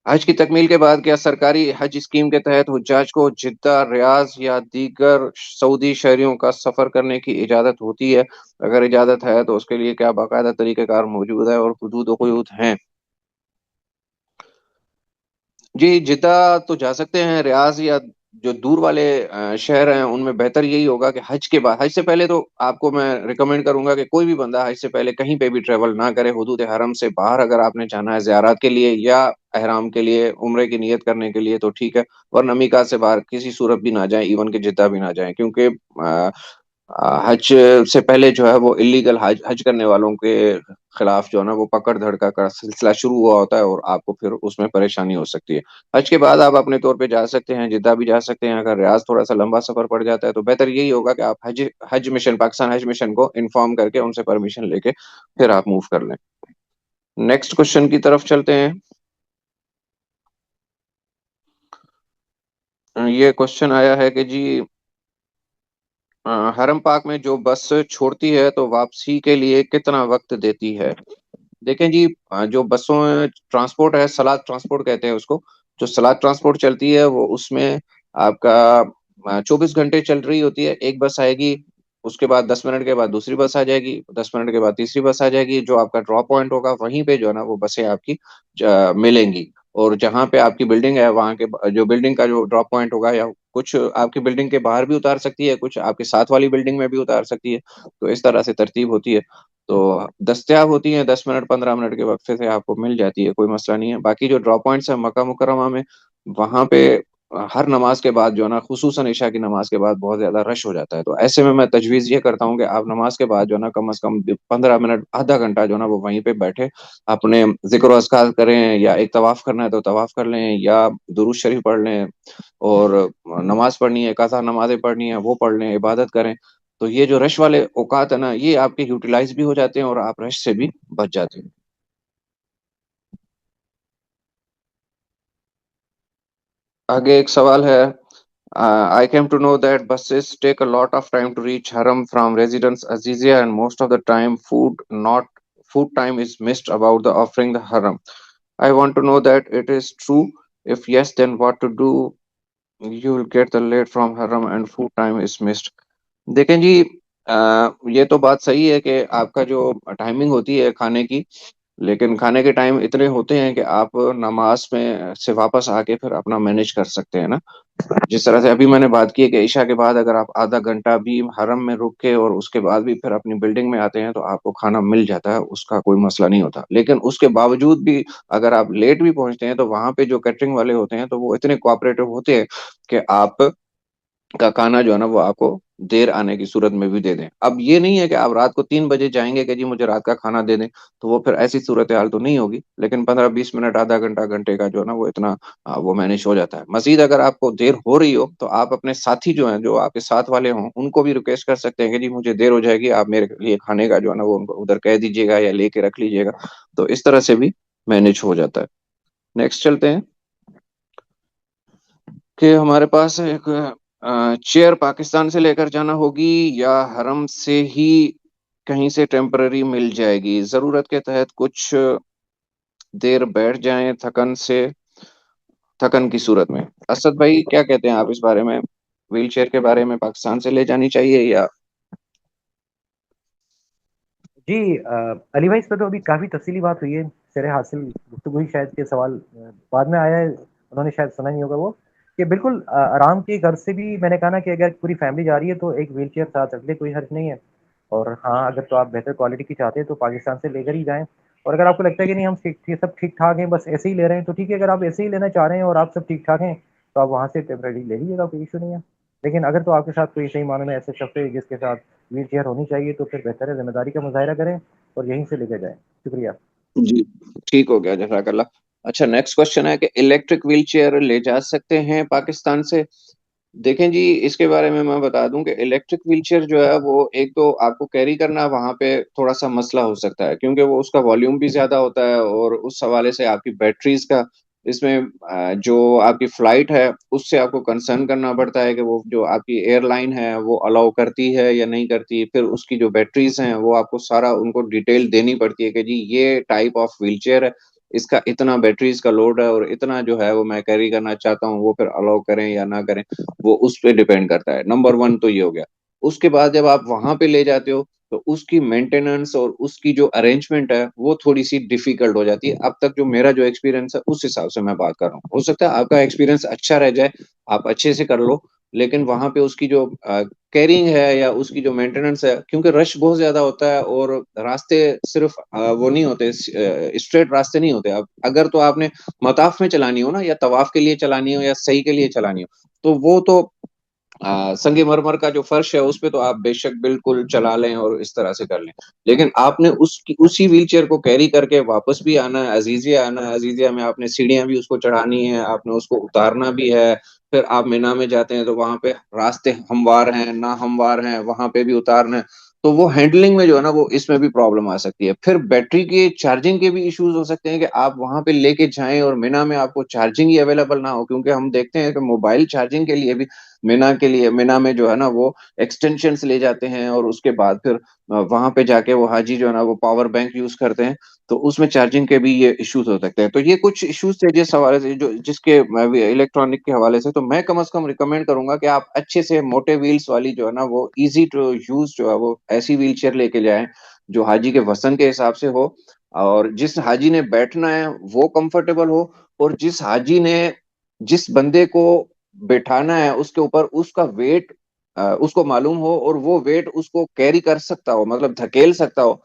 حج کی تکمیل کے بعد کیا سرکاری حج اسکیم کے تحت حجاج کو جدہ، ریاض یا دیگر سعودی شہریوں کا سفر کرنے کی اجازت ہوتی ہے؟ اگر اجازت ہے تو اس کے لیے کیا باقاعدہ طریقہ کار موجود ہے اور حدود و قیود ہیں؟ جی، جدہ تو جا سکتے ہیں، ریاض یا جو دور والے شہر ہیں ان میں بہتر یہی ہوگا کہ حج کے بعد، حج سے پہلے تو آپ کو میں ریکمینڈ کروں گا کہ کوئی بھی بندہ حج سے پہلے کہیں پہ بھی ٹریول نہ کرے۔ حدود حرم سے باہر اگر آپ نے جانا ہے زیارات کے لیے یا احرام کے لیے، عمرے کی نیت کرنے کے لیے تو ٹھیک ہے، ورنہ میقات سے باہر کسی صورت بھی نہ جائیں، ایون کہ جدہ بھی نہ جائیں، کیونکہ حج سے پہلے جو ہے وہ اللیگل حج کرنے والوں کے خلاف جو ہے نا وہ پکڑ دھڑکا کا سلسلہ شروع ہوا ہوتا ہے، اور آپ کو پھر اس میں پریشانی ہو سکتی ہے۔ حج کے بعد آپ اپنے طور پہ جا سکتے ہیں، جدہ بھی جا سکتے ہیں۔ اگر ریاض تھوڑا سا لمبا سفر پڑ جاتا ہے تو بہتر یہی ہوگا کہ آپ حج مشن، پاکستان حج مشن کو انفارم کر کے ان سے پرمیشن لے کے پھر آپ موو کر لیں۔ نیکسٹ کوشچن کی طرف چلتے ہیں۔ یہ کوشچن آیا ہے کہ جی حرم پاک میں جو بس چھوڑتی ہے تو واپسی کے لیے کتنا وقت دیتی ہے؟ دیکھیں جی، جو بسوں ٹرانسپورٹ ہے، سلاد ٹرانسپورٹ کہتے ہیں اس کو، جو سلاد ٹرانسپورٹ چلتی ہے وہ اس میں آپ کا 24 گھنٹے چل رہی ہوتی ہے۔ ایک بس آئے گی، اس کے بعد 10 منٹ کے بعد دوسری بس آ جائے گی، 10 منٹ کے بعد تیسری بس آ جائے گی، جو آپ کا ڈراپ پوائنٹ ہوگا وہیں پہ جو ہے نا وہ بسیں آپ کی ملیں گی، اور جہاں پہ آپ کی بلڈنگ ہے وہاں کے جو بلڈنگ کا جو ڈراپ پوائنٹ ہوگا، یا کچھ آپ کی بلڈنگ کے باہر بھی اتار سکتی ہے، کچھ آپ کے ساتھ والی بلڈنگ میں بھی اتار سکتی ہے، تو اس طرح سے ترتیب ہوتی ہے۔ تو دستیاب ہوتی ہیں 10 منٹ 15 منٹ کے وقفے سے آپ کو مل جاتی ہے، کوئی مسئلہ نہیں ہے۔ باقی جو ڈراپ پوائنٹس ہیں مکہ مکرمہ میں، وہاں پہ ہر نماز کے بعد جو ہے نا، خصوصاً عشاء کی نماز کے بعد بہت زیادہ رش ہو جاتا ہے، تو ایسے میں تجویز یہ کرتا ہوں کہ آپ نماز کے بعد جو ہے نا کم از کم 15 منٹ آدھا گھنٹہ جو ہے نا وہ وہیں پہ بیٹھے اپنے ذکر و اذکار کریں، یا ایک طواف کرنا ہے تو طواف کر لیں، یا درود شریف پڑھ لیں، اور نماز پڑھنی ہے، قضا نمازیں پڑھنی ہے وہ پڑھ لیں، عبادت کریں۔ تو یہ جو رش والے اوقات ہیں نا، یہ آپ کے یوٹیلائز بھی ہو جاتے ہیں اور آپ رش سے بھی بچ جاتے ہیں۔ آگے ایک سوال ہے، I came to know that buses take a lot of time to reach Haram from residence Azizia, and most of the time food time is missed about the offering the Haram. I want to know that it is true. If yes, then what to do? You will get the late from Haram and food time is missed. دیکھیں جی، یہ تو بات صحیح ہے کہ آپ کا جو ٹائمنگ ہوتی ہے کھانے کی، لیکن کھانے کے ٹائم اتنے ہوتے ہیں کہ آپ نماز میں سے واپس آ کے پھر اپنا مینیج کر سکتے ہیں نا۔ جس طرح سے ابھی میں نے بات کی ہے کہ عشاء کے بعد اگر آپ آدھا گھنٹہ بھی حرم میں رک کے اور اس کے بعد بھی پھر اپنی بلڈنگ میں آتے ہیں تو آپ کو کھانا مل جاتا ہے، اس کا کوئی مسئلہ نہیں ہوتا۔ لیکن اس کے باوجود بھی اگر آپ لیٹ بھی پہنچتے ہیں تو وہاں پہ جو کیٹرنگ والے ہوتے ہیں تو وہ اتنے کوآپریٹو ہوتے ہیں کہ آپ کا کھانا جو ہے نا وہ آپ کو دیر آنے کی صورت میں بھی دے دیں. اب یہ نہیں ہے کہ آپ رات کو 3 بجے جائیں گے کہ جی مجھے رات کا کھانا دے دیں، تو وہ پھر ایسی صورتحال تو نہیں ہوگی، لیکن 15-20 منٹ، آدھا گھنٹہ، گھنٹے کا جو ہے نا وہ اتنا وہ مینج ہو جاتا ہے. مزید اگر آپ کو دیر ہو رہی ہو تو آپ اپنے ساتھی جو ہیں، جو آپ کے ساتھ والے ہوں، ان کو بھی ریکویسٹ کر سکتے ہیں کہ جی مجھے دیر ہو جائے گی، آپ میرے لیے کھانے کا جو ہے نا وہ ان کو ادھر کہہ دیجیے گا یا لے کے رکھ لیجیے گا. تو اس طرح سے بھی مینج ہو جاتا ہے. نیکسٹ چلتے ہیں کہ ہمارے پاس ایک چیئر پاکستان سے لے کر جانا ہوگی یا حرم سے ہی کہیں سے ٹیمپرری مل جائے گی، ضرورت کے تحت کچھ دیر بیٹھ جائیں تھکن کی صورت میں. اسد بھائی کیا کہتے ہیں آپ اس بارے میں؟ ویل چیئر کے بارے میں پاکستان سے لے جانی چاہیے یا؟ جی علی بھائی، اس پہ تو ابھی کافی تفصیلی بات ہوئی ہے، سر حاصل گفتگو ہی شاید کے سوال بعد میں آیا ہے، انہوں نے شاید سنا نہیں ہوگا وہ، کہ بالکل آرام کی غرض سے بھی میں نے کہا نا کہ اگر پوری فیملی جا رہی ہے تو ایک ویل چیئر ساتھ رکھ لے، کوئی حرج نہیں ہے. اور ہاں، اگر تو آپ بہتر کوالٹی کی چاہتے ہیں تو پاکستان سے لے کر ہی جائیں. اور اگر آپ کو لگتا ہے کہ نہیں ہم سب ٹھیک ٹھاک ہیں، بس ایسے ہی لے رہے ہیں، تو ٹھیک ہے. اگر آپ ایسے ہی لینا چاہ رہے ہیں اور آپ سب ٹھیک ٹھاک ہیں تو آپ وہاں سے ٹیمپریری لے لیجیے گا، کوئی ایشو نہیں ہے. لیکن اگر تو آپ کے ساتھ کوئی صحیح معنی میں ایسے شخص ہے جس کے ساتھ ویل چیئر ہونی چاہیے تو پھر بہتر ہے ذمہ داری کا مظاہرہ کریں اور یہیں سے لے کے جائیں. شکریہ. جی ٹھیک ہو گیا، جزاک اللہ. اچھا، نیکسٹ کوشچن ہے کہ الیکٹرک ویل چیئر لے جا سکتے ہیں پاکستان سے؟ دیکھیں جی، اس کے بارے میں بتا دوں کہ الیکٹرک ویل چیئر جو ہے وہ ایک تو آپ کو کیری کرنا وہاں پہ تھوڑا سا مسئلہ ہو سکتا ہے، کیونکہ وہ اس کا والیوم بھی زیادہ ہوتا ہے، اور اس حوالے سے آپ کی بیٹریز کا اس میں جو آپ کی فلائٹ ہے اس سے آپ کو کنسرن کرنا پڑتا ہے کہ وہ جو آپ کی ایئر لائن ہے وہ الاؤ کرتی ہے یا نہیں کرتی. پھر اس کی جو بیٹریز ہیں وہ آپ کو سارا ان کو ڈیٹیل دینی پڑتی ہے کہ جی یہ ٹائپ آف ویل چیئر ہے، اس کا اتنا بیٹریز کا لوڈ ہے اور اتنا جو ہے وہ میں کیری کرنا چاہتا ہوں، وہ پھر الاؤ کریں یا نہ کریں وہ اس پہ ڈیپینڈ کرتا ہے. نمبر 1 تو یہ ہو گیا. اس کے بعد جب آپ وہاں پہ لے جاتے ہو تو اس کی مینٹیننس اور اس کی جو ارینجمنٹ ہے وہ تھوڑی سی ڈیفیکلٹ ہو جاتی ہے. اب تک جو میرا جو ایکسپیرینس ہے اس حساب سے میں بات کر رہا ہوں، ہو سکتا ہے آپ کا ایکسپیرینس اچھا رہ جائے، آپ اچھے سے کر لو، لیکن وہاں پہ اس کی جو کیرنگ ہے یا اس کی جو مینٹیننس ہے، کیونکہ رش بہت زیادہ ہوتا ہے اور راستے صرف وہ نہیں ہوتے، اسٹریٹ راستے نہیں ہوتے. اب اگر تو آپ نے مطاف میں چلانی ہو نا، یا طواف کے لیے چلانی ہو یا صحیح کے لیے چلانی ہو، تو وہ تو سنگ مرمر کا جو فرش ہے اس پہ تو آپ بے شک بالکل چلا لیں اور اس طرح سے کر لیں. لیکن آپ نے اسی ویل چیئر کو کیری کر کے واپس بھی آنا ہے، عزیزیہ آنا ہے، عزیزیہ میں آپ نے سیڑھیاں بھی اس کو چڑھانی ہے، آپ نے اس کو اتارنا بھی ہے. پھر آپ مینا میں جاتے ہیں تو وہاں پہ راستے ہموار ہیں نہ ہموار ہیں، وہاں پہ بھی اتارنا ہے. تو وہ ہینڈلنگ میں جو ہے نا وہ اس میں بھی پرابلم آ سکتی ہے. پھر بیٹری کے چارجنگ کے بھی ایشوز ہو سکتے ہیں کہ آپ وہاں پہ لے کے جائیں اور مینا میں آپ کو چارجنگ ہی اویلیبل نہ ہو، کیونکہ ہم دیکھتے ہیں کہ موبائل چارجنگ کے لیے بھی مینا میں جو ہے نا وہ ایکسٹینشنز لے جاتے ہیں، اور اس کے بعد پھر وہاں پہ جا کے وہ حاجی جو ہے نا وہ پاور بینک یوز کرتے ہیں، تو اس میں چارجنگ کے بھی یہ ایشوز ہو سکتے ہیں. تو یہ کچھ ایشوز تھے جس حوالے سے جس کے الیکٹرانک کے حوالے سے. تو میں کم از کم ریکمینڈ کروں گا کہ آپ اچھے سے موٹے ویلز والی جو ہے نا وہ ایزی ٹو یوز جو ہے وہ ایسی ویل چیئر لے کے جائیں جو حاجی کے وزن کے حساب سے ہو، اور جس حاجی نے بیٹھنا ہے وہ کمفرٹیبل ہو، اور جس حاجی نے جس بندے کو بیٹھانا ہے اس کے اوپر اس کا ویٹ اس کو معلوم ہو، اور وہ ویٹ اس کو کیری کر سکتا ہو، مطلب دھکیل سکتا ہو.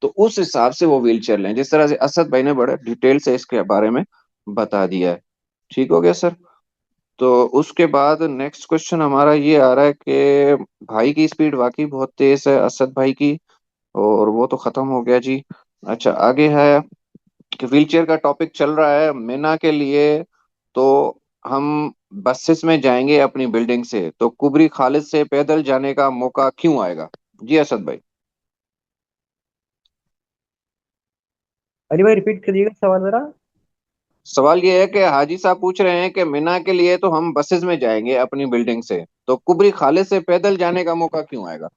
تو اس حساب سے وہ ویل چیئر لیں، جس طرح سے اسد بھائی نے بڑے ڈیٹیل سے اس کے بارے میں بتا دیا ہے. ٹھیک ہو گیا سر؟ تو اس کے بعد نیکسٹ کوشچن ہمارا یہ آ رہا ہے کہ بھائی کی سپیڈ واقعی بہت تیز ہے، اسد بھائی کی، اور وہ تو ختم ہو گیا جی. اچھا، آگے ہے کہ ویل چیئر کا ٹاپک چل رہا ہے مینا کے لیے، تو ہم بسز میں جائیں گے اپنی بلڈنگ سے، تو کبری خالد سے پیدل جانے کا موقع کیوں آئے گا؟ جی اسد بھائی. علی بھائی ریپیٹ کریے گا سوال ذرا. سوال یہ ہے کہ حاجی صاحب پوچھ رہے ہیں کہ مینا کے لیے تو ہم بسز میں جائیں گے اپنی بلڈنگ سے، تو کبری خالد سے پیدل جانے کا موقع کیوں آئے گا؟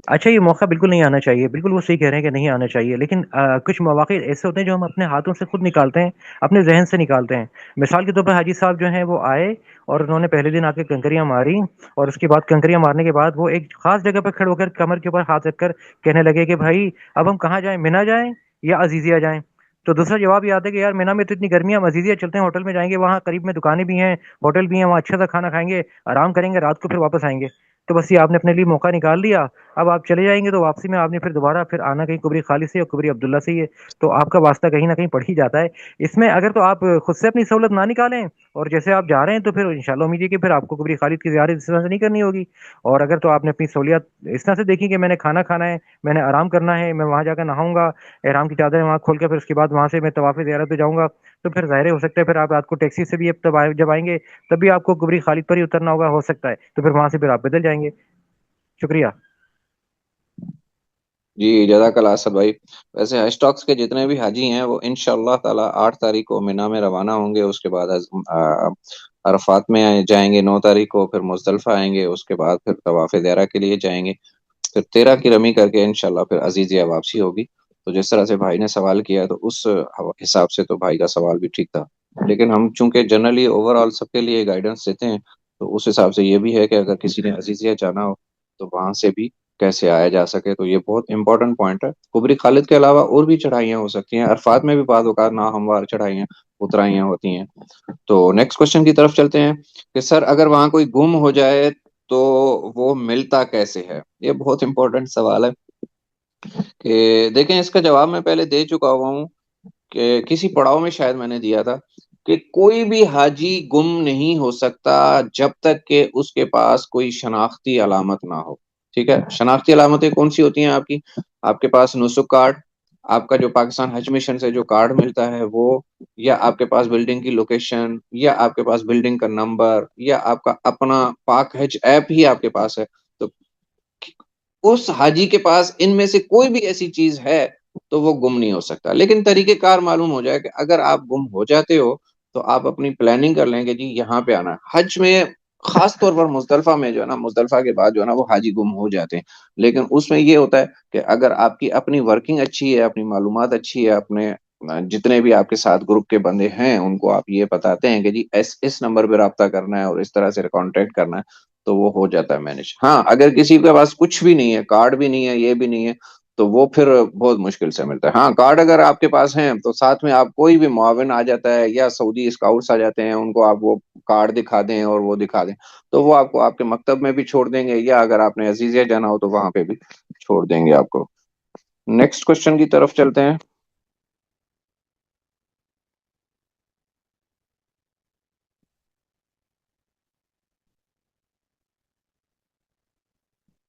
اچھا، یہ موقع بالکل نہیں آنا چاہیے، بالکل وہ صحیح کہہ رہے ہیں کہ نہیں آنا چاہیے، لیکن کچھ مواقع ایسے ہوتے ہیں جو ہم اپنے ہاتھوں سے خود نکالتے ہیں، اپنے ذہن سے نکالتے ہیں. مثال کے طور پر حاجی صاحب جو ہیں وہ آئے اور انہوں نے پہلے دن آ کے کنکریاں ماری، اور اس کے بعد کنکریاں مارنے کے بعد وہ ایک خاص جگہ پر کھڑے ہو کر کمر کے اوپر ہاتھ رکھ کر کہنے لگے کہ بھائی اب ہم کہاں جائیں، مینا جائیں یا عزیزیہ جائیں؟ تو دوسرا جواب یہ آتا ہے کہ یار مینا میں تو اتنی گرمی ہے، ہم عزیزیہ چلتے ہیں، ہوٹل میں جائیں گے، وہاں قریب میں دکانیں بھی ہیں، ہوٹل بھی ہیں، وہاں اچھا سا کھانا کھائیں گے، آرام کریں گے، رات کو پھر واپس آئیں گے. تو بس یہ آپ نے اپنے لیے موقع نکال لیا. اب آپ چلے جائیں گے تو واپسی میں آپ نے پھر دوبارہ پھر آنا کہیں قبری خالد سے اور قبری عبداللہ سے ہی ہے, تو آپ کا واسطہ کہیں نہ کہیں پڑ ہی جاتا ہے. اس میں اگر تو آپ خود سے اپنی سہولت نہ نکالیں اور جیسے آپ جا رہے ہیں تو پھر انشاءاللہ امید ہے کہ پھر آپ کو قبری خالد کی زیارت اس طرح سے نہیں کرنی ہوگی. اور اگر تو آپ نے اپنی سہولیات اس طرح سے دیکھی کہ میں نے کھانا کھانا ہے, میں نے آرام کرنا ہے, میں وہاں جا کر نہاؤں گا, احرام کی چادریں وہاں کھول کے پھر اس کے بعد وہاں سے میں طواف زیارت پہ جاؤں گا, تو پھر ظاہر ہو سکتا ہے پھر آپ رات کو ٹیکسی سے بھی اب جب آئیں گے تب بھی آپ کو قبری خالد پر ہی اترنا ہوگا, ہو سکتا ہے تو پھر وہاں سے پھر آپ بدل جائیں گے. شکریہ. جی جزاک اللہ اسد بھائی. ویسے حج ٹاکس کے جتنے بھی حاجی ہیں وہ انشاءاللہ تعالی 8 تاریخ کو مینا میں روانہ ہوں گے, اس کے بعد عرفات میں جائیں گے 9 تاریخ کو, پھر مزدلفہ آئیں گے, اس کے بعد پھر طواف زیارہ کے لیے جائیں گے, پھر 13 کی رمی کر کے انشاءاللہ پھر عزیزیہ واپسی ہوگی. تو جس طرح سے بھائی نے سوال کیا تو اس حساب سے تو بھائی کا سوال بھی ٹھیک تھا, لیکن ہم چونکہ جنرلی اوور آل سب کے لیے گائیڈنس دیتے ہیں تو اس حساب سے یہ بھی ہے کہ اگر کسی نے عزیزیہ جانا ہو تو وہاں سے بھی کیسے آیا جا سکے, تو یہ بہت امپورٹنٹ پوائنٹ ہے. قبری خالد کے علاوہ اور بھی چڑھائیاں ہو سکتی ہیں, عرفات میں بھی بعض اوقات ناہموار چڑھائیاں اترائیاں ہوتی ہیں. تو نیکسٹ کوشچن کی طرف چلتے ہیں کہ سر اگر وہاں کوئی گم ہو جائے تو وہ ملتا کیسے ہے؟ یہ بہت امپورٹنٹ سوال ہے کہ دیکھیں اس کا جواب میں پہلے دے چکا ہوا ہوں کہ کسی پڑاؤ میں شاید میں نے دیا تھا کہ کوئی بھی حاجی گم نہیں ہو سکتا جب تک کہ اس کے پاس کوئی شناختی علامت نہ ہو. ٹھیک ہے, شناختی علامتیں کون سی ہوتی ہیں آپ کی؟ آپ کے پاس نسک کارڈ, آپ کا جو پاکستان حج مشن سے جو کارڈ ملتا ہے وہ, یا آپ کے پاس بلڈنگ کی لوکیشن, یا آپ کے پاس بلڈنگ کا نمبر, یا آپ کا اپنا پاک حج ایپ ہی آپ کے پاس ہے. تو اس حاجی کے پاس ان میں سے کوئی بھی ایسی چیز ہے تو وہ گم نہیں ہو سکتا. لیکن طریقہ کار معلوم ہو جائے کہ اگر آپ گم ہو جاتے ہو تو آپ اپنی پلاننگ کر لیں گے جی یہاں پہ آنا. حج میں خاص طور پر مزدلفہ میں جو ہے نا, مزدلفہ کے بعد جو ہے نا وہ حاجی گم ہو جاتے ہیں, لیکن اس میں یہ ہوتا ہے کہ اگر آپ کی اپنی ورکنگ اچھی ہے, اپنی معلومات اچھی ہے, اپنے جتنے بھی آپ کے ساتھ گروپ کے بندے ہیں ان کو آپ یہ بتاتے ہیں کہ جی اس نمبر پہ رابطہ کرنا ہے اور اس طرح سے کانٹیکٹ کرنا ہے, تو وہ ہو جاتا ہے مینج. ہاں اگر کسی کے پاس کچھ بھی نہیں ہے, کارڈ بھی نہیں ہے, یہ بھی نہیں ہے, تو وہ پھر بہت مشکل سے ملتا ہے. ہاں کارڈ اگر آپ کے پاس ہیں تو ساتھ میں آپ کوئی بھی معاون آ جاتا ہے یا سعودی اسکاؤٹس آ جاتے ہیں, ان کو آپ وہ کارڈ دکھا دیں اور وہ دکھا دیں تو وہ آپ کو آپ کے مکتب میں بھی چھوڑ دیں گے, یا اگر آپ نے عزیزیہ جانا ہو تو وہاں پہ بھی چھوڑ دیں گے آپ کو. نیکسٹ کوشچن کی طرف چلتے ہیں.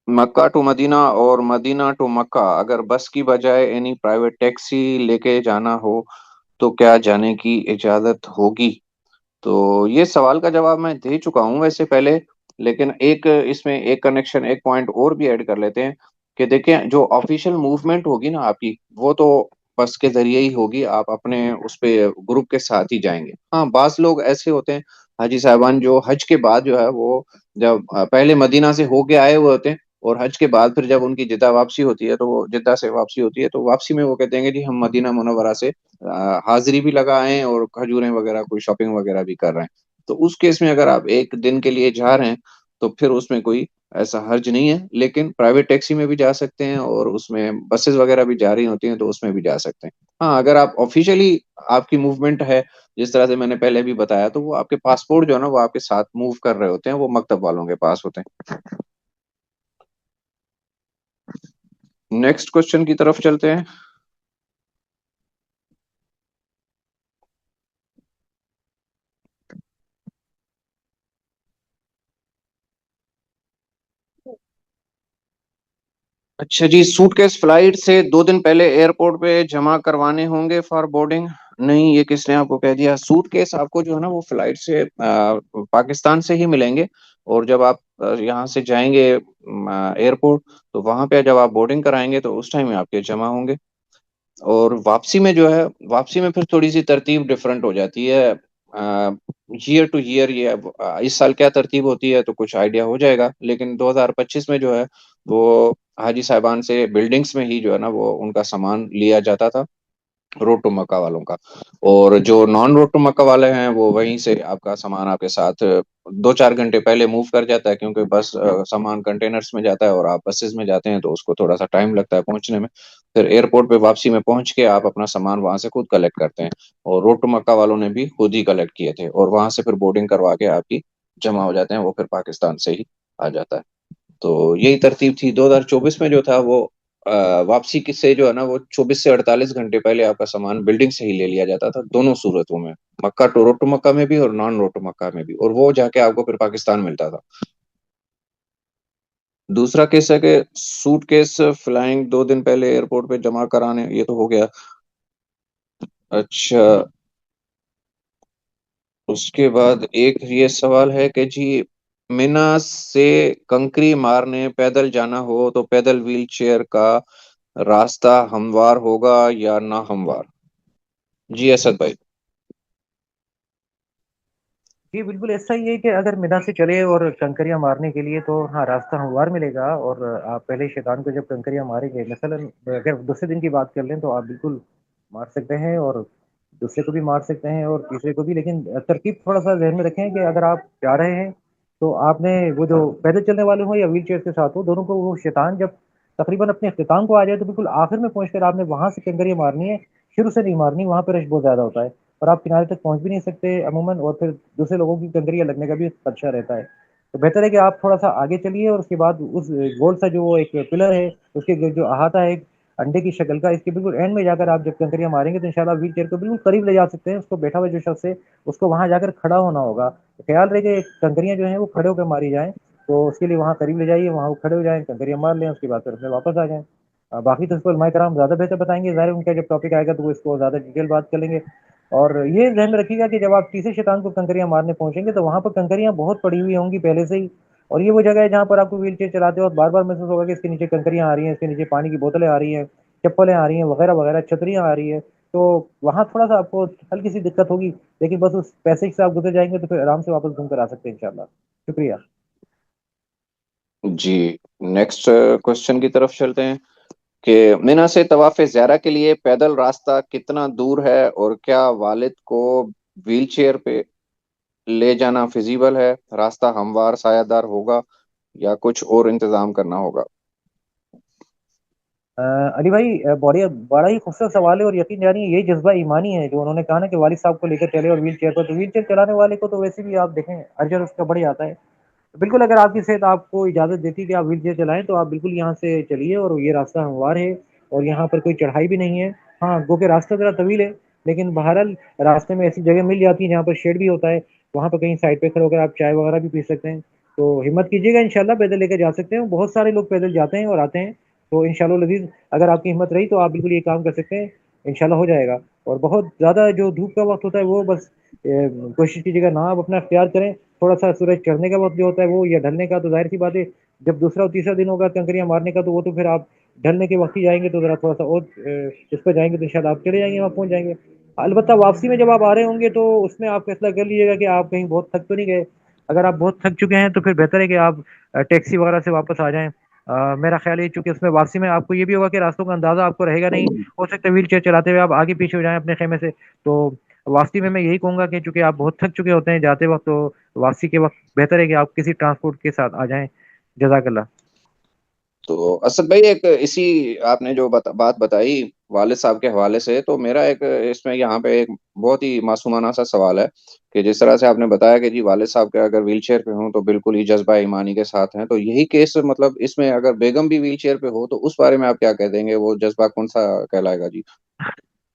مکہ ٹو مدینہ اور مدینہ ٹو مکہ اگر بس کی بجائے اینی پرائیویٹ ٹیکسی لے کے جانا ہو تو کیا جانے کی اجازت ہوگی؟ تو یہ سوال کا جواب میں دے چکا ہوں ویسے پہلے, لیکن ایک اس میں ایک کنیکشن ایک پوائنٹ اور بھی ایڈ کر لیتے ہیں کہ دیکھیں جو آفیشیل موومنٹ ہوگی نا آپ کی وہ تو بس کے ذریعے ہی ہوگی, آپ اپنے اس پہ گروپ کے ساتھ ہی جائیں گے. ہاں بعض لوگ ایسے ہوتے ہیں حاجی صاحبان جو حج کے بعد جو ہے وہ جب پہلے مدینہ سے ہو کے آئے ہوئے ہوتے ہیں اور حج کے بعد پھر جب ان کی جدہ واپسی ہوتی ہے تو وہ جدہ سے واپسی ہوتی ہے تو واپسی میں وہ کہتے ہیں کہ جی ہم مدینہ منورہ سے حاضری بھی لگائیں اور کھجوریں وغیرہ کوئی شاپنگ وغیرہ بھی کر رہے ہیں. تو اس کیس میں اگر آپ ایک دن کے لیے جا رہے ہیں تو پھر اس میں کوئی ایسا حرج نہیں ہے, لیکن پرائیویٹ ٹیکسی میں بھی جا سکتے ہیں اور اس میں بسز وغیرہ بھی جا رہی ہوتی ہیں تو اس میں بھی جا سکتے ہیں. ہاں اگر آپ آفیشیلی آپ کی موومنٹ ہے جس طرح سے میں نے پہلے بھی بتایا تو وہ آپ کے پاسپورٹ جو ہے نا وہ آپ کے ساتھ موو کر رہے ہوتے ہیں, وہ مکتب والوں کے پاس ہوتے ہیں. نیکسٹ کوشچن کی طرف چلتے ہیں. اچھا جی, سوٹ کیس فلائٹ سے 2 دن پہلے ایئرپورٹ پہ جمع کروانے ہوں گے فار بورڈنگ؟ نہیں, یہ کس نے آپ کو کہہ دیا؟ سوٹ کیس آپ کو جو ہے نا وہ فلائٹ سے پاکستان سے ہی ملیں گے, اور جب آپ یہاں سے جائیں گے ایئرپورٹ تو وہاں پہ جب آپ بورڈنگ کرائیں گے تو اس ٹائم آپ کے جمع ہوں گے. اور واپسی میں جو ہے واپسی میں پھر تھوڑی سی ترتیب ڈفرینٹ ہو جاتی ہے ایئر ٹو ایئر. یہ اس سال کیا ترتیب ہوتی ہے تو کچھ آئیڈیا ہو جائے گا, لیکن 2025 میں جو ہے وہ حاجی صاحبان سے بلڈنگز میں ہی جو ہے نا وہ ان کا سامان لیا جاتا تھا روڈ ٹو مکہ والوں کا, اور جو نان روڈ ٹو مکہ والے ہیں وہ وہیں سے آپ کا سامان آپ کے ساتھ 2-4 گھنٹے پہلے موو کر جاتا ہے, کیونکہ بس سامان کنٹینرز میں جاتا ہے اور آپ بسز میں جاتے ہیں تو اس کو تھوڑا سا ٹائم لگتا ہے پہنچنے میں. پھر ایئرپورٹ پہ واپسی میں پہنچ کے آپ اپنا سامان وہاں سے خود کلیکٹ کرتے ہیں, اور روڈ ٹو مکہ والوں نے بھی خود ہی کلیکٹ کیے تھے, اور وہاں سے پھر بورڈنگ کروا کے آپ کی جمع ہو جاتے ہیں, وہ پھر پاکستان سے ہی آ جاتا ہے. تو یہی ترتیب تھی. 2024 میں جو تھا وہ واپسی سے جو ہے نا وہ 24 سے 48 گھنٹے پہلے آپ کا سامان بلڈنگ سے ہی لے لیا جاتا تھا, دونوں صورتوں میں, مکہ روڈ ٹو مکہ میں بھی اور نان روڈ ٹو مکہ میں بھی, اور وہ جا کے آپ کو پھر پاکستان ملتا تھا. دوسرا کیس ہے کہ سوٹ کیس فلائنگ 2 دن پہلے ایئرپورٹ پہ جمع کرانے, یہ تو ہو گیا. اچھا, اس کے بعد ایک یہ سوال ہے کہ جی مینا سے کنکری مارنے پیدل جانا ہو تو پیدل ویل چیئر کا راستہ ہموار ہوگا یا نہ ہموار؟ جی اسد بھائی. جی بالکل ایسا ہی ہے کہ اگر مینا سے چلے اور کنکریاں مارنے کے لیے تو ہاں راستہ ہموار ملے گا. اور آپ پہلے شیطان کو جب کنکریاں ماریں گے, مثلا اگر دوسرے دن کی بات کر لیں تو آپ بالکل مار سکتے ہیں, اور دوسرے کو بھی مار سکتے ہیں اور تیسرے کو بھی. لیکن ترتیب تھوڑا سا ذہن میں رکھیں کہ اگر آپ جا رہے ہیں تو آپ نے وہ جو پیدل چلنے والے ہوں یا ویل چیئر کے ساتھ ہو, دونوں کو وہ شیطان جب تقریباً اپنے اختتام کو آ جائے تو بالکل آخر میں پہنچ کر آپ نے وہاں سے کنکریاں مارنی ہے, شروع سے نہیں مارنی, وہاں پہ رش بہت زیادہ ہوتا ہے اور آپ کنارے تک پہنچ بھی نہیں سکتے عموماً, اور پھر دوسرے لوگوں کی کنکریاں لگنے کا بھی خدشہ رہتا ہے. تو بہتر ہے کہ آپ تھوڑا سا آگے چلیے اور اس کے بعد اس گول سا جو وہ ایک پلر ہے اس کے جو احاطہ ہے ایک انڈے کی شکل کا, اس کے بالکل اینڈ میں جا کر آپ جب کنکریاں ماریں گے تو انشاءاللہ ویل چیئر کو بالکل قریب لے جا سکتے ہیں. اس کو بیٹھا ہوا جو شخص ہے اس کو وہاں جا کر کھڑا ہونا ہوگا. خیال رہے کہ کنکریاں جو ہیں وہ کھڑے ہو کر ماری جائیں, تو اس کے لیے وہاں قریب لے جائیے, وہاں وہ کھڑے ہو جائیں, کنکریاں مار لیں, اس کے بعد پھر اپنے واپس آ جائیں. باقی تو اس پر علماء کرام زیادہ بہتر بتائیں گے, ظاہر ان کا جب ٹاپک آئے گا تو وہ اس کو زیادہ ڈیٹیل بات کر لیں گے. اور یہ ذہن میں رکھیے گا کہ جب آپ تیسرے شیطان کو کنکریاں مارنے پہنچیں گے تو وہاں پر کنکریاں بہت پڑی ہوئی ہوں گی پہلے سے ہی, اور یہ وہ جگہ ہے جہاں پر آپ کو ویل چیئر چلاتے وقت بار بار محسوس ہوگا کہ اس کے نیچے کنکریاں آ رہی ہیں, اس کے نیچے پانی کی بوتلیں آ رہی ہیں, چپلیں آ رہی ہیں, وغیرہ وغیرہ, چھتریاں آ رہی ہیں. تو وہاں تھوڑا سا آپ کو ہلکی سی دقت ہوگی, لیکن بس اس پیسے سے آپ گزر جائیں گے تو پھر آرام سے واپس گھوم کر آ سکتے ہیں انشاءاللہ. شکریہ. جی نیکسٹ کوشچن کی طرف چلتے ہیں کہ مینا سے طواف زیارہ کے لیے پیدل راستہ کتنا دور ہے, اور کیا والد کو ویل چیئر پہ لے جانا فیزیبل ہے؟ راستہ ہموار سایہ دار ہوگا یا کچھ اور انتظام کرنا ہوگا؟ علی بھائی بڑا ہی خوبصورت سوال ہے, اور یقین جانیے یہی جذبہ ایمانی ہے جو انہوں نے کہا نا کہ والد صاحب کو لے کر چلے اور ویل چیئر پر. تو ویل چیئر چلانے والے کو تو ویسے بھی آپ دیکھیں اجر اس کا بڑھ جاتا ہے. بالکل اگر آپ کی صحت آپ کو اجازت دیتی کہ آپ ویل چیئر چلائیں تو آپ بالکل یہاں سے چلیے, اور یہ راستہ ہموار ہے اور یہاں پر کوئی چڑھائی بھی نہیں ہے. ہاں گو کہ راستہ ذرا طویل ہے, لیکن بہرحال راستے میں ایسی جگہ مل جاتی ہے جہاں پر شیڈ بھی ہوتا ہے, وہاں پہ کہیں سائڈ پہ کھڑے ہو کر آپ چائے وغیرہ بھی پی سکتے ہیں. تو ہمت کیجیے گا, انشاءاللہ پیدل لے کے جا سکتے ہیں, بہت سارے لوگ پیدل جاتے ہیں اور آتے ہیں. تو انشاءاللہ العزیز اگر آپ کی ہمت رہی تو آپ بالکل یہ کام کر سکتے ہیں, انشاءاللہ ہو جائے گا. اور بہت زیادہ جو دھوپ کا وقت ہوتا ہے وہ بس کوشش کیجیے گا نہ آپ اپنا اختیار کریں. تھوڑا سا سورج چڑھنے کا وقت جو ہوتا ہے وہ, یا ڈھلنے کا, تو ظاہر سی بات ہے جب دوسرا اور تیسرا دن ہوگا کنکریاں مارنے کا تو وہ تو پھر آپ ڈھلنے کے وقت ہی جائیں گے, تو ذرا تھوڑا سا اور اس پہ جائیں گے تو شاید آپ چلے جائیں گے, وہاں پہنچ جائیں گے. البتہ واپسی میں جب آپ آ رہے ہوں گے تو اس میں آپ فیصلہ کر لیجیے گا کہ آپ کہیں بہت تھک تو نہیں گئے. اگر آپ بہت تھک چکے ہیں تو پھر بہتر ہے کہ آپ ٹیکسی وغیرہ سے واپس آ جائیں. میرا خیال ہے چونکہ اس میں واپسی میں آپ کو یہ بھی ہوگا کہ راستوں کا اندازہ آپ کو رہے گا نہیں, ہو سکتا ہے ویل چیئر چلاتے ہوئے آپ آگے پیچھے ہو جائیں اپنے خیمے سے. تو واپسی میں یہی کہوں گا کہ چونکہ آپ بہت تھک چکے ہوتے ہیں جاتے وقت, تو واپسی کے وقت بہتر ہے کہ آپ کسی ٹرانسپورٹ کے ساتھ آ جائیں. جزاک اللہ. تو اسد بھائی ایک اسی آپ نے جو بات بتائی والد صاحب کے حوالے سے, تو میرا ایک اس میں یہاں پہ ایک بہت ہی معصومانہ سا سوال ہے کہ جس طرح سے آپ نے بتایا کہ جی والد صاحب کے اگر ویل چیئر پہ ہوں تو بالکل ہی جذبہ ایمانی کے ساتھ ہیں, تو یہی کیس مطلب اس میں اگر بیگم بھی ویل چیئر پہ ہو تو اس بارے میں آپ کیا کہہ دیں گے, وہ جذبہ کون سا کہلائے گا؟ جی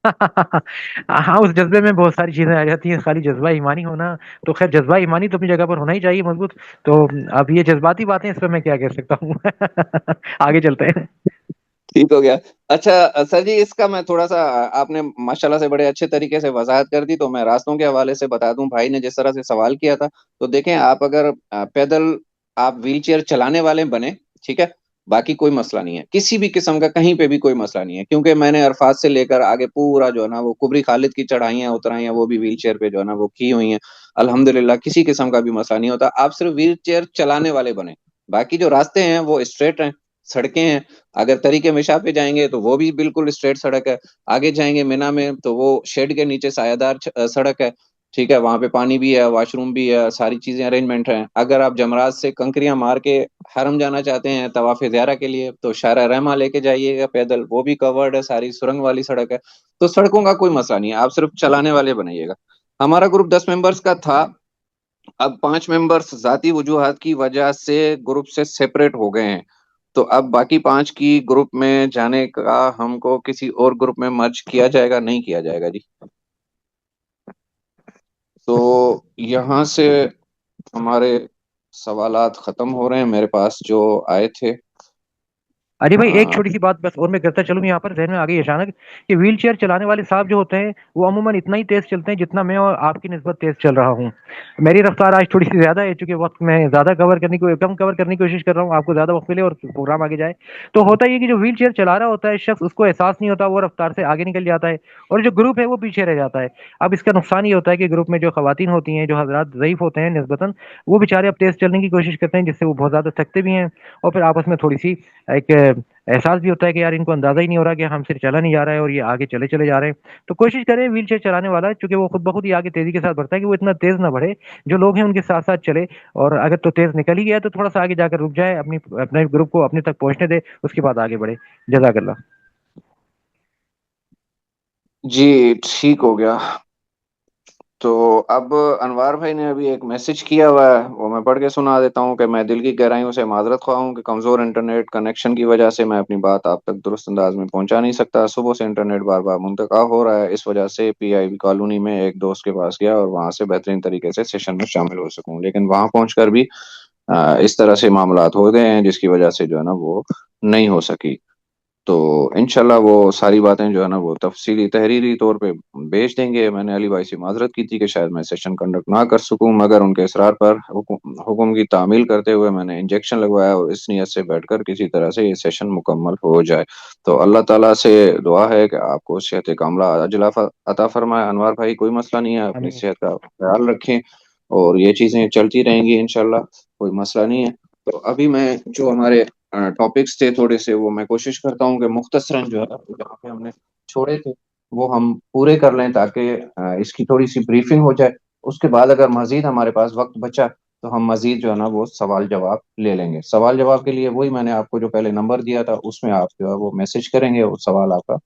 ہاں اس جذبے میں بہت ساری چیزیں آ جاتی ہیں, خالی جذبہ ایمانی ہونا تو خیر جذبہ ایمانی تو اپنی جگہ پر ہونا ہی چاہیے مضبوط. تو اب یہ جذباتی باتیں اس پہ میں کیا کہہ سکتا ہوں. آگے چلتے ہیں. ٹھیک ہو گیا. اچھا سر جی, اس کا میں تھوڑا سا, آپ نے ماشاءاللہ سے بڑے اچھے طریقے سے وضاحت کر دی, تو میں راستوں کے حوالے سے بتا دوں. بھائی نے جس طرح سے سوال کیا تھا, تو دیکھیں آپ اگر پیدل آپ ویل چیئر چلانے والے بنے, ٹھیک ہے, باقی کوئی مسئلہ نہیں ہے, کسی بھی قسم کا کہیں پہ بھی کوئی مسئلہ نہیں ہے, کیونکہ میں نے عرفات سے لے کر آگے پورا جو ہے نا وہ کبری خالد کی چڑھائیاں اترائیاں وہ بھی ویل چیئر پہ جو ہے نا وہ کی ہوئی ہیں الحمدللہ, کسی قسم کا بھی مسئلہ نہیں ہوتا. آپ صرف ویل چیئر چلانے والے بنے, باقی جو راستے ہیں وہ اسٹریٹ ہیں, سڑکیں ہیں. اگر طریقے مشاہ پہ جائیں گے تو وہ بھی بالکل اسٹریٹ سڑک ہے, آگے جائیں گے مینا میں تو وہ شیڈ کے نیچے سایہ دار سڑک ہے, ٹھیک ہے, وہاں پہ پانی بھی ہے, واش روم بھی ہے, ساری چیزیں ارینجمنٹ ہیں. اگر آپ جمرات سے کنکریاں مار کے حرم جانا چاہتے ہیں طواف زیارہ کے لیے تو شارع رحمہ لے کے جائیے گا پیدل, وہ بھی کورڈ ہے, ساری سرنگ والی سڑک ہے. تو سڑکوں کا کوئی مسئلہ نہیں ہے, آپ صرف چلانے والے بنائیے گا. ہمارا گروپ 10 ممبرز کا تھا, اب 5 ممبرس ذاتی وجوہات کی وجہ سے گروپ سے سیپریٹ ہو گئے ہیں، تو اب باقی 5 کی گروپ میں جانے کا ہم کو کسی اور گروپ میں مرج کیا جائے گا؟ نہیں کیا جائے گا جی. تو یہاں سے ہمارے سوالات ختم ہو رہے ہیں میرے پاس جو آئے تھے. علی بھائی ایک چھوٹی سی بات بس اور میں کرتا چلوں یہاں پر ذہن میں آ گئی اچانک کہ ویل چیئر چلانے والے صاحب جو ہوتے ہیں وہ عموماً اتنا ہی تیز چلتے ہیں جتنا میں اور آپ کی نسبت تیز چل رہا ہوں. میری رفتار آج تھوڑی سی زیادہ ہے چونکہ وقت میں زیادہ کم کور کرنے کی کوشش کر رہا ہوں، آپ کو زیادہ وقت ملے اور پروگرام آگے جائے. تو ہوتا یہ کہ جو ویل چیئر چلا رہا ہوتا ہے شخص اس کو احساس نہیں ہوتا، وہ رفتار سے آگے نکل جاتا ہے اور جو گروپ ہے وہ پیچھے رہ جاتا ہے. اب اس کا نقصان یہ ہوتا ہے کہ گروپ میں جو خواتین ہوتی ہیں، جو حضرات ضعیف ہوتے ہیں نسبتاً، وہ بیچارے اب تیز چلنے کی کوشش کرتے ہیں جس سے وہ بہت زیادہ تھکتے بھی ہیں اور پھر آپس میں تھوڑی سی ایک احساس بھی ہوتا ہے کہ یار ان کو اندازہ ہی نہیں ہو رہا کہ ہم سے چلا نہیں جا رہا ہے اور یہ آگے چلے جا رہے ہیں. تو کوشش کریں ویل چیئر چلانے والا چونکہ وہ خود بخود ہی آگے تیزی کے ساتھ بڑھتا ہے کہ وہ اتنا تیز نہ بڑھے، جو لوگ ہیں ان کے ساتھ ساتھ چلے، اور اگر تو تیز نکل ہی گیا تو تھوڑا سا آگے جا کر رک جائے، اپنے گروپ کو اپنے تک پہنچنے دے، اس کے بعد آگے بڑھے. جزاک اللہ. جی ٹھیک ہو گیا. تو اب انوار بھائی نے ابھی ایک میسج کیا ہوا ہے، وہ میں پڑھ کے سنا دیتا ہوں کہ میں دل کی گہرائیوں سے معذرت خواہ ہوں کہ کمزور انٹرنیٹ کنیکشن کی وجہ سے میں اپنی بات آپ تک درست انداز میں پہنچا نہیں سکتا. صبح سے انٹرنیٹ بار بار منقطع ہو رہا ہے، اس وجہ سے پی آئی بی کالونی میں ایک دوست کے پاس گیا اور وہاں سے بہترین طریقے سے سیشن میں شامل ہو سکوں، لیکن وہاں پہنچ کر بھی اس طرح سے معاملات ہو گئے ہیں جس کی وجہ سے جو ہے نا وہ نہیں ہو سکی. تو انشاءاللہ وہ ساری باتیں جو ہے نا وہ تفصیلی تحریری طور پہ بھیج دیں گے. میں نے علی بھائی سے معذرت کی تھی کہ شاید میں سیشن کنڈکٹ نہ کر سکوں، مگر ان کے اصرار پر حکم کی تعمیل کرتے ہوئے میں نے انجیکشن لگوایا اور اس نیت سے بیٹھ کر کسی طرح سے یہ سیشن مکمل ہو جائے. تو اللہ تعالیٰ سے دعا ہے کہ آپ کو صحت کاملہ عاجلہ عطا فرمائے. انوار بھائی کوئی مسئلہ نہیں ہے، اپنی آمین. صحت کا خیال رکھیں اور یہ چیزیں چلتی رہیں گی انشاءاللہ، کوئی مسئلہ نہیں ہے. تو ابھی میں جو ہمارے ٹاپکس تھے تھوڑے سے وہ میں کوشش کرتا ہوں کہ مختصراً جو ہے جہاں پہ ہم نے چھوڑے تھے وہ ہم پورے کر لیں تاکہ اس کی تھوڑی سی بریفنگ ہو جائے. اس کے بعد اگر مزید ہمارے پاس وقت بچا تو ہم مزید جو ہے نا وہ سوال جواب لے لیں گے. سوال جواب کے لیے وہی میں نے آپ کو جو پہلے نمبر دیا تھا اس میں آپ جو ہے وہ میسج کریں گے، وہ سوال آپ کا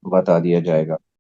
بتا دیا جائے گا.